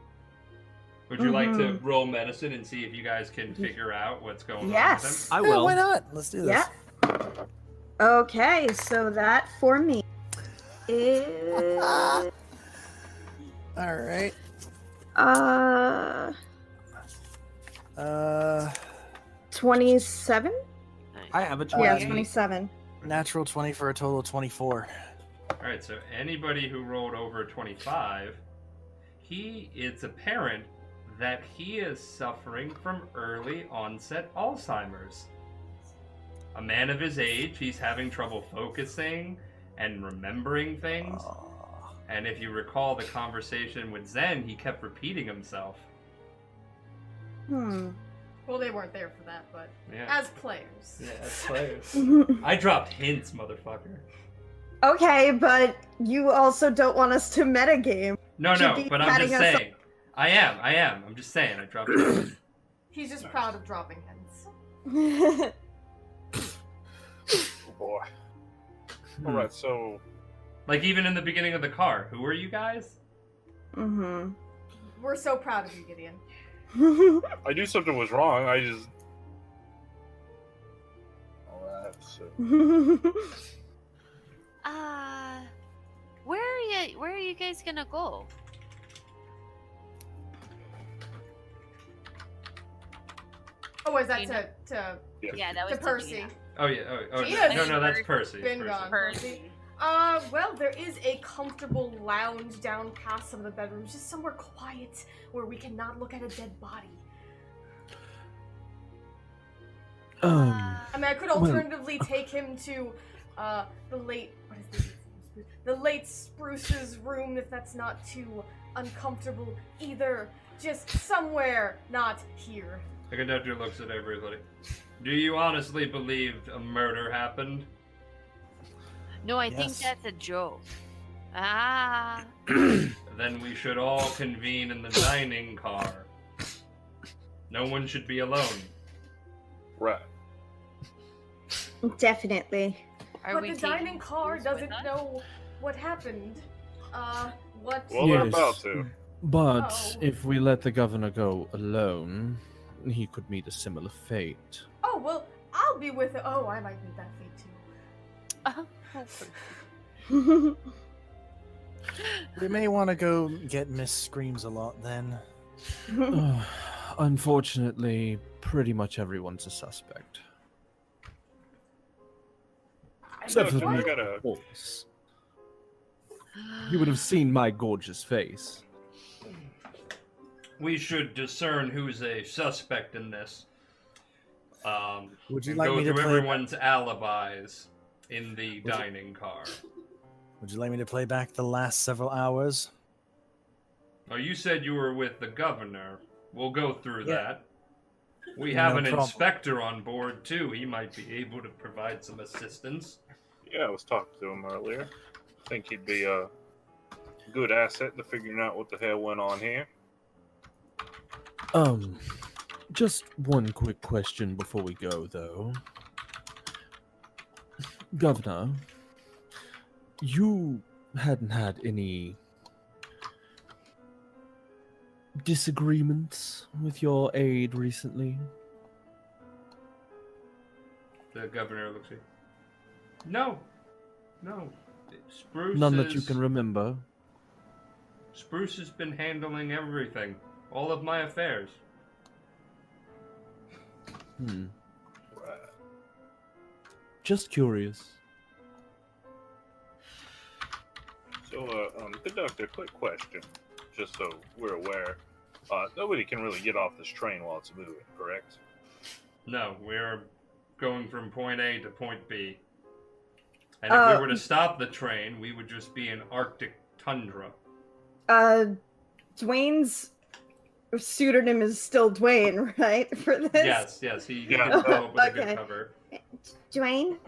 Would you like to roll medicine and see if you guys can figure out what's going on with Yes. him? I Yeah, will. why not? Let's do this. Yeah. Okay, so that for me is All right. 27. Nice. I have a Yeah, 20. 27. Natural 20 for a total of 24. Alright, so anybody who rolled over 25, it's apparent that he is suffering from early onset Alzheimer's. A man of his age, he's having trouble focusing and remembering things. And if you recall the conversation with Zen, he kept repeating himself. Well, they weren't there for that, but Yeah. as players. Yeah, as players. I dropped hints, motherfucker. Okay, but you also don't want us to metagame. No, Should no, be but I'm patting just us saying. I am. I'm just saying, I dropped hints. He's just proud of dropping hints. Oh boy. Alright, so Like, even in the beginning of the car, who are you guys? Mm-hmm. We're so proud of you, Gideon. I knew something was wrong, I just Alright, so Where are you guys gonna go? Oh, is that You know- to Yeah, that was to Percy? Gina. Oh, yeah. Oh, Gina's no, that's Percy. been Percy. gone. Percy. Well, there is a comfortable lounge down past some of the bedrooms, just somewhere quiet where we cannot look at a dead body. I mean, I could alternatively take him to the late Spruce's room if that's not too uncomfortable either. Just somewhere not here. The conductor looks at everybody. Do you honestly believe a murder happened? No, I think Yes. that's a joke. Then we should all convene in the dining car. No one should be alone. right. Definitely. Are But we the taking dining car Bruce doesn't with us? know what happened. What? Well, they're Yes. about to. But Oh. if we let the governor go alone, he could meet a similar fate. Oh, well, I'll be with it. Oh, I might need that fate too. We may want to go get Miss Screams a lot then. Unfortunately, pretty much everyone's a suspect. Except for I me, gotta- of course. You would have seen my gorgeous face. We should discern who's a suspect in this. Would you And like go me to through play? everyone's alibis in the dining car. Would you like me to play back the last several hours? Oh, you said you were with the governor. We'll go through Yeah. that. We No have an problem. inspector on board too. He might be able to provide some assistance. Yeah, I was talking to him earlier. I think he'd be a good asset to figuring out what the hell went on here. Just one quick question before we go, though. Governor, you hadn't had any disagreements with your aide recently? The governor looks at you. No. Spruce None that you is- can remember? Spruce has been handling everything. All of my affairs. Right. Just curious. So, conductor, quick question, just so we're aware. Nobody can really get off this train while it's moving, correct? No, we're going from point A to point B. And if we were to stop the train, we would just be in Arctic tundra. Dwayne's pseudonym is still Dwayne, right? For this? Yes, he Yeah. did come up with a Okay. good cover. Dwayne,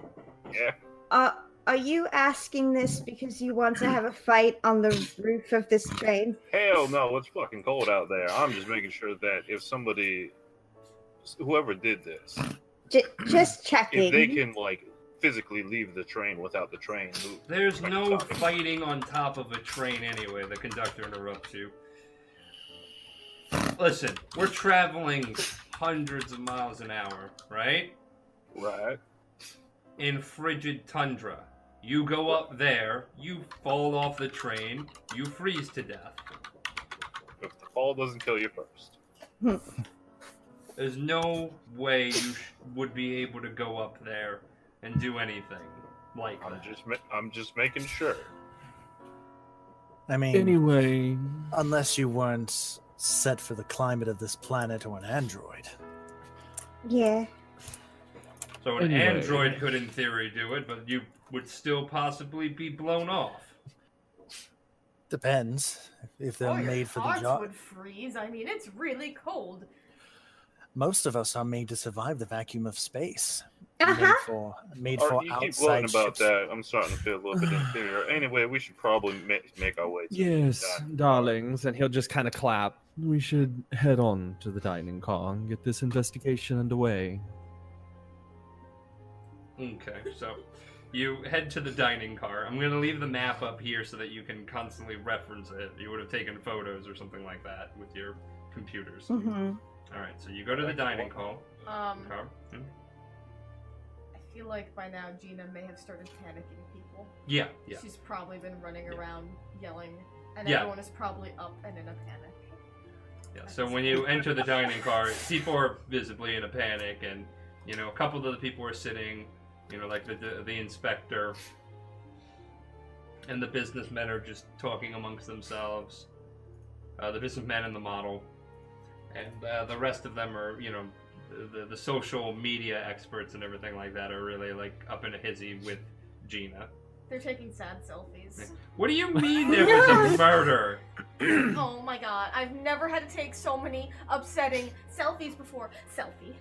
Yeah. are you asking this because you want to have a fight on the roof of this train? Hell no, it's fucking cold out there. I'm just making sure that if somebody, whoever did this, Just checking. if they can, like, physically leave the train without the train moving. There's like, no talking. fighting on top of a train anyway, the conductor interrupts you. Listen, we're traveling hundreds of miles an hour, right? Right. In frigid tundra. You go up there, you fall off the train, you freeze to death. If the fall doesn't kill you first. There's no way you would be able to go up there and do anything like that. I'm just making sure. I mean, Anyway, unless you weren't set for the climate of this planet or an android. Yeah. So an Anyway. android could, in theory, do it, but you would still possibly be blown off. Depends if they're Your made for the hearts job. would freeze. I mean, it's really cold. Most of us are made to survive the vacuum of space. Uh-huh. Made Or for you keep outside gloating about ships. that. I'm starting to feel a little bit inferior. Anyway, we should probably make our way to yes, the darlings, and he'll just kind of clap. We should head on to the dining car and get this investigation underway. Okay, so you head to the dining car. I'm going to leave the map up here so that you can constantly reference it. You would have taken photos or something like that with your computers. Mm-hmm. All right, so you go to the dining car. I feel like by now Gina may have started panicking people. Yeah, yeah. She's probably been running around yelling, and Yeah. everyone is probably up and in a panic. Yeah, so when you enter the dining car, people are visibly in a panic, and a couple of the people are sitting, like the inspector, and the businessmen are just talking amongst themselves. The businessmen and the model, and the rest of them are, the social media experts and everything like that are really like up in a hizzy with Gina. They're taking sad selfies. What do you mean there was a murder? Oh my god, I've never had to take so many upsetting selfies before. Selfie.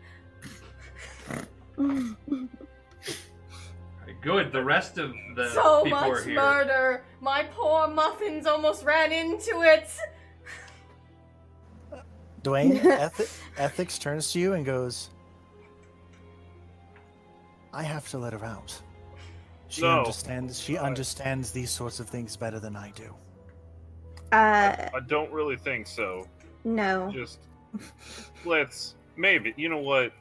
Good. The rest of the So people are much here. murder. My poor muffins almost ran into it. Dwayne, Ethics turns to you and goes, I have to let her out. She No. understands. She understands these sorts of things better than I do. I don't really think so. No. Just maybe. You know what?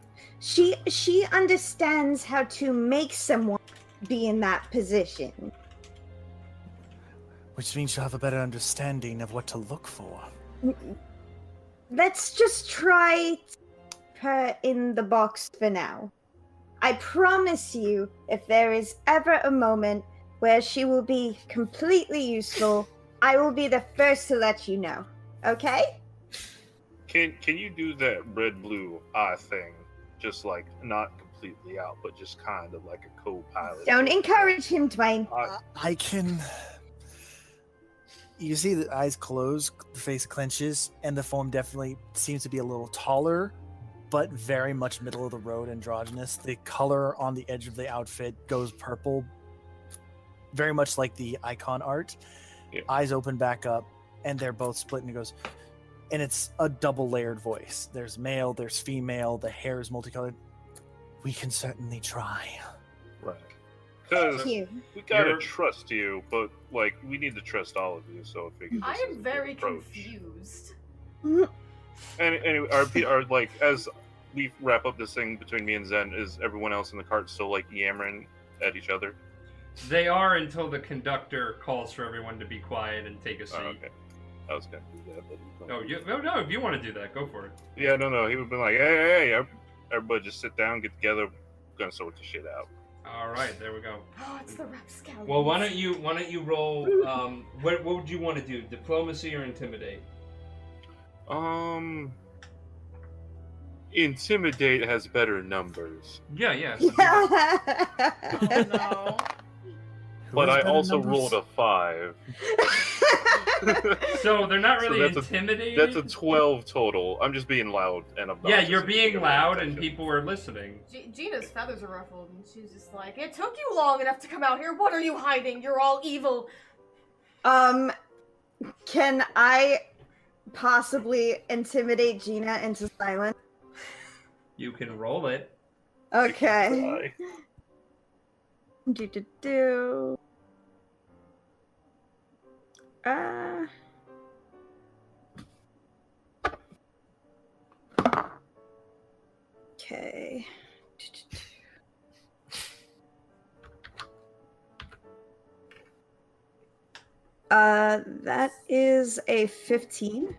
She understands how to make someone be in that position. Which means she'll have a better understanding of what to look for. Let's just try her in the box for now. I promise you, if there is ever a moment where she will be completely useful, I will be the first to let you know. Okay? Can you do that red blue eye thing? Just like not completely out, but just kind of like a co-pilot. Don't encourage him, Dwayne. I can. You see the eyes close, the face clenches, and the form definitely seems to be a little taller, but very much middle of the road androgynous. The color on the edge of the outfit goes purple, very much like the icon art. Yeah. Eyes open back up, and they're both split, and it goes, and it's a double layered voice. There's male, there's female, the hair is multicolored. We can certainly try. Right. Because Thank you. we gotta You're- trust you, but like we need to trust all of you. So I figured I this is a am good very approach. confused. And anyway, are like as we wrap up this thing between me and Zen, is everyone else in the cart still like yammering at each other? They are until the conductor calls for everyone to be quiet and take a seat. Oh, okay. I was gonna do that, but he's not. No, if you want to do that, go for it. Yeah, no. He would have been like, hey, everybody just sit down, get together, we're gonna sort the shit out. All right, there we go. Oh, it's the rapscallions. Well, why don't you roll? What would you want to do? Diplomacy or intimidate? Intimidate has better numbers, Yeah. Oh no. but I also rolled a 5. So they're not So really that's a- intimidated. That's a 12 total. I'm just being loud and Yeah, obnoxious. you're and being getting loud and attention. people are listening. Gina's feathers are ruffled, and she's just like, "It took you long enough to come out here. What are you hiding? You're all evil." Can I possibly intimidate Gina into silence? You can roll it. Okay. Try. Do. Okay. That is a 15.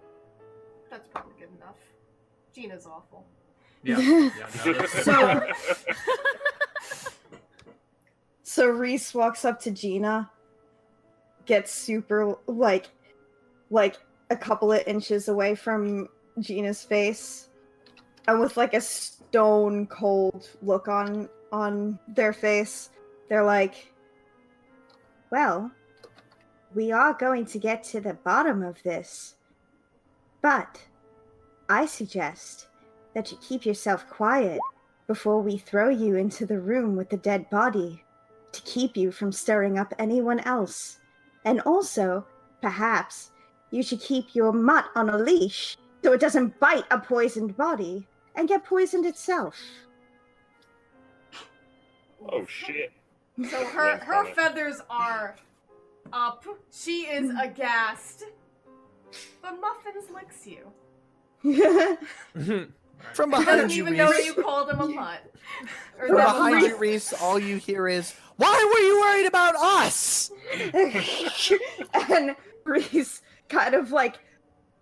That's probably good enough. Gina's awful. Yeah. Yeah. No, that's So, so Reese walks up to Gina, gets super like a couple of inches away from Gina's face, and with like a stone cold look on their face, they're like, "Well, we are going to get to the bottom of this, but I suggest that you keep yourself quiet before we throw you into the room with the dead body, to keep you from stirring up anyone else. And also, perhaps, you should keep your mutt on a leash so it doesn't bite a poisoned body and get poisoned itself." Oh shit. So her feathers are up. She is aghast. But Muffins licks you. From He behind doesn't you, even know that Reese. you called him a mutt. Or From that behind Reese- you, Reese, all you hear is, "Why were you worried about us?" And Reese kind of like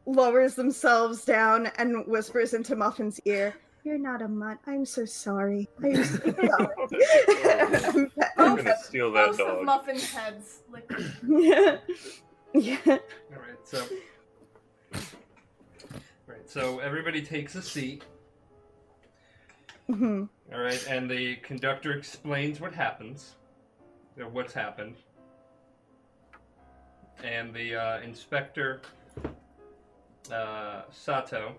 lowers themselves down and whispers into Muffin's ear, "You're not a mutt. I'm so sorry. I'm so sorry." I'm gonna steal that Most of dog. Muffin's heads lick. Yeah. All right. So everybody takes a seat. Mhm. All right, and the conductor explains what happens, or what's happened, and the inspector Sato,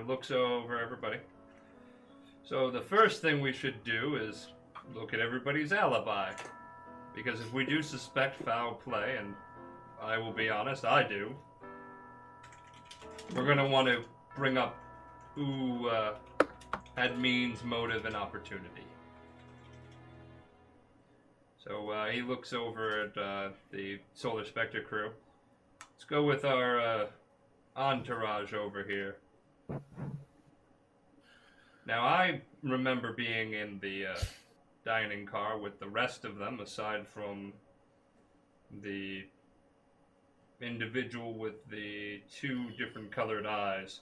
looks over everybody. So the first thing we should do is look at everybody's alibi, because if we do suspect foul play, and I will be honest, I do, we're gonna want to bring up who had means, motive, and opportunity. So he looks over at the Solar Spectre crew. Let's go with our entourage over here. Now, I remember being in the dining car with the rest of them, aside from the individual with the 2 different colored eyes.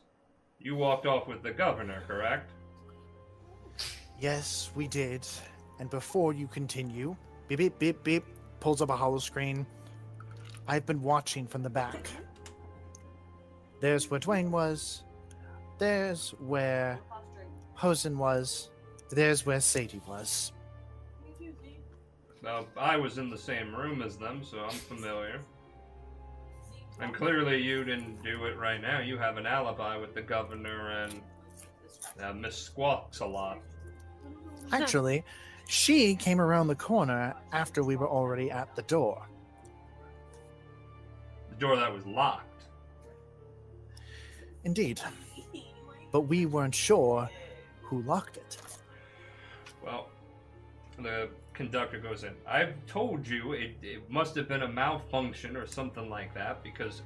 You walked off with the governor, correct? Yes, we did. And before you continue, beep, beep, beep, beep, pulls up a hollow screen. I've been watching from the back. There's where Dwayne was. There's where Hosen was. There's where Sadie was. Now, I was in the same room as them, so I'm familiar. And clearly you didn't do it right now. You have an alibi with the governor and Miss Squawks a lot. Actually, she came around the corner after we were already at the door. The door that was locked. Indeed. But we weren't sure who locked it. Well, the conductor goes in. I've told you it must have been a malfunction or something like that, because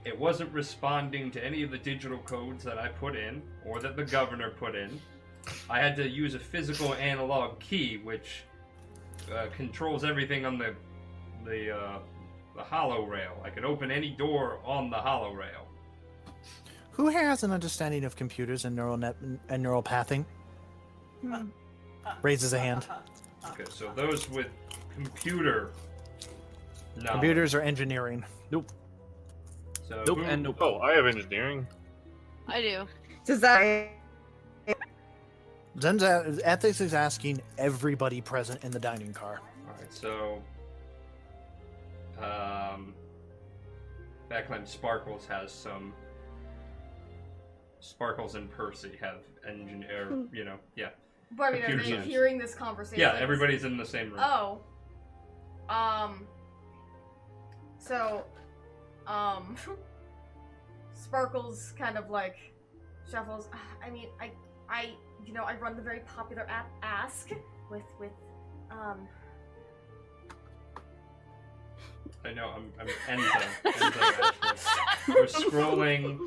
it wasn't responding to any of the digital codes that I put in or that the governor put in. I had to use a physical analog key, which controls everything on the hollow rail. I could open any door on the hollow rail. Who here has an understanding of computers and neural pathing? Raises a hand. Okay, so those with computer knowledge. Computers or engineering? Nope. So Nope who- and nope. Oh, I have engineering. I do. Does that Ethics is asking everybody present in the dining car. Alright, so Backland Sparkles has some. Sparkles and Percy have engineer, yeah. But I mean, are Computer they science. hearing this conversation? Yeah, everybody's in the same room. Oh. So, Sparkles kind of like shuffles. I mean, I run the very popular app Ask with I know, I'm Enzo. Enzo, actually. We're scrolling.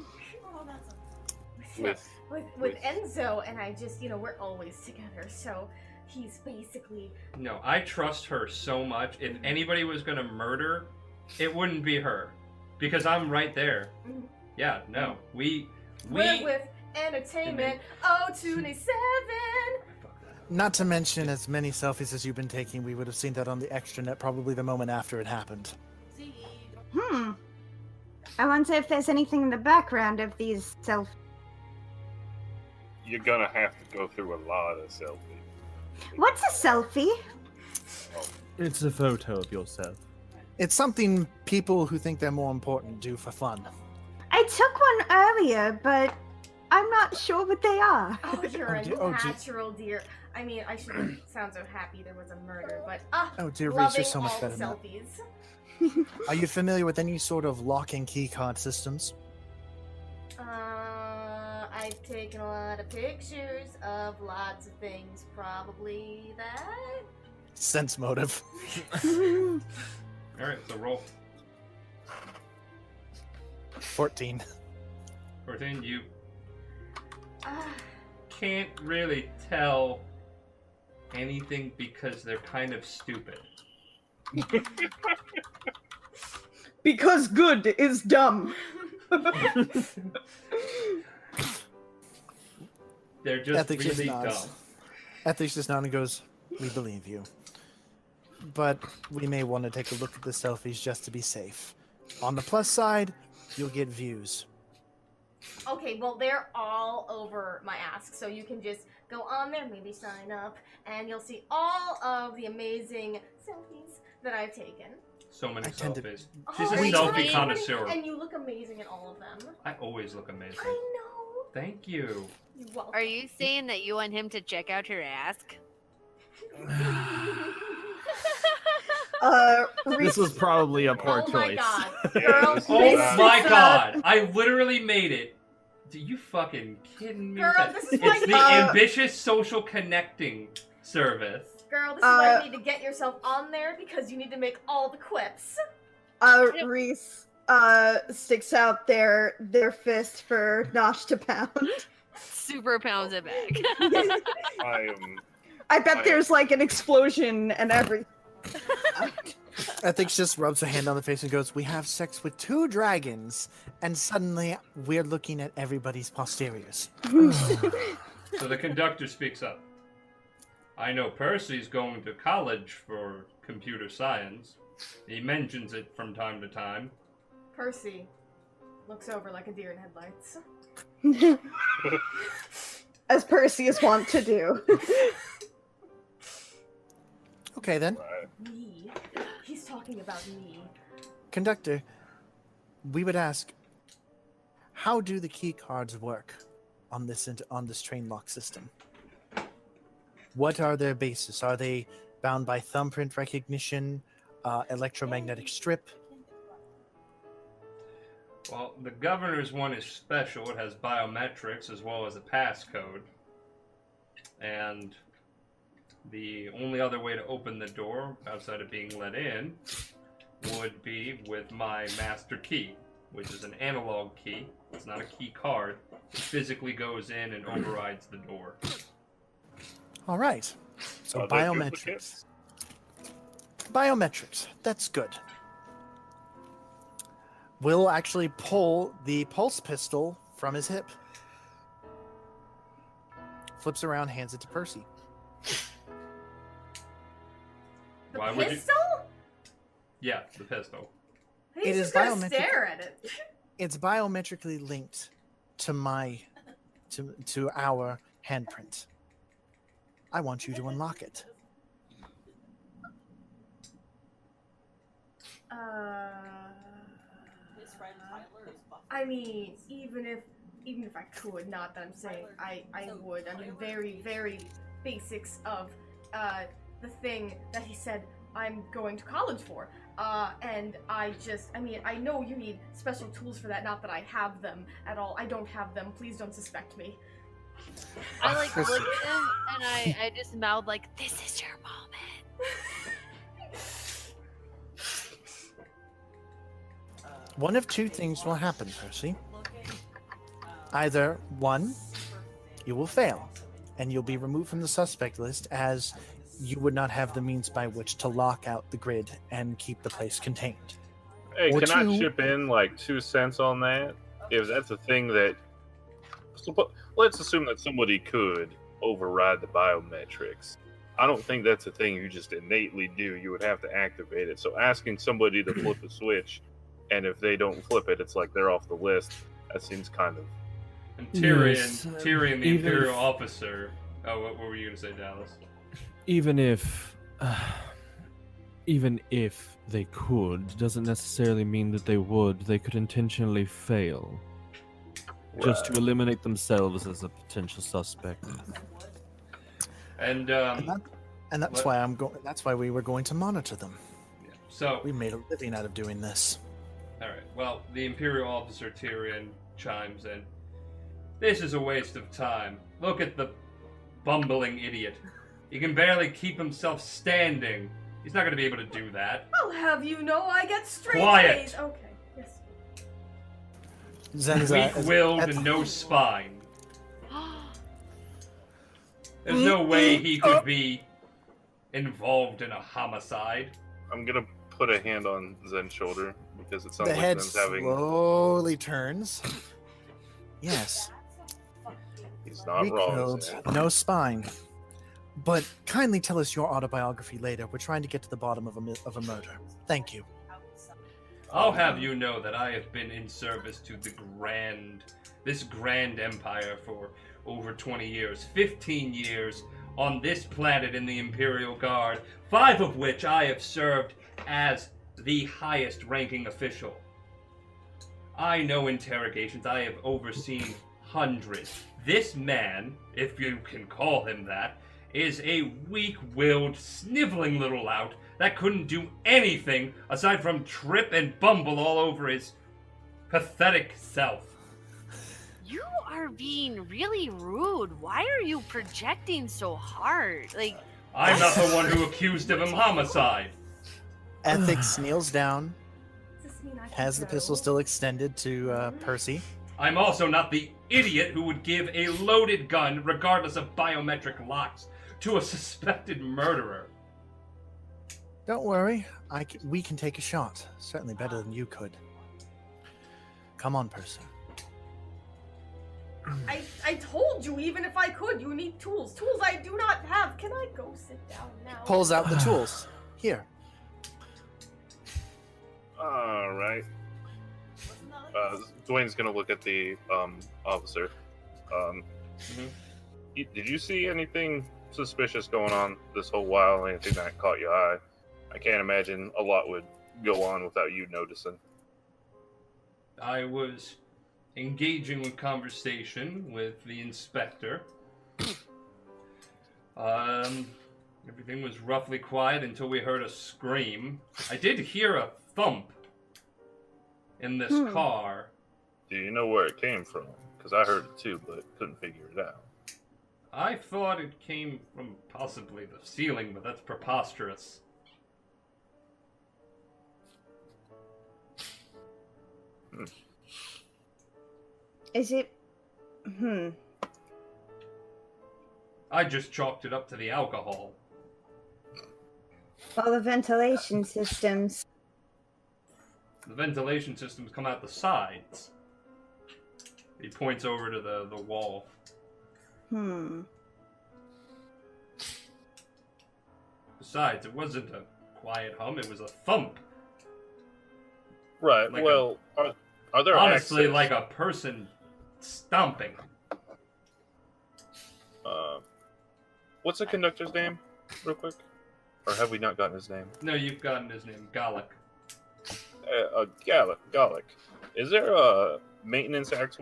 with Enzo, and I just, we're always together, so he's basically. No, I trust her so much. If anybody was gonna murder, it wouldn't be her. Because I'm right there. Mhm. Yeah, no. We We're with entertainment. Oh, 27. Not to mention, as many selfies as you've been taking, we would have seen that on the extranet probably the moment after it happened. I wonder if there's anything in the background of these selfies. You're gonna have to go through a lot of selfies. What's a selfie? It's a photo of yourself. It's something people who think they're more important do for fun. I took one earlier, but I'm not sure what they are. Oh, you're Oh, a dear- oh, dear. natural dear. I mean, I shouldn't sound so happy there was a murder, but Oh, dear Reese, loving you're so much all better the than that. selfies. Are you familiar with any sort of lock and key card systems? I've taken a lot of pictures of lots of things. Probably that. Sense motive. All right, so roll. 14. 14. You Ah, can't really tell anything because they're kind of stupid. Because good is dumb. They're just Ethics just really nods. dumb. Ethics just nods and goes, "We believe you. But we may want to take a look at the selfies just to be safe. On the plus side, you'll get views." Okay, well, they're all over my ask, so you can just go on there, maybe sign up, and you'll see all of the amazing selfies that I've taken. So many I tend to- selfies. Oh, She's a and selfie you- connoisseur. And you look amazing in all of them. I always look amazing. I know. Thank you. You're welcome. Are you saying that you want him to check out her ask? This Reese, was probably a poor Oh my choice. god. Yeah, Girl, this is Oh this not- my is, god! I literally made it. Do you fucking kidding me? Girl, That- this is why it's you- the ambitious social connecting service. Girl, this is why you need to get yourself on there because you need to make all the quips. Reese sticks out their fist for Nosh to pound. Super pounds it back. I am. I bet there's like an explosion and everything. Ethics just rubs a hand on the face and goes, "We have sex with 2 dragons, and suddenly we're looking at everybody's posteriors." So the conductor speaks up. I know Percy's going to college for computer science. He mentions it from time to time. Percy looks over like a deer in headlights. As Percy is wont to do. Okay then. Right. Me? He's talking about me. Conductor, we would ask, how do the key cards work on this train lock system? What are their bases? Are they bound by thumbprint recognition, electromagnetic strip? Well, the governor's one is special. It has biometrics as well as a passcode. And the only other way to open the door, outside of being let in, would be with my master key, which is an analog key. It's not a key card. It physically goes in and overrides the door. All right. So Are there biometrics. duplicates? Biometrics. That's good. We'll actually pull the pulse pistol from his hip. Flips around, hands it to Percy. The Why would you- pistol? Yeah, the pistol. He's It just is gonna biometric. stare at it. It's biometrically linked to to our handprint. I want you to unlock it. His friend Tyler is buff. I mean, even if I could, not that I'm saying I would. I mean, very, very basics of the thing that he said I'm going to college for. And I mean, I know you need special tools for that, not that I have them at all. I don't have them. Please don't suspect me. I like look at him and I just mouth like, "This is your moment." One of 2 things will happen, Percy. Either 1, you will fail, and you'll be removed from the suspect list as you would not have the means by which to lock out the grid and keep the place contained. Hey, Or can I 2 chip in like 2 cents on that? If that's a thing that let's assume that somebody could override the biometrics. I don't think that's a thing you just innately do. You would have to activate it. So asking somebody to flip a switch, and if they don't flip it, it's like they're off the list. That seems kind of... And Tyrion, Yes, Tyrion, the even Imperial if- officer. Oh, what were you going to say, Dallas? Even if they could, doesn't necessarily mean that they would. They could intentionally fail, just to eliminate themselves as a potential suspect. And And that's What? why I'm going. That's why we were going to monitor them. so, We made a living out of doing this. all right. Well, the Imperial officer Tyrion chimes in. This is a waste of time. Look at the bumbling idiot. He can barely keep himself standing. He's not going to be able to do that. I'll have you know I get straight Quiet. A's. Okay, yes. Zenza, Weak-willed and no spine. There's no way he could be involved in a homicide. I'm gonna put a hand on Zen's shoulder because it sounds the like head Zen's having... slowly turns. Yes, He's not weak wrong, willed, Zen. no spine. But kindly tell us your autobiography later. We're trying to get to the bottom of a murder. Thank you. I'll have you know that I have been in service to this grand empire for over 20 years, 15 years on this planet in the Imperial Guard, 5 of which I have served as the highest ranking official. I know interrogations. I have overseen hundreds. This man, if you can call him that, is a weak-willed, sniveling little lout that couldn't do anything aside from trip and bumble all over his pathetic self. You are being really rude. Why are you projecting so hard? Like, I'm not the one who accused of him homicide. Ethics kneels down, Does this mean I can has the go? pistol still extended to Percy. I'm also not the idiot who would give a loaded gun, regardless of biometric locks, to a suspected murderer. Don't worry, we can take a shot. Certainly better than you could. Come on, Percy. I told you, even if I could, you need tools. Tools I do not have. Can I go sit down now? Pulls out the tools. Here. All right. Dwayne's gonna look at the officer. Did you see anything suspicious going on this whole while? Anything that caught your eye? I can't imagine a lot would go on without you noticing. I was engaging in conversation with the inspector. Everything was roughly quiet until we heard a scream. I did hear a thump in this car. Do you know where it came from? Because I heard it too, but couldn't figure it out. I thought it came from possibly the ceiling, but that's preposterous. Is it? I just chalked it up to the alcohol. All the ventilation systems. The ventilation systems come out the sides. He points over to the wall. Besides, it wasn't a quiet hum, it was a thump. Right. Like well, are there Honestly, access? like a person stomping. What's the conductor's name, real quick? Or have we not gotten his name? No, you've gotten his name, Gallic. Gallic. Is there a maintenance access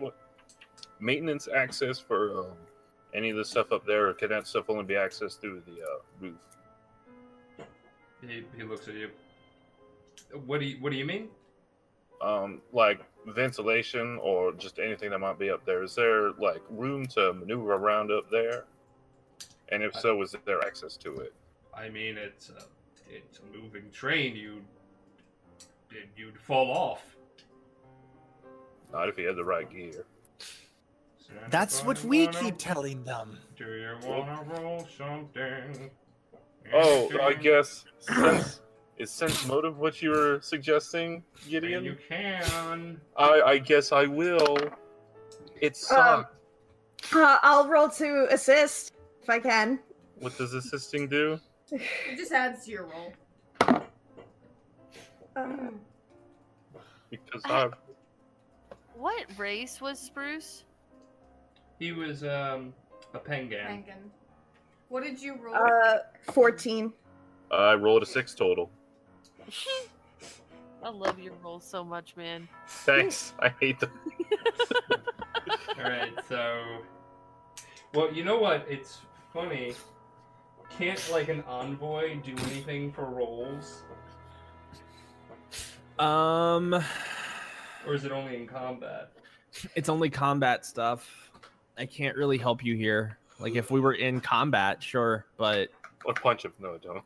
for any of the stuff up there, or can that stuff only be accessed through the roof? He looks at you. What do you mean? Like ventilation or just anything that might be up there. Is there like room to maneuver around up there? And if so, is there access to it? I mean, it's a moving train. You'd fall off. Not if you had the right gear. That's what we keep telling them. Do you wanna roll something? Oh, I guess is sense motive what you were suggesting, Gideon? You can. I guess I will. It sucked. I'll roll to assist if I can. What does assisting do? It just adds to your roll. Because What race was Spruce? He was a penguin. Penguin. What did you roll? 14. I rolled a 6 total. I love your rolls so much, man. Thanks. I hate them. Alright, so... Well, you know what? It's funny. Can't, like, an envoy do anything for rolls? Or is it only in combat? It's only combat stuff. I can't really help you here. Like, if we were in combat, sure, but... Or punch him. No, don't.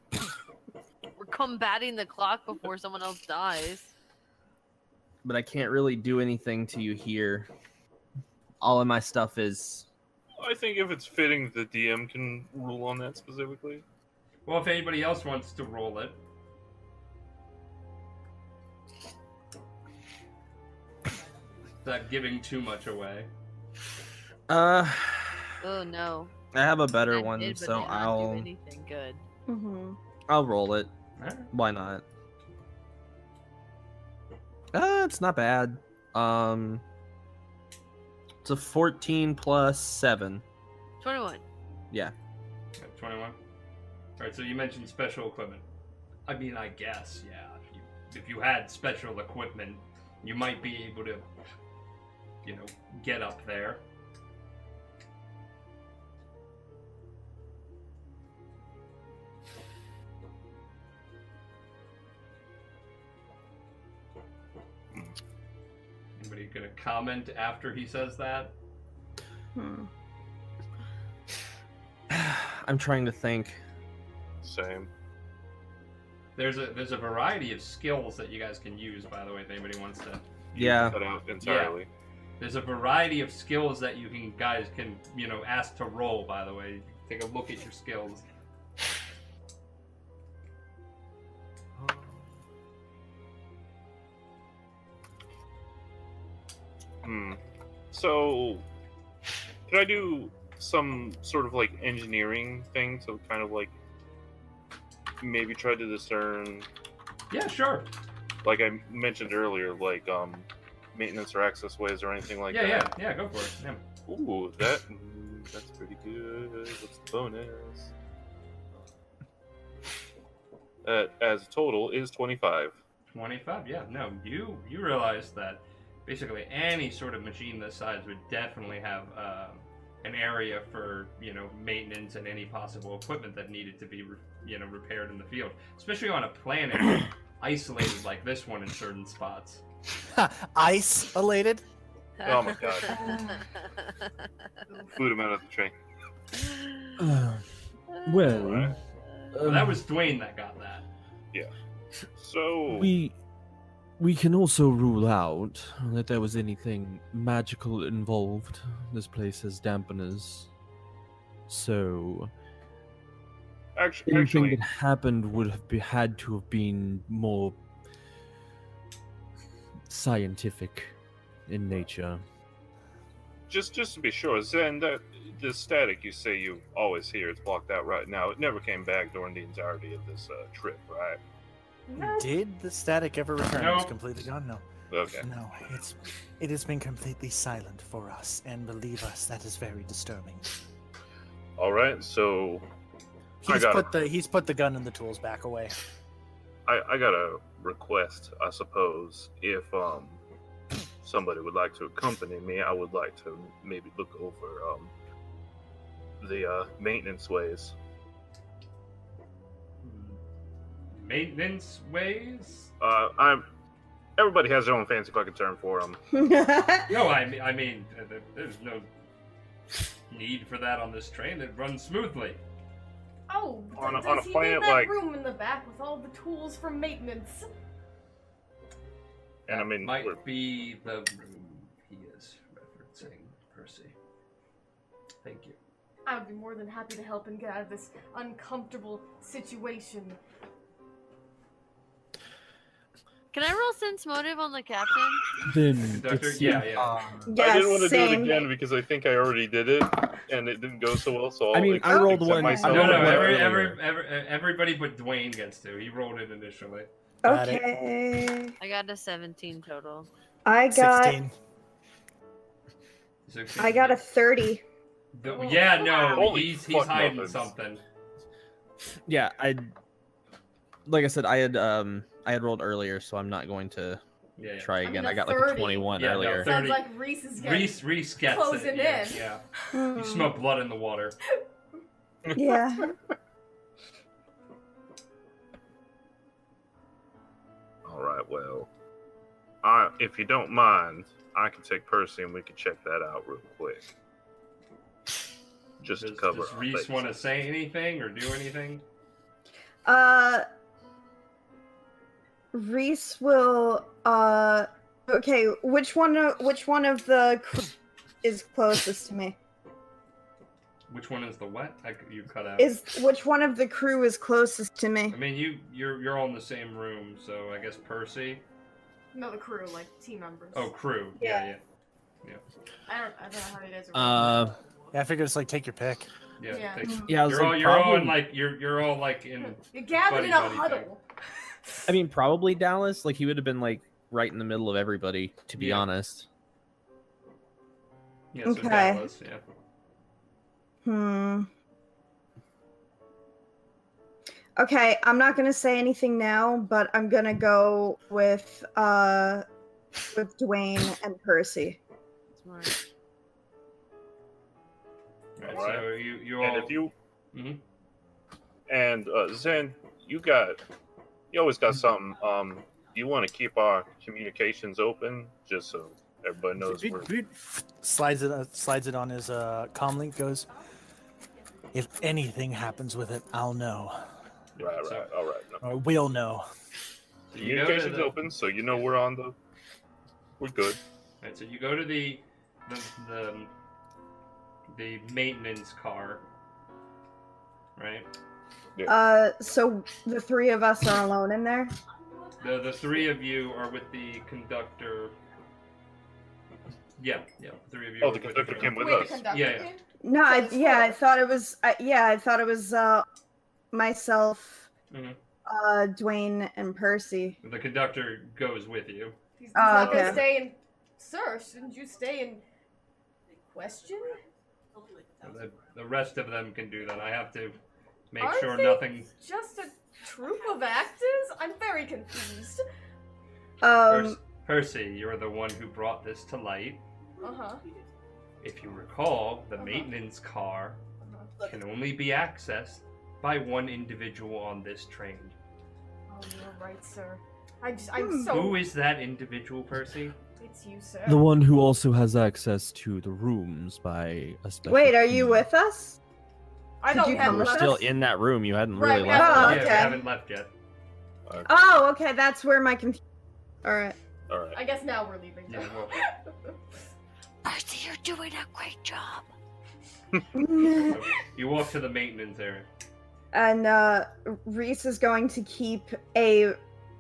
We're combating the clock before someone else dies. But I can't really do anything to you here. All of my stuff is... I think if it's fitting, the DM can rule on that specifically. Well, if anybody else wants to roll it. Is that giving too much away? Oh no. I have a better I one, did, but so did not I'll... do anything good. Mm-hmm. I'll roll it. Alright. Why not? It's not bad. It's a 14 plus 7. 21. Yeah. 21. Alright, so you mentioned special equipment. I mean, I guess, yeah. If you had special equipment, you might be able to, you know, get up there. Anybody gonna comment after he says that? I'm trying to think. Same. There's a variety of skills that you guys can use, by the way, if anybody wants to. Yeah. Cut out entirely. There's a variety of skills that you guys can, you know, ask to roll, by the way. Take a look at your skills. So, could I do some sort of like engineering thing to kind of like maybe try to discern, Yeah, sure. like I mentioned earlier, like maintenance or access ways or anything like Yeah, that? yeah, go for it. Yeah. Ooh, that's pretty good. What's the bonus? As a total is 25. 25, yeah. No, you realize that basically any sort of machine this size would definitely have an area for, you know, maintenance and any possible equipment that needed to be, repaired in the field. Especially on a planet isolated like this one in certain spots. Isolated? Oh my god. Boot him out of the train. Well, Alright. Well, that was Dwayne that got that. Yeah. So we can also rule out that there was anything magical involved. This place has dampeners, so anything actually, that happened would have had to have been more scientific in nature. just to be sure, Zen, that the static you say you always hear, it's blocked out right now. It never came back during the entirety of this trip, right? Did the static ever return? No. It's completely gone. No. Okay. No, it has been completely silent for us, and believe us, that is very disturbing. All right. So He's put the gun and the tools back away. I got a request, I suppose. If somebody would like to accompany me, I would like to maybe look over the maintenance ways. Maintenance ways? Everybody has their own fancy fucking term for them. No, I mean, there's no need for that on this train. It runs smoothly. Oh, On a does he planet need that like- room in the back with all the tools for maintenance? And I mean, Might we're- be the room he is referencing, Percy. Thank you. I would be more than happy to help and get out of this uncomfortable situation. Can I roll sense motive on the captain? Then Conductor? it's Yeah. I didn't Yes, want to do it same. again because I think I already did it and it didn't go so well. So I mean, I rolled accept one- I myself. No, rolled no. one Everybody but Dwayne gets to. He rolled it initially. Got it. Okay. I got a 17 total. I got 16. 16. I got a 30. Yeah, no. Holy He's fuck hiding muffins. something. Yeah, like I said, I had rolled earlier, so I'm not going to Yeah. try I mean, again. a I got like a 30. 21 Yeah, no, earlier. 30. Sounds like Reese is getting. Reese gets closing it. in. Yeah. Hmm. You smell blood in the water. Yeah. All right, well, if you don't mind, I can take Percy and we can check that out real quick. Just to cover Does our Reese bases. want to say anything or do anything? Reese will okay, which one of the is closest to me? Which one is the what? You cut out. Which one of the crew is closest to me? I mean, you're all in the same room, so I guess Percy. No, the crew, like team members. Oh, crew. Yeah. Yeah. I don't know how you guys are. Yeah, I figured it's like take your pick. Yeah. Yeah. Yeah, I was You're all like, you're all probably- in like you're all like in. You're gathered in a buddy huddle. thing. I mean, probably Dallas. Like he would have been like right in the middle of everybody, to be Yeah. honest. Yeah. So Okay. Dallas, yeah. Okay, I'm not gonna say anything now, but I'm gonna go with Dwayne and Percy. Smart. Right, Alright. So you all. And if you Mhm. and Zen, you always got something. You want to keep our communications open just so everybody knows we're. Slides it on his comm link. Goes. If anything happens with it, I'll know. Right, all right. No. Or we'll know. You go to Communications the- open, so you know we're good. Right, so you go to the maintenance car, right? So the three of us are alone in there. The three of you are with the conductor. Yeah, the three of you. Oh, are the with conductor came with Wait, us. the conductor Yeah. came? No, So I there's I four. thought it was. I thought it was myself, Mhm. Dwayne, and Percy. The conductor goes with you. He's Oh, not okay. gonna stay and. Sir, shouldn't you stay and question? The rest of them can do that. I have to make Aren't sure they nothing. just a troop of actors? I'm very confused. Percy, you're the one who brought this to light. Uh-huh. If you recall, the maintenance car can only be accessed by one individual on this train. Oh, you're right, sir. I'm so. Who is that individual, Percy? It's you, sir. The one who also has access to the rooms by a special. Wait, are you key. with us? I Did don't you have come We're with still us? in that room. You hadn't Right, really we left. haven't Oh, Yeah, we okay. haven't left yet. Oh, okay, that's where my confusion. All right. All right. I guess now we're leaving. Yeah, well, Percy, you're doing a great job. so you walk to the maintenance area. And Reese is going to keep a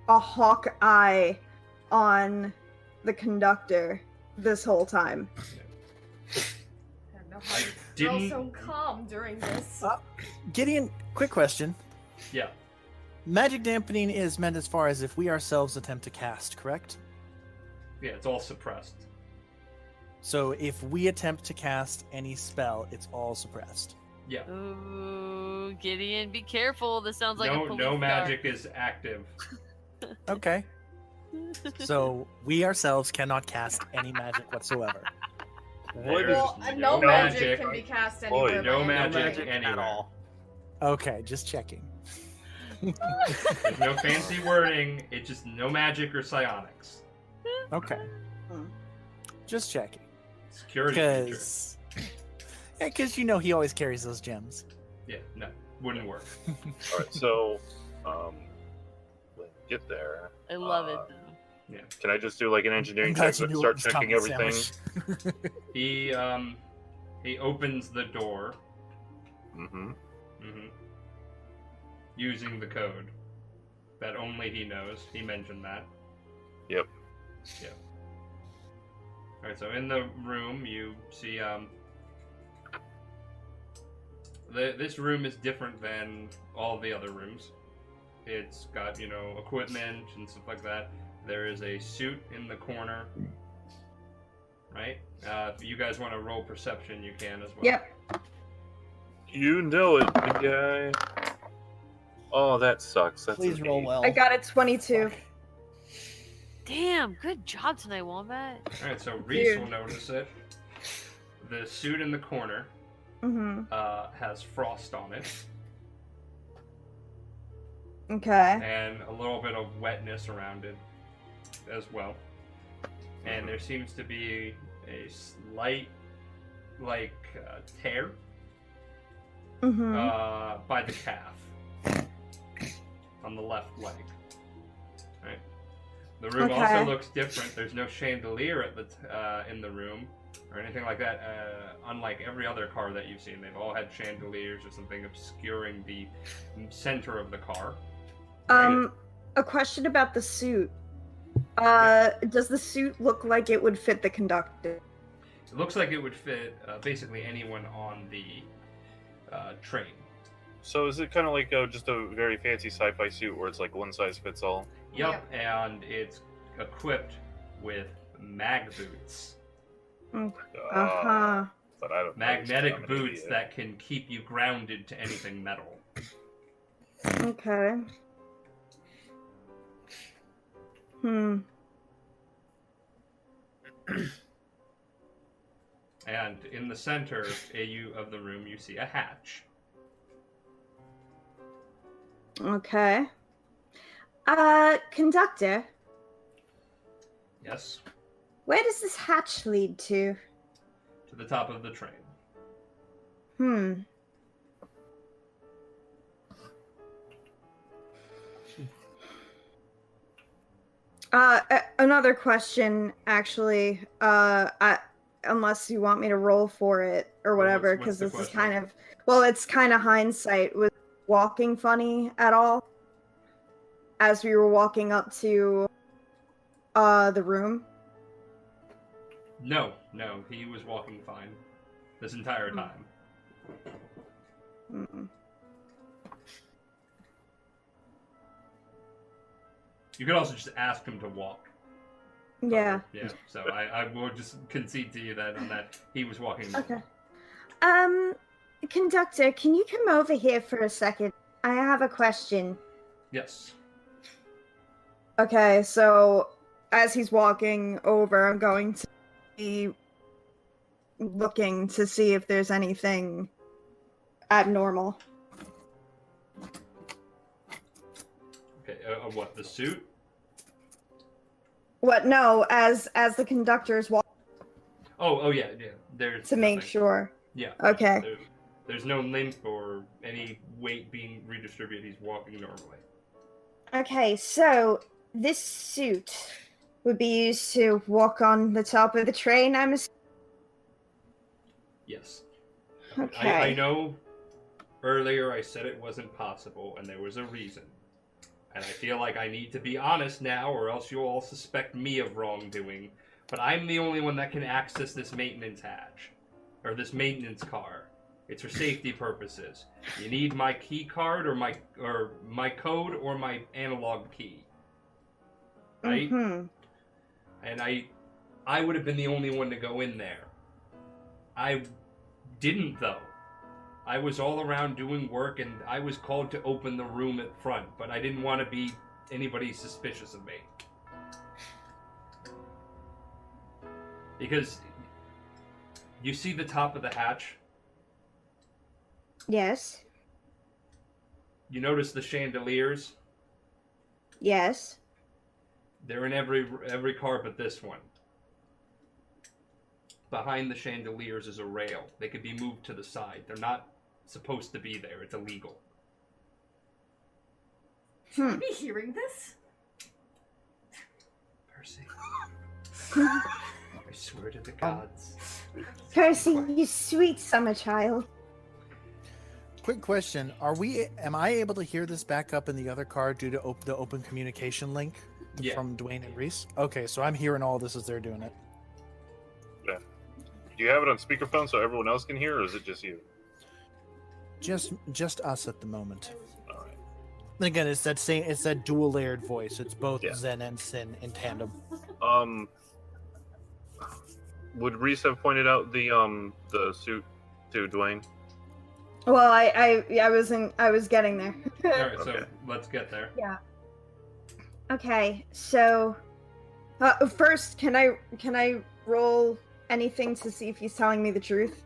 hawk eye on the conductor this whole time. I don't know how you Didn't. feel so calm during this. Gideon, quick question. Yeah. Magic dampening is meant as far as if we ourselves attempt to cast, correct? Yeah, it's all suppressed. So if we attempt to cast any spell, it's all suppressed. Yeah. Ooh, Gideon, be careful. This sounds like a No, police no car. magic is active. Okay. So we ourselves cannot cast any magic whatsoever. Boy, Well, There's no no magic magic. can be cast Boy, anywhere. no by magic. anyone. Anywhere. at all. Okay, just checking. There's no fancy wording. It's just no magic or psionics. Okay. Just checking. Security feature. Because you know he always carries those gems. Yeah, no, wouldn't work. All right. So, when we get there, I love it. Yeah. can I just do like an engineering I'm glad check you and knew start it was checking coming, everything? Sandwich. He opens the door. Mm-hmm. hmm Using the code that only he knows. He mentioned that. Yep. All right, so in the room you see this room is different than all the other rooms. It's got, equipment and stuff like that. There is a suit in the corner. Right? If you guys want to roll perception, you can as well. Yep. You know it, big guy. Oh, that sucks. That's Please an roll 8. well. I got it 22. Damn, good job tonight, Wombat. All right, so Reese will notice it. The suit in the corner Mm-hmm. has frost on it Okay. and a little bit of wetness around it as well. And there seems to be a slight, tear Mm-hmm. by the calf on the left leg. Right. The room Okay. also looks different. There's no chandelier at the in the room or anything like that. Unlike every other car that you've seen, they've all had chandeliers or something obscuring the center of the car. Right? A question about the suit. Does the suit look like it would fit the conductor? It looks like it would fit basically anyone on the train. So is it kind of like just a very fancy sci-fi suit where it's like one size fits all? Yup, and it's equipped with mag boots. Uh-huh. But I don't know. Magnetic I'm an boots idiot. that can keep you grounded to anything metal. Okay. Hmm. And in the center of the room, you see a hatch. Okay. Conductor, Yes, where does this hatch lead to? to the top of the train. Hmm. Another question, actually. Unless you want me to roll for it or Well, whatever, what's because the this is question? kind of, well, it's kind of hindsight. Was walking funny at all as we were walking up to the room? No, he was walking fine this entire time. Mm. You could also just ask him to walk. Yeah. Yeah, so I will just concede to you that on that he was walking normal. Okay. Conductor, can you come over here for a second? I have a question. Yes. Okay, so as he's walking over, I'm going to be looking to see if there's anything abnormal. Okay, what, the suit? What? No, as the conductor's walking Oh, yeah. There's to make nothing. sure. Yeah. Okay. There's no limp or any weight being redistributed. He's walking normally. Okay, so this suit would be used to walk on the top of the train, I'm assuming? Yes. Okay. I know earlier I said it wasn't possible, and there was a reason. And I feel like I need to be honest now, or else you'll all suspect me of wrongdoing. But I'm the only one that can access this maintenance hatch. Or this maintenance car. It's for safety purposes. You need my key card or my code or my analog key. Right? Mm-hmm. And I would have been the only one to go in there. I didn't, though. I was all around doing work, and I was called to open the room at front, but I didn't want to be anybody suspicious of me. Because you see the top of the hatch? Yes. You notice the chandeliers? Yes. They're in every car but this one. Behind the chandeliers is a rail. They could be moved to the side. They're not supposed to be there. It's illegal. Should we be hearing this? Percy. I swear to the gods. Percy, you sweet summer child. Quick question: am I able to hear this back up in the other car due to the open communication link? Yeah. From Dwayne and Reese? Okay, so I'm hearing all this as they're doing it. Do you have it on speakerphone so everyone else can hear, or is it just you? Just us at the moment. All right. And again, it's that dual layered voice. It's both Yeah. Zen and Sin in tandem. Would Reese have pointed out the suit to Dwayne? Well, I was getting there. All right, so Okay. let's get there. Yeah. Okay, so first, can I roll anything to see if he's telling me the truth?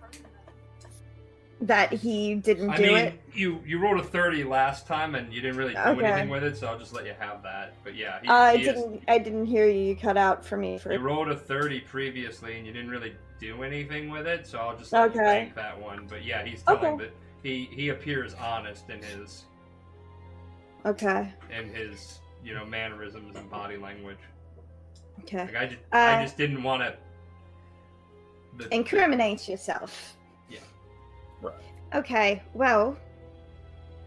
That he didn't I do mean, it? you rolled a 30 last time, and you didn't really do Okay. anything with it, so I'll just let you have that. But yeah, I didn't hear you. You cut out for me for. You rolled a 30 previously, and you didn't really do anything with it, so I'll just let you Okay. bank that one. But yeah, he's telling Okay. that he appears honest in Okay. his mannerisms and body language. Okay. Like I just didn't want to Incriminate yourself. Yeah. Right. Okay. Well,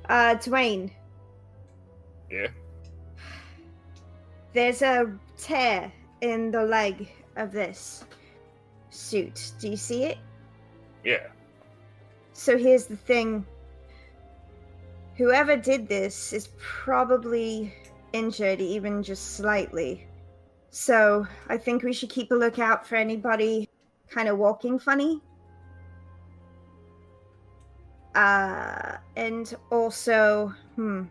Dwayne. Yeah. There's a tear in the leg of this suit. Do you see it? Yeah. So here's the thing. Whoever did this is probably injured, even just slightly. So I think we should keep a lookout for anybody kind of walking funny. And also, can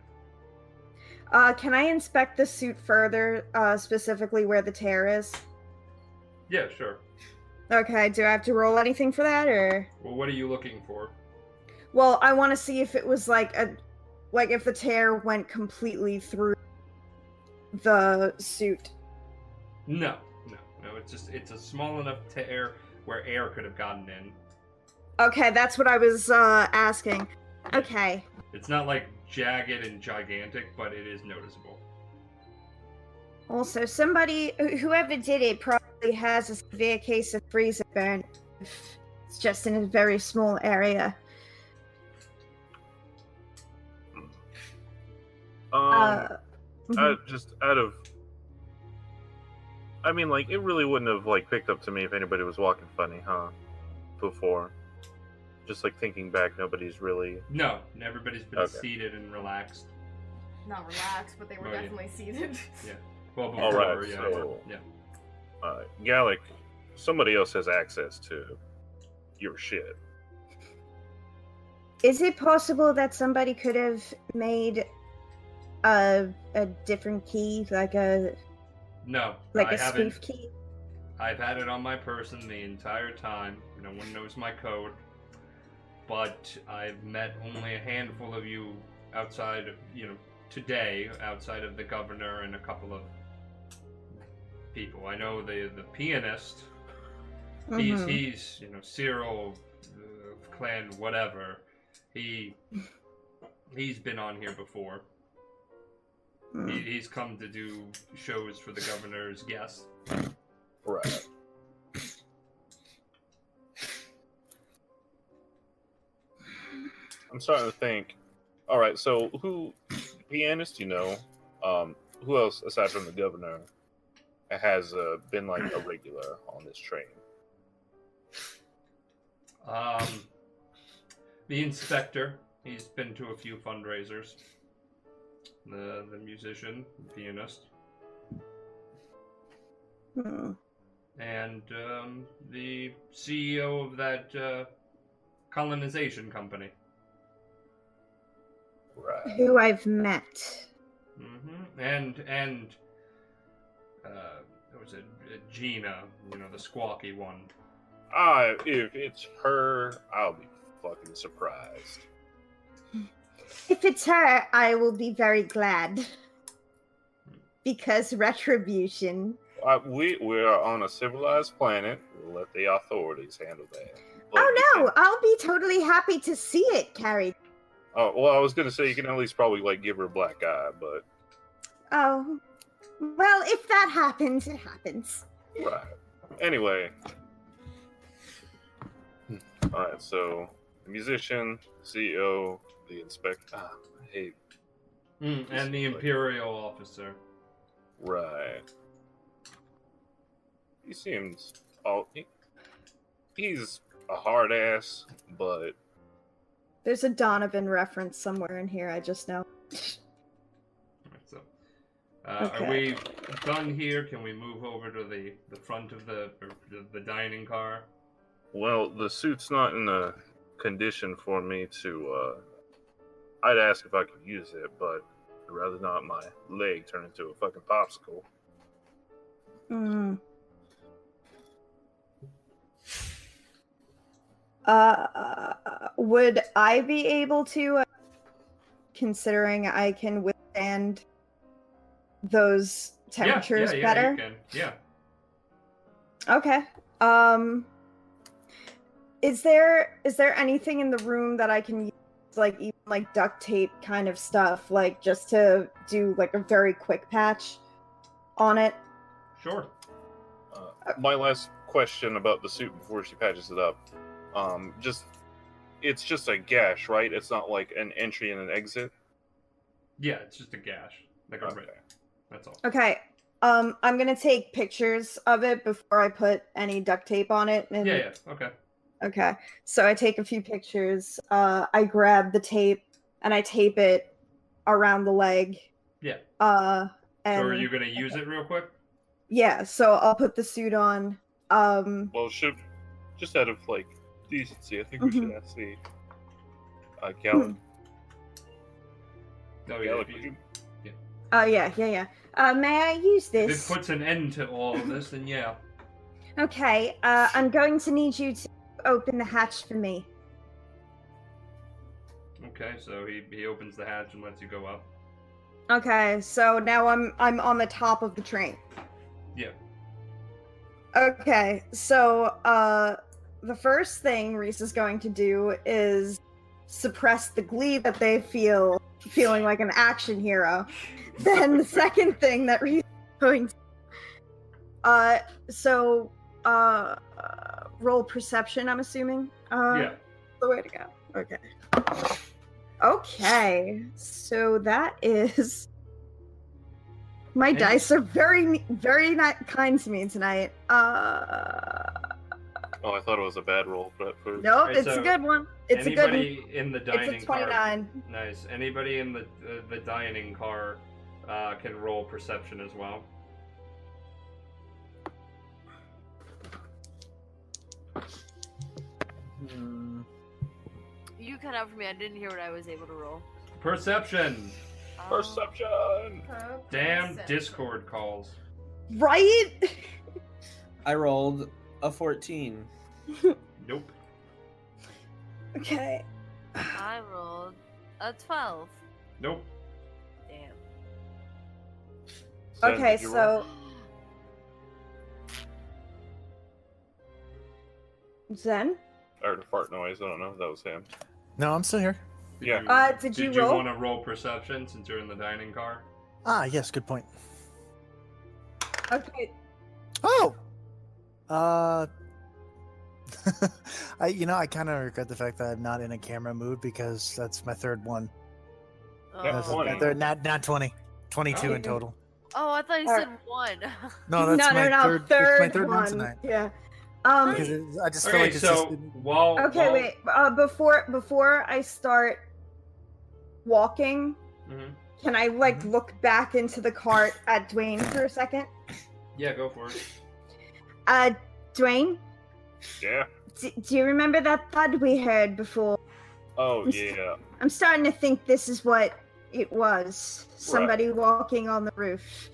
I inspect the suit further, specifically where the tear is? Yeah, sure. Okay, do I have to roll anything for that, or? Well, what are you looking for? Well, I want to see if it was like if the tear went completely through the suit. No. It's a small enough tear where air could have gotten in. Okay, that's what I was asking. Okay. It's not like jagged and gigantic, but it is noticeable. Also, whoever did it probably has a severe case of freezer burn. It's just in a very small area. Just out of, I mean, like, it really wouldn't have like picked up to me if anybody was walking funny, huh? Before, just like thinking back, nobody's really. No, everybody's been Okay. seated and relaxed. Not relaxed, but they were Oh, yeah. definitely seated. Yeah. Well, before, All right, yeah. so- Yeah. Gallic, somebody else has access to your shit. Is it possible that somebody could have made a different key, like a No, like I a haven't. spoof key? I've had it on my person the entire time. No one knows my code. But I've met only a handful of you outside, today, outside of the governor and a couple of people. I know the pianist. Mhm. He's Cyril, clan, whatever. He's been on here before. Mm. He's come to do shows for the governor's guests. Right. I'm starting to think. All right, so who, pianist? Who else aside from the governor has been like a regular on this train? The inspector. He's been to a few fundraisers. The musician, the pianist, Hmm. and the CEO of that colonization company. Right. Who I've met. And there was a Gina, the squawky one. If it's her, I'll be fucking surprised. If it's her, I will be very glad. Because retribution. We are on a civilized planet. We'll let the authorities handle that. But Oh you no, can- I'll be totally happy to see it carried. Oh well, I was gonna say you can at least probably like give her a black eye, but Oh. Well, if that happens, it happens. right. Anyway. All right, so the musician, CEO, the inspector. I hate. And the imperial officer. Right. He seems. Oh, he's a hard ass, but There's a Donovan reference somewhere in here. I just know. Alright, so, Okay. are we done here? Can we move over to the front of the dining car? well, the suit's not in a condition for me to. I'd ask if I could use it, but I'd rather not my leg turn into a fucking popsicle. Mm. Would I be able to, considering I can withstand those temperatures yeah, better? You can. Yeah. Okay. Is there anything in the room that I can use, like even like duct tape kind of stuff, like just to do like a very quick patch on it? Sure. My last question about the suit before she patches it up. It's just a gash, right? It's not like an entry and an exit. Yeah, it's just a gash, like a Okay. rip. That's all. Okay. I'm gonna take pictures of it before I put any duct tape on it. And Yeah. Okay. Okay, so I take a few pictures. I grab the tape and I tape it around the leg. Yeah. And So are you gonna use it real quick? yeah, so I'll put the suit on. Well, just out of like decency, I think we should ask the Gallic. Oh, Gallic, if would you- you- Yeah. May I use If this? it puts an end to all of this, then yeah. Okay, I'm going to need you to open the hatch for me. Okay, so he opens the hatch and lets you go up. Okay, so now I'm on the top of the train. Yeah. Okay, so the first thing Reese is going to do is suppress the glee that they feel feeling like an action hero. Then the second thing that Reese is going to roll perception, I'm assuming. Yeah. The way to go. Okay. Okay, so that is. My dice are very, very not kind to me tonight. Oh, I thought it was a bad roll, but Nope, Alright, it's a so good one. It's a good one. Anybody in the dining It's a car? 29. Nice. Anybody in the dining car can roll perception as well. You cut out for me. I didn't hear what I was able to roll. Perception. Perception. Damn Discord calls. Right? I rolled a 14. Nope. Okay. I rolled a 12. Nope. Damn. Zen, Okay, did you roll? so. Zen? I heard a fart noise. I don't know if that was him. No, I'm still here. Yeah. Did you you roll? want to roll perception since you're in the dining car? Ah, yes, good point. Okay. Oh! I kind of regret the fact that I'm not in a camera mood because that's my third one. Yeah, That's 20. They're not 20. 22 Oh. in total. Oh, I thought you said 1. No, that's my third. It's my third one tonight. Yeah. Because I just feel Okay, like it's so just, while Okay, while- wait. Before I start walking, Mhm. can I look back into the cart at Dwayne for a second? Yeah, go for it. Dwayne, Yeah. do you remember that thud we heard before? Oh yeah. I'm starting to think this is what it was. Somebody walking on the roof.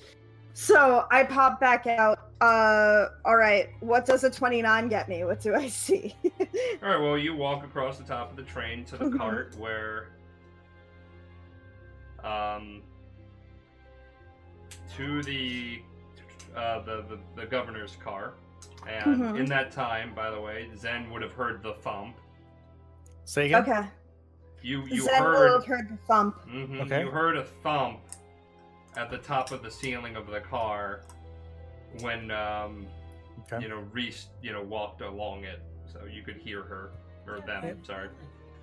So I pop back out. All right. What does a 29 get me? What do I see? All right. Well, you walk across the top of the train to the Mhm. cart where, to the governor's car, and Mhm. in that time, by the way, Zen would have heard the thump. say again? Okay. You Zen will heard. have heard the thump. Okay. You heard a thump at the top of the ceiling of the car when Okay. Reese walked along it, so you could hear her or them. Sorry.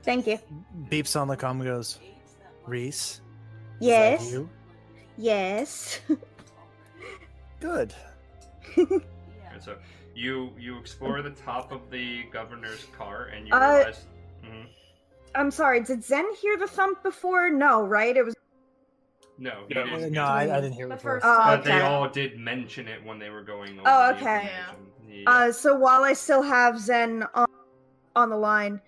Thank you. Beeps on the comm and goes, Reese? is that Yes. you? Yes. Good. Yeah. And so you explore the top of the governor's car, and you Uh, realize. Mhm. I'm sorry, did Zen hear the thump before? No, right? It was. No, he No, didn't. No, I didn't hear The it before. first Oh, time. But they okay. all did mention it when they were going over Oh, the okay. information. Yeah. So while I still have Zen on the line,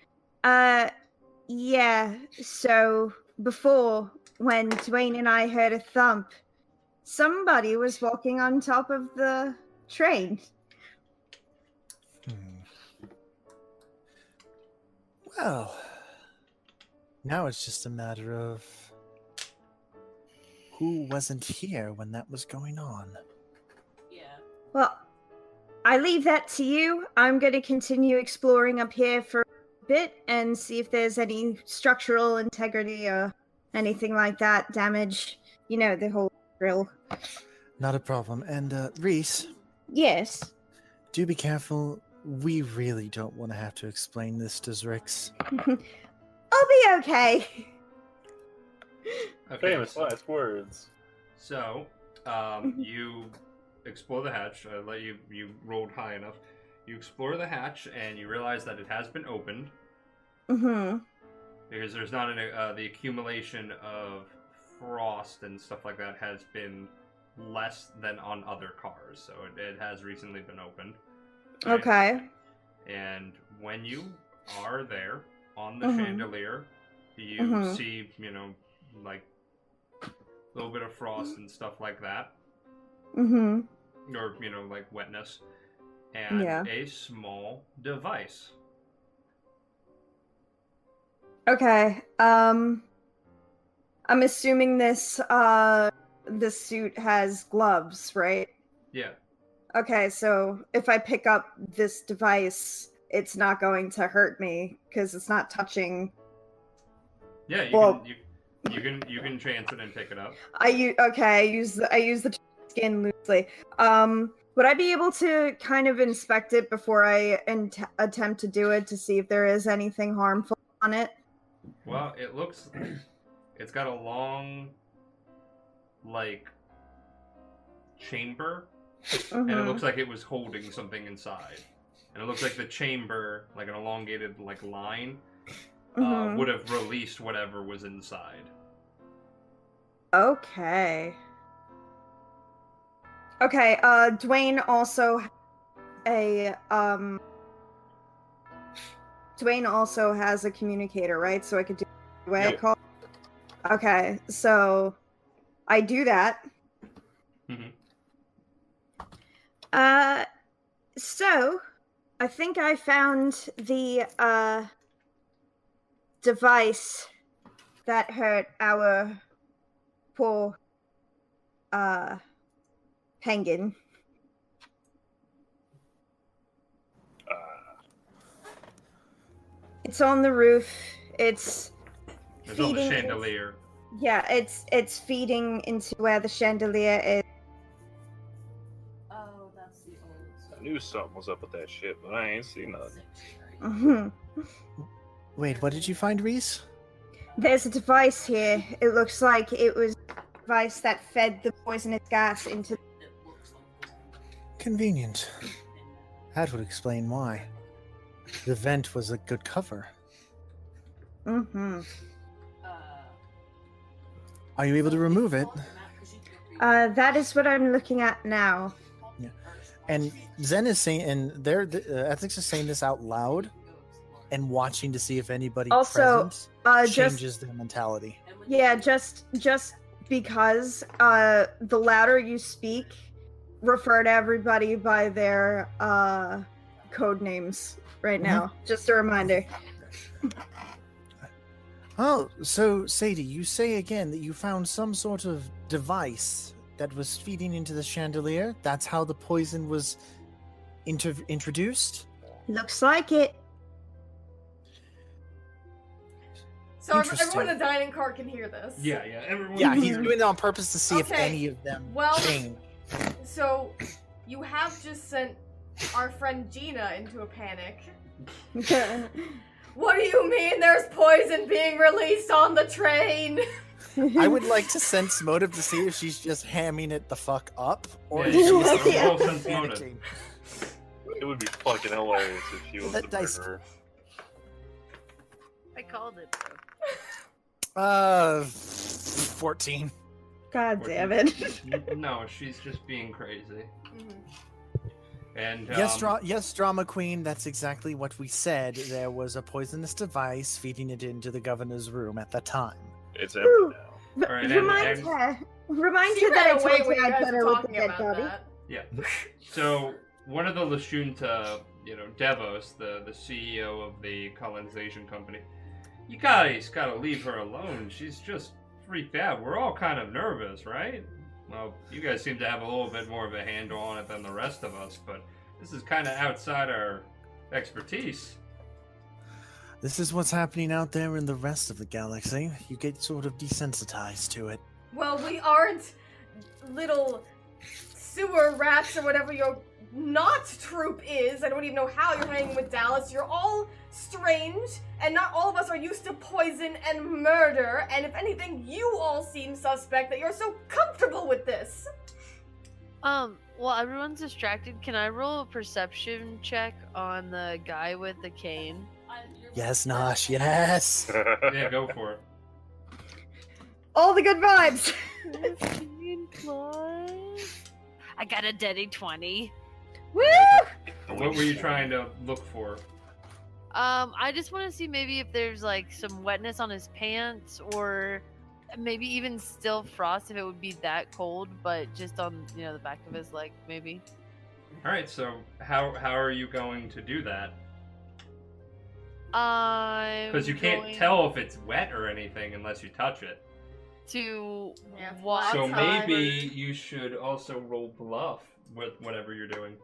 yeah. So before, when Dwayne and I heard a thump, somebody was walking on top of the train. Well, now it's just a matter of who wasn't here when that was going on. Yeah. Well, I leave that to you. I'm going to continue exploring up here for a bit and see if there's any structural integrity or anything like that damage. You know, the whole drill. Not a problem. And Reese, Yes. do be careful. We really don't want to have to explain this to Zrix. I'll be okay. Okay. Famous last words. So, you explore the hatch. You rolled high enough. You explore the hatch, and you realize that it has been opened Mm-hmm. because there's not the accumulation of frost and stuff like that has been less than on other cars. So it has recently been opened. right? Okay. And when you are there on the Mhm. chandelier, you Mhm. see, like a little bit of frost and stuff like that, Mm-hmm. or like wetness, and Yeah. a small device. Okay. I'm assuming this suit has gloves, right? Yeah. Okay, so if I pick up this device, it's not going to hurt me because it's not touching. Yeah, you Well- can chance it and pick it up. I use the skin loosely. Would I be able to kind of inspect it before I attempt to do it to see if there is anything harmful on it? Well, it looks it's got a long like chamber, and it Mhm. looks like it was holding something inside. And it looks like the chamber, like an elongated like line, Mhm. would have released whatever was inside. Okay. Okay, Dwayne also Dwayne also has a communicator, right? So I could do the way I Yep. call. Okay, so I do that. Mhm. So I think I found the device that hurt our poor penguin. It's on the roof. It's There's on the feeding. chandelier. Yeah, it's feeding into where the chandelier is. Oh, that's the old. I knew something was up with that shit, but I ain't seen nothing. Mhm. Wait, what did you find, Reese? There's a device here. It looks like it was a device that fed the poisonous gas into. It looks like Convenient. That would explain why. The vent was a good cover. Mm-hmm. Are you able to remove it? That is what I'm looking at now. And Zen is saying, and Ethics is saying this out loud and watching to see if anybody Also, present just changes their mentality. yeah, just because the louder you speak, refer to everybody by their code names right now. Just a reminder. Oh, so Sadie, you say again that you found some sort of device that was feeding into the chandelier? That's how the poison was introduced? Looks like it. So Interesting. everyone in the dining car can hear this. Yeah, everyone. Yeah, he's doing it on purpose to see if Okay, any of them well- change. So you have just sent our friend Gina into a panic. What do you mean there's poison being released on the train? I would like to sense motive to see if she's just hamming it the fuck up or Yeah, if you she's can Yeah. roll sense motive. panicking. It would be fucking hilarious if she was That the dice- murderer. I called it. Bro. 14. God damn it. No, she's just being crazy. And Yes, drama queen. That's exactly what we said. There was a poisonous device feeding it into the governor's room at the time. It's empty Woo. now. All right, Remind and- her. Remind She her that I ran away told when her you I'd guys put were her with the talking dead about body. that. Yeah. So one of the Lashunta, Devos, the CEO of the colonization company, you guys gotta leave her alone. She's just freaked out. We're all kind of nervous, right? Well, you guys seem to have a little bit more of a handle on it than the rest of us, but this is kind of outside our expertise. This is what's happening out there in the rest of the galaxy. You get sort of desensitized to it. Well, we aren't little sewer rats or whatever your not troop is. I don't even know how you're hanging with Dallas. You're all strange, and not all of us are used to poison and murder. And if anything, you all seem suspect that you're so comfortable with this. Well, everyone's distracted. Can I roll a perception check on the guy with the cane? Yes, Nosh, yes. Yeah, go for it. All the good vibes. 15 plus. I got a dirty 20. Woo! What were you trying to look for? I just want to see maybe if there's like some wetness on his pants or maybe even still frost if it would be that cold, but just on the back of his leg maybe. All right, so how are you going to do that? Because Because you can't tell if it's wet or anything unless you touch it. to Yeah, it's walk. So Outside. maybe you should also roll bluff with whatever you're doing,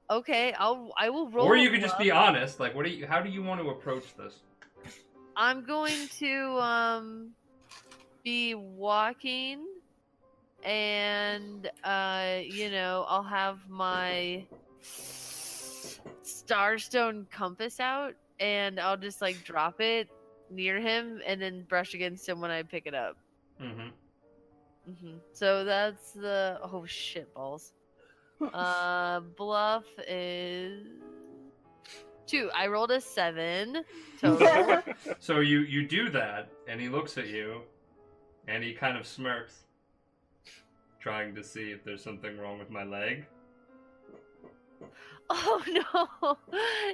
Okay, I will roll. or a you could just be bluff. honest. Like, how do you want to approach this? I'm going to be walking, and I'll have my Starstone compass out, and I'll just like drop it near him, and then brush against him when I pick it up. Mm-hmm. So that's the shit balls. Bluff is 2. I rolled a 7 total. So you do that, and he looks at you, and he kind of smirks, trying to see if there's something wrong with my leg. Oh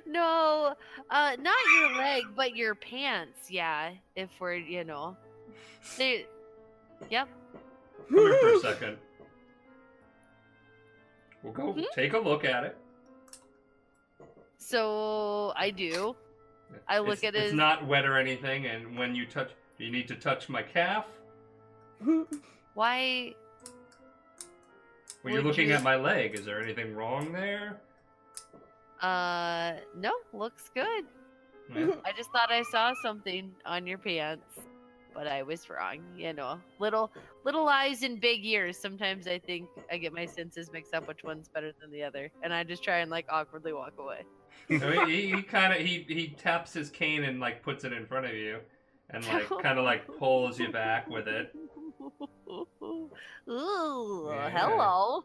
no, not your leg, but your pants. Yeah, if we're they, yep. Come here for a second. We'll go Mhm. take a look at it. So I do. I look at It's his. not wet or anything, and when you touch, do you need to touch my calf? Why? When you're Would looking you- at my leg, is there anything wrong there? No, looks good. Yeah. I just thought I saw something on your pants, but I was wrong. Little eyes and big ears. Sometimes I think I get my senses mixed up which one's better than the other, and I just try and like awkwardly walk away. So he kind of he taps his cane and like puts it in front of you, and like kind of like pulls you back with it. Ooh, Yeah. hello.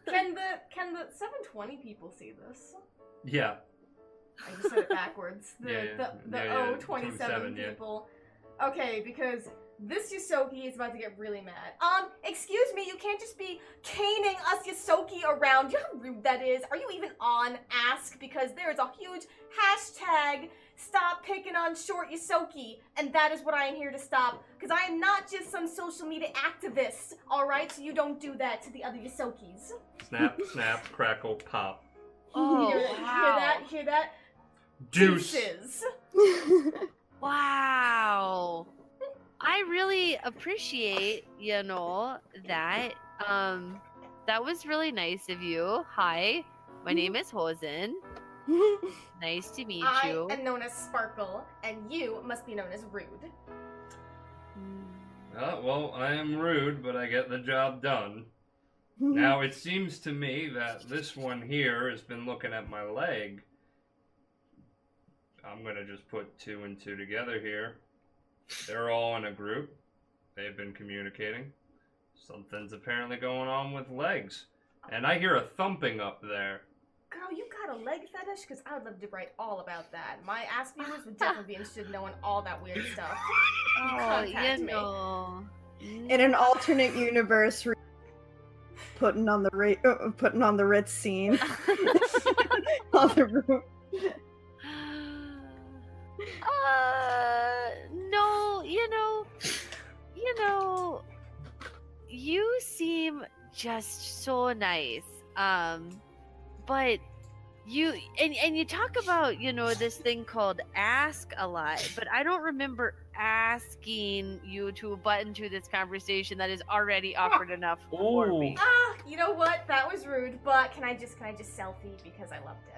Can the 720 people see this? Yeah. I just said it backwards. The Yeah, the yeah, 027 27, yeah. people. Okay, because this Yosoki is about to get really mad. Excuse me, you can't just be caning us Yosoki around. You know how rude that is? Are you even on Ask? Because there is a huge hashtag, stop picking on short Yosoki, and that is what I am here to stop. Because I am not just some social media activist, alright? So you don't do that to the other Yosokis. Snap, snap, crackle, pop. Oh, hear wow. that? Hear that? Deuce. Deuces. Wow. I really appreciate, that. That was really nice of you. Hi, my name is Hosen. Nice to meet I you. am known as Sparkle, and you must be known as Rude. Well, I am rude, but I get the job done. Now, it seems to me that this one here has been looking at my leg. I'm gonna just put 2 and 2 together here. They're all in a group. They've been communicating. Something's apparently going on with legs. And I hear a thumping up there. Girl, you got a leg fetish? Because I would love to write all about that. My ass viewers would definitely be interested in knowing all that weird stuff. Oh, Contact you me. know. In an alternate universe, putting on the Ritz scene. On the roof. No, you seem just so nice. But you and you talk about, this thing called ask a lot, but I don't remember asking you to butt into this conversation that is already awkward enough for me. You know what? That was rude, but can I just selfie because I loved it?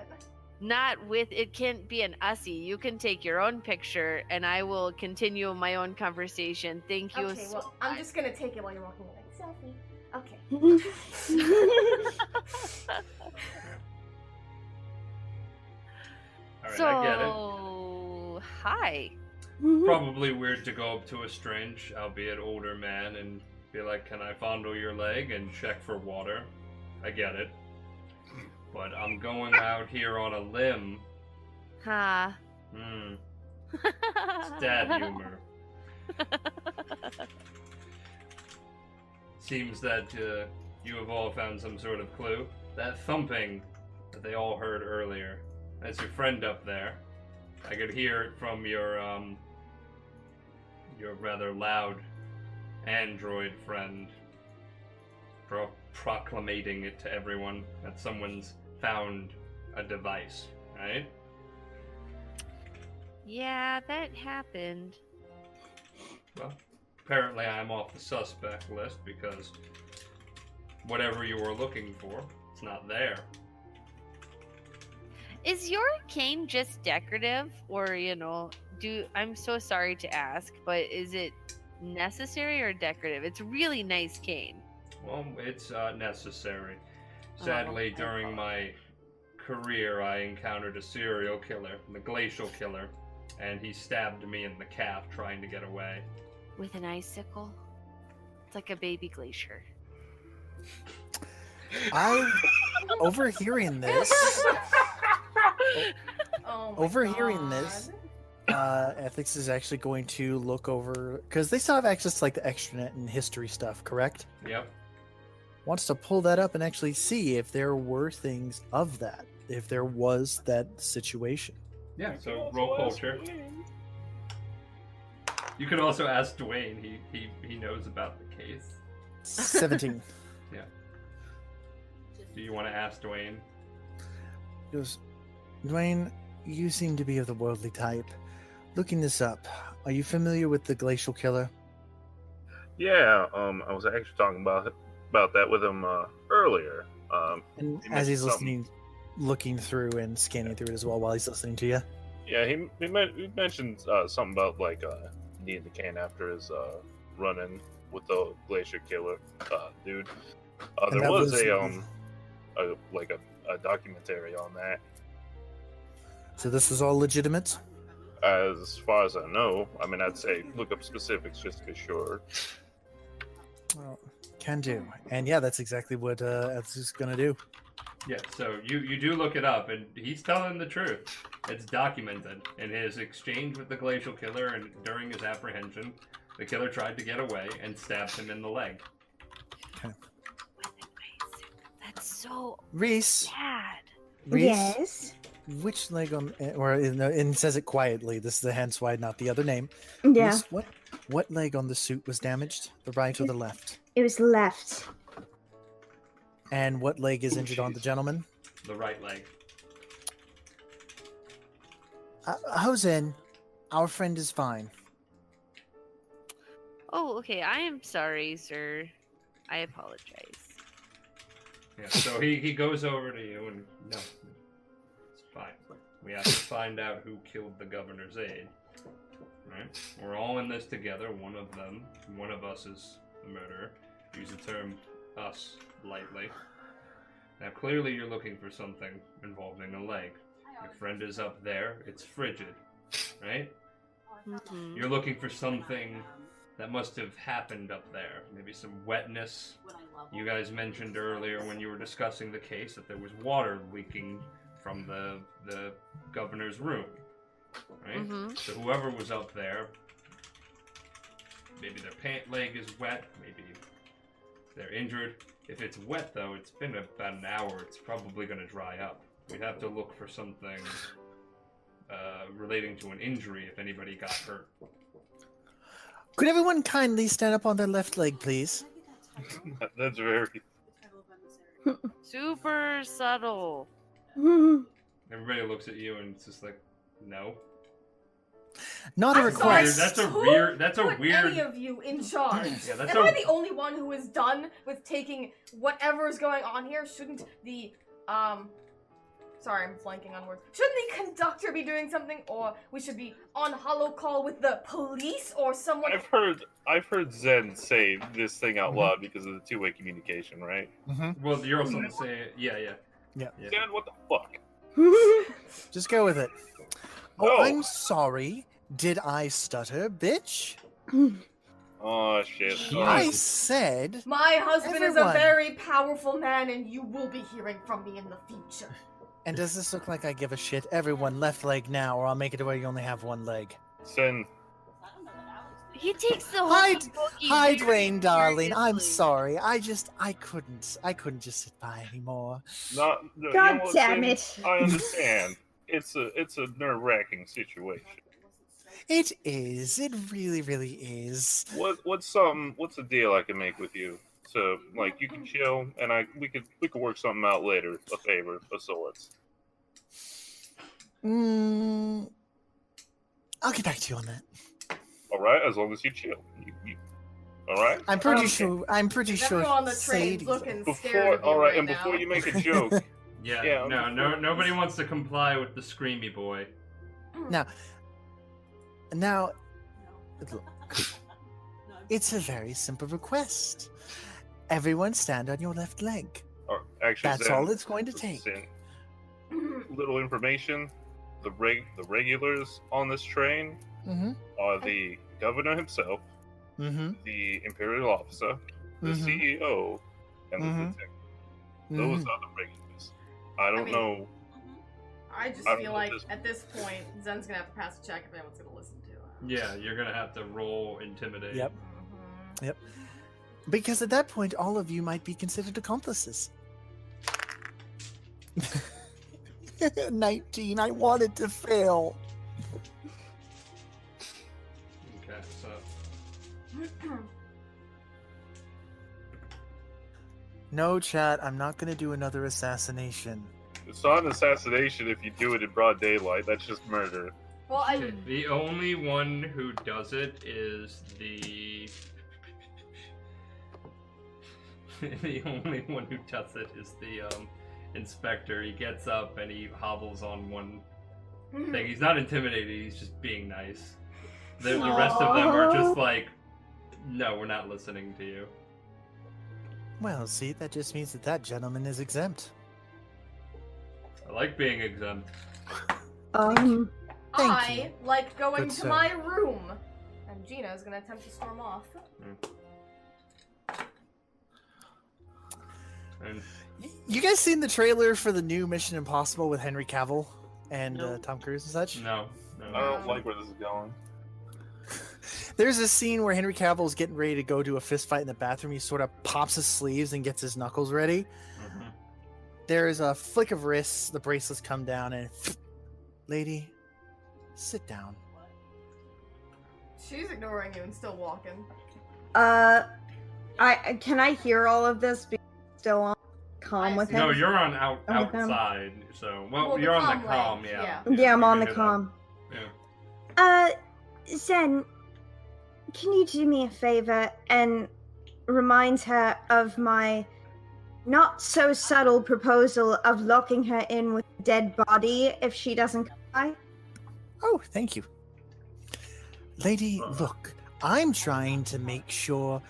Not with it can't be an ussy. You can take your own picture and I will continue my own conversation. Thank you Okay, so well, I'm just gonna take it while you're walking away. Selfie. Okay. Alright, I get it. So, hi. Probably weird to go up to a strange, albeit older man and be like, "Can I fondle your leg?" and check for water. I get it. But I'm going out here on a limb. Ha. It's dad humor. Seems that you have all found some sort of clue. That thumping that they all heard earlier. That's your friend up there. I could hear it from your rather loud android friend proclamating it to everyone that someone's found a device, right? Yeah, that happened. Well, apparently I'm off the suspect list because whatever you were looking for, it's not there. Is your cane just decorative or, I'm so sorry to ask, but is it necessary or decorative? It's a really nice cane. Well, it's necessary. Sadly, during my career, I encountered a serial killer, the glacial killer, and he stabbed me in the calf trying to get away. With an icicle? It's like a baby glacier. Overhearing this, Oh my overhearing God. this, Ethics is actually going to look over because they still have access to like the extranet and history stuff, correct? Yep. Wants to pull that up and actually see if there were things of that, if there was that situation. Yeah, so roll culture. You could also ask Dwayne. He knows about the case. 17. Yeah. Do you want to ask Dwayne? He goes, Dwayne, you seem to be of the worldly type. Looking this up, are you familiar with the glacial killer? Yeah, I was actually talking about that with him earlier. And he as he's mentioned something. listening, looking through and scanning through it as well while he's listening to you. Yeah, he mentioned something about like needing the can after his run-in with the glacier killer dude. And There that was was- a documentary on that. So this was all legitimate? As far as I know, I mean, I'd say look up specifics just to be sure. Well, can do. And yeah, that's exactly what Eths is going to do. Yeah, so you do look it up, and he's telling the truth. It's documented in his exchange with the glacial killer, and during his apprehension, the killer tried to get away and stabbed him in the leg. That's so Reese, bad. Reese, Yes. which leg on, or and it says it quietly. This is the hence why not the other name. Yeah. Reese, what leg on the suit was damaged? The right or the left? It was left. And what leg is Oh, injured on the jeez. gentleman? The right leg. Hosen, our friend is fine. Oh, okay. I am sorry, sir. I apologize. Yeah, so he goes over to you and, no, it's fine. We have to find out who killed the governor's aide. Right? We're all in this together. One of us is the murderer. Use the term us lightly. Now, clearly you're looking for something involving a leg. Your friend is up there. It's frigid, right? Mhm. You're looking for something that must have happened up there. Maybe some wetness. You guys mentioned earlier when you were discussing the case that there was water leaking from the governor's room, right? Mhm. So whoever was up there, maybe their pant leg is wet, maybe they're injured. If it's wet, though, it's been about an hour. It's probably going to dry up. We'd have to look for something relating to an injury if anybody got hurt. Could everyone kindly stand up on their left leg, please? That's very. Super subtle. Everybody looks at you and it's just like, no. Not a I'm request. sorry, That's a who weird. That's a put weird. any of you in charge? Yeah, that's Am I a. the only one who is done with taking whatever's going on here? Shouldn't the sorry, I'm blanking on words. Shouldn't the conductor be doing something, or we should be on hollow call with the police or someone? I've heard Zen say this thing out loud because of the two-way communication, right? Well, you're also saying, yeah. Zen, what the fuck? Just go with it. Oh, No. I'm sorry. Did I stutter, bitch? Oh shit! I Alright. said. My husband is a Everyone. very powerful man, and you will be hearing from me in the future. And does this look like I give a shit? Everyone, left leg now, or I'll make it to where you only have one leg. Zen, He takes the whole Hi, boogie hi, very Dwayne, darling. I'm seriously. sorry. I couldn't just sit by anymore. not. God what, damn Zen? it. I understand. It's a nerve-wracking situation. It is. It really, really is. What's the deal I can make with you? So like you can chill and we could work something out later. A favor of sorts. I'll get back to you on that. All right, as long as you chill. You all right? I'm pretty Okay. sure. I'm pretty Is sure. everyone on the train Sadie's- looking scared Before, of you all right, right and now? before you make a joke, Yeah, Yeah, no, nobody wants to comply with the screamy boy. Now, look. It's a very simple request. Everyone stand on your left leg. or actually, That's Zen, all it's going to take. Zen, little information: the regulars on this train Mm-hmm. are the governor himself, Mm-hmm. the imperial officer, the Mhm. CEO, and the Mhm. lieutenant. Those are the regulars. I don't mean, know. I just I don't feel know like this- at this point, Zen's gonna have to pass a check if anyone's gonna listen to him. Yeah, you're gonna have to roll intimidate. Yep. Mhm. Yep. Because at that point, all of you might be considered accomplices. 19. I wanted to fail. Okay, so No, chat. I'm not going to do another assassination. It's not an assassination if you do it in broad daylight. That's just murder. Well, okay, the only one who does it is the. The only one who does it is the inspector. He gets up and he hobbles on one thing. He's not intimidated. He's just being nice. The rest of them are just like, no, we're not listening to you. Well, see, that just means that gentleman is exempt. I like being exempt. Thank I you. like going Good to sir. my room, and Gina is gonna attempt to storm off. And You guys seen the trailer for the new Mission Impossible with Henry Cavill and No. Tom Cruise and such? no. I don't like where this is going. There's a scene where Henry Cavill's getting ready to go do a fist fight in the bathroom. He sort of pops his sleeves and gets his knuckles ready. Mhm. There's a flick of wrists, the bracelets come down, and lady, sit down. She's ignoring you and still walking. Can I hear all of this? Be still on calm with him. No, you're on On with them? outside. So, Well, the you're on the comm comm, way, yeah. Yeah, I'm you on the can hear comm. that. Yeah. Zen, can you do me a favor and remind her of my not so subtle proposal of locking her in with a dead body if she doesn't come by? Oh, thank you. Lady, look, I'm trying to make sure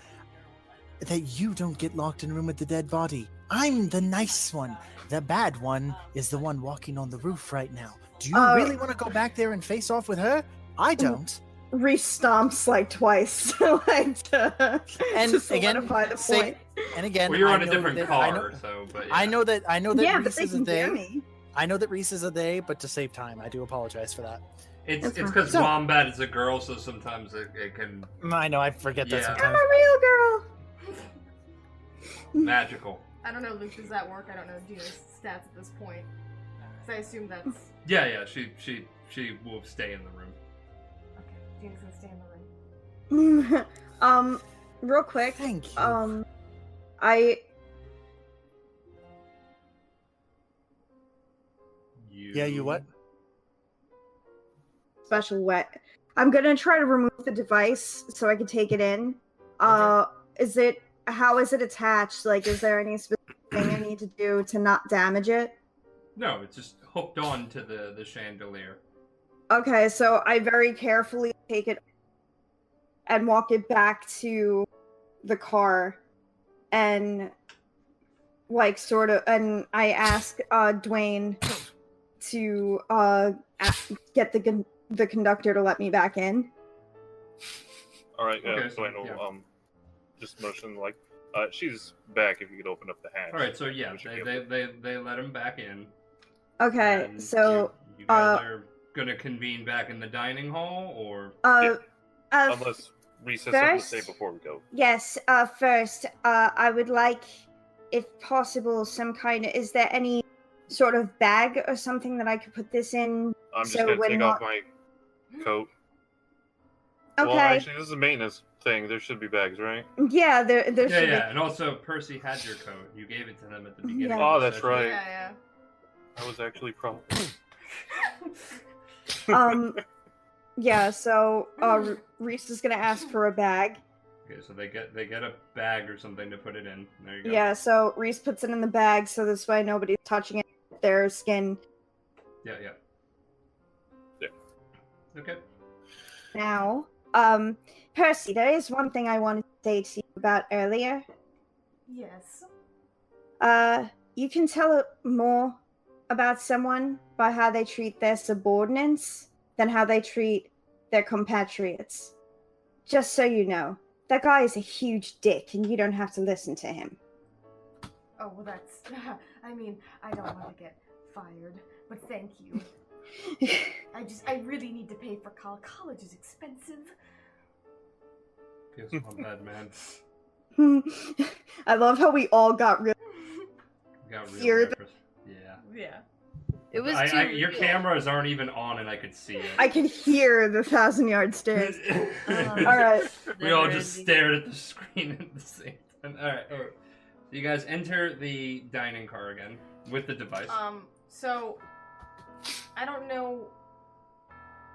that you don't get locked in a room with the dead body. I'm the nice one. The bad one is the one walking on the roof right now. Do you Oh. really want to go back there and face off with her? I don't. Reese stomps like twice, like to solidify the point. And again, Well, you're I on a know different that- car, so but yeah. I know that Yeah, but Reese they is a can hear they. me. I know that Reese is a they, but to save time, I do apologize for that. It's That's fine. because So- Wombat is a girl, so sometimes it can I know, I forget that Yeah. I'm sometimes. a real girl. magical. I don't know, Luke, does that work? I don't know Gina's stats at this point. So I assume that's... Yeah, she will stay in the room. Okay, Gina's gonna stay in the room. Real quick. Thank you. You what? Special wet. I'm gonna try to remove the device so I can take it in. How is it attached? Like, is there any specific thing I need to do to not damage it? No, it's just hooked on to the chandelier. Okay, so I very carefully take it and walk it back to the car and and I ask Dwayne to get the conductor to let me back in. All right, yeah. Okay, So I know, yeah. just motion like, she's back. If you could open up the hatch. All right, so yeah, We should be able they let him back in. Okay, and so you guys are gonna convene back in the dining hall, or Unless Reese has something to say first- before we go. yes, first, I would like, if possible, some kind of, is there any sort of bag or something that I could put this in? I'm just So gonna we're take not- off my coat. Okay. Well, actually, this is a maintenance thing. There should be bags, right? Yeah, there yeah, should yeah, and also Percy had your coat. You gave it to them at the beginning. Yeah. of Oh, the that's session. right. Yeah, I was actually probably. be. Yeah, so Reese is gonna ask for a bag. Okay, so they get a bag or something to put it in. There you go. Yeah, so Reese puts it in the bag so this way nobody's touching it with their skin. Yeah. Yeah. Okay. Now, Percy, there is one thing I wanted to say to you about earlier. Yes. You can tell more about someone by how they treat their subordinates than how they treat their compatriots. Just so you know, that guy is a huge dick and you don't have to listen to him. Oh, well, that's... I mean, I don't want to get fired, but thank you. I really need to pay for college. College is expensive. Feels not bad, man. I love how we all got really... Got real Hear nervous. Yeah. Yeah. It was Your real. cameras aren't even on, and I could see it. I could hear the 1,000-yard stairs. Alright. We all Never just ending. stared at the screen at the same time. All right. So you guys enter the dining car again with the device. So I don't know,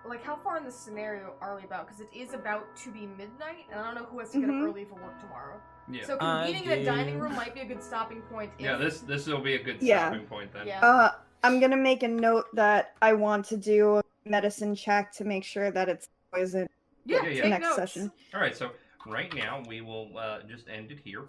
like, how far in the scenario are we about? Because it is about to be midnight, and I don't know who has to get up Mhm. early for work tomorrow. Yeah. So convening in the dining room might be a good stopping point. Yeah. if- This will be a good Yeah. stopping point then. Yeah. I'm gonna make a note that I want to do a medicine check to make sure that it's poison Yeah. Yeah, yeah. Take next notes. session. All right. So right now we will just end it here.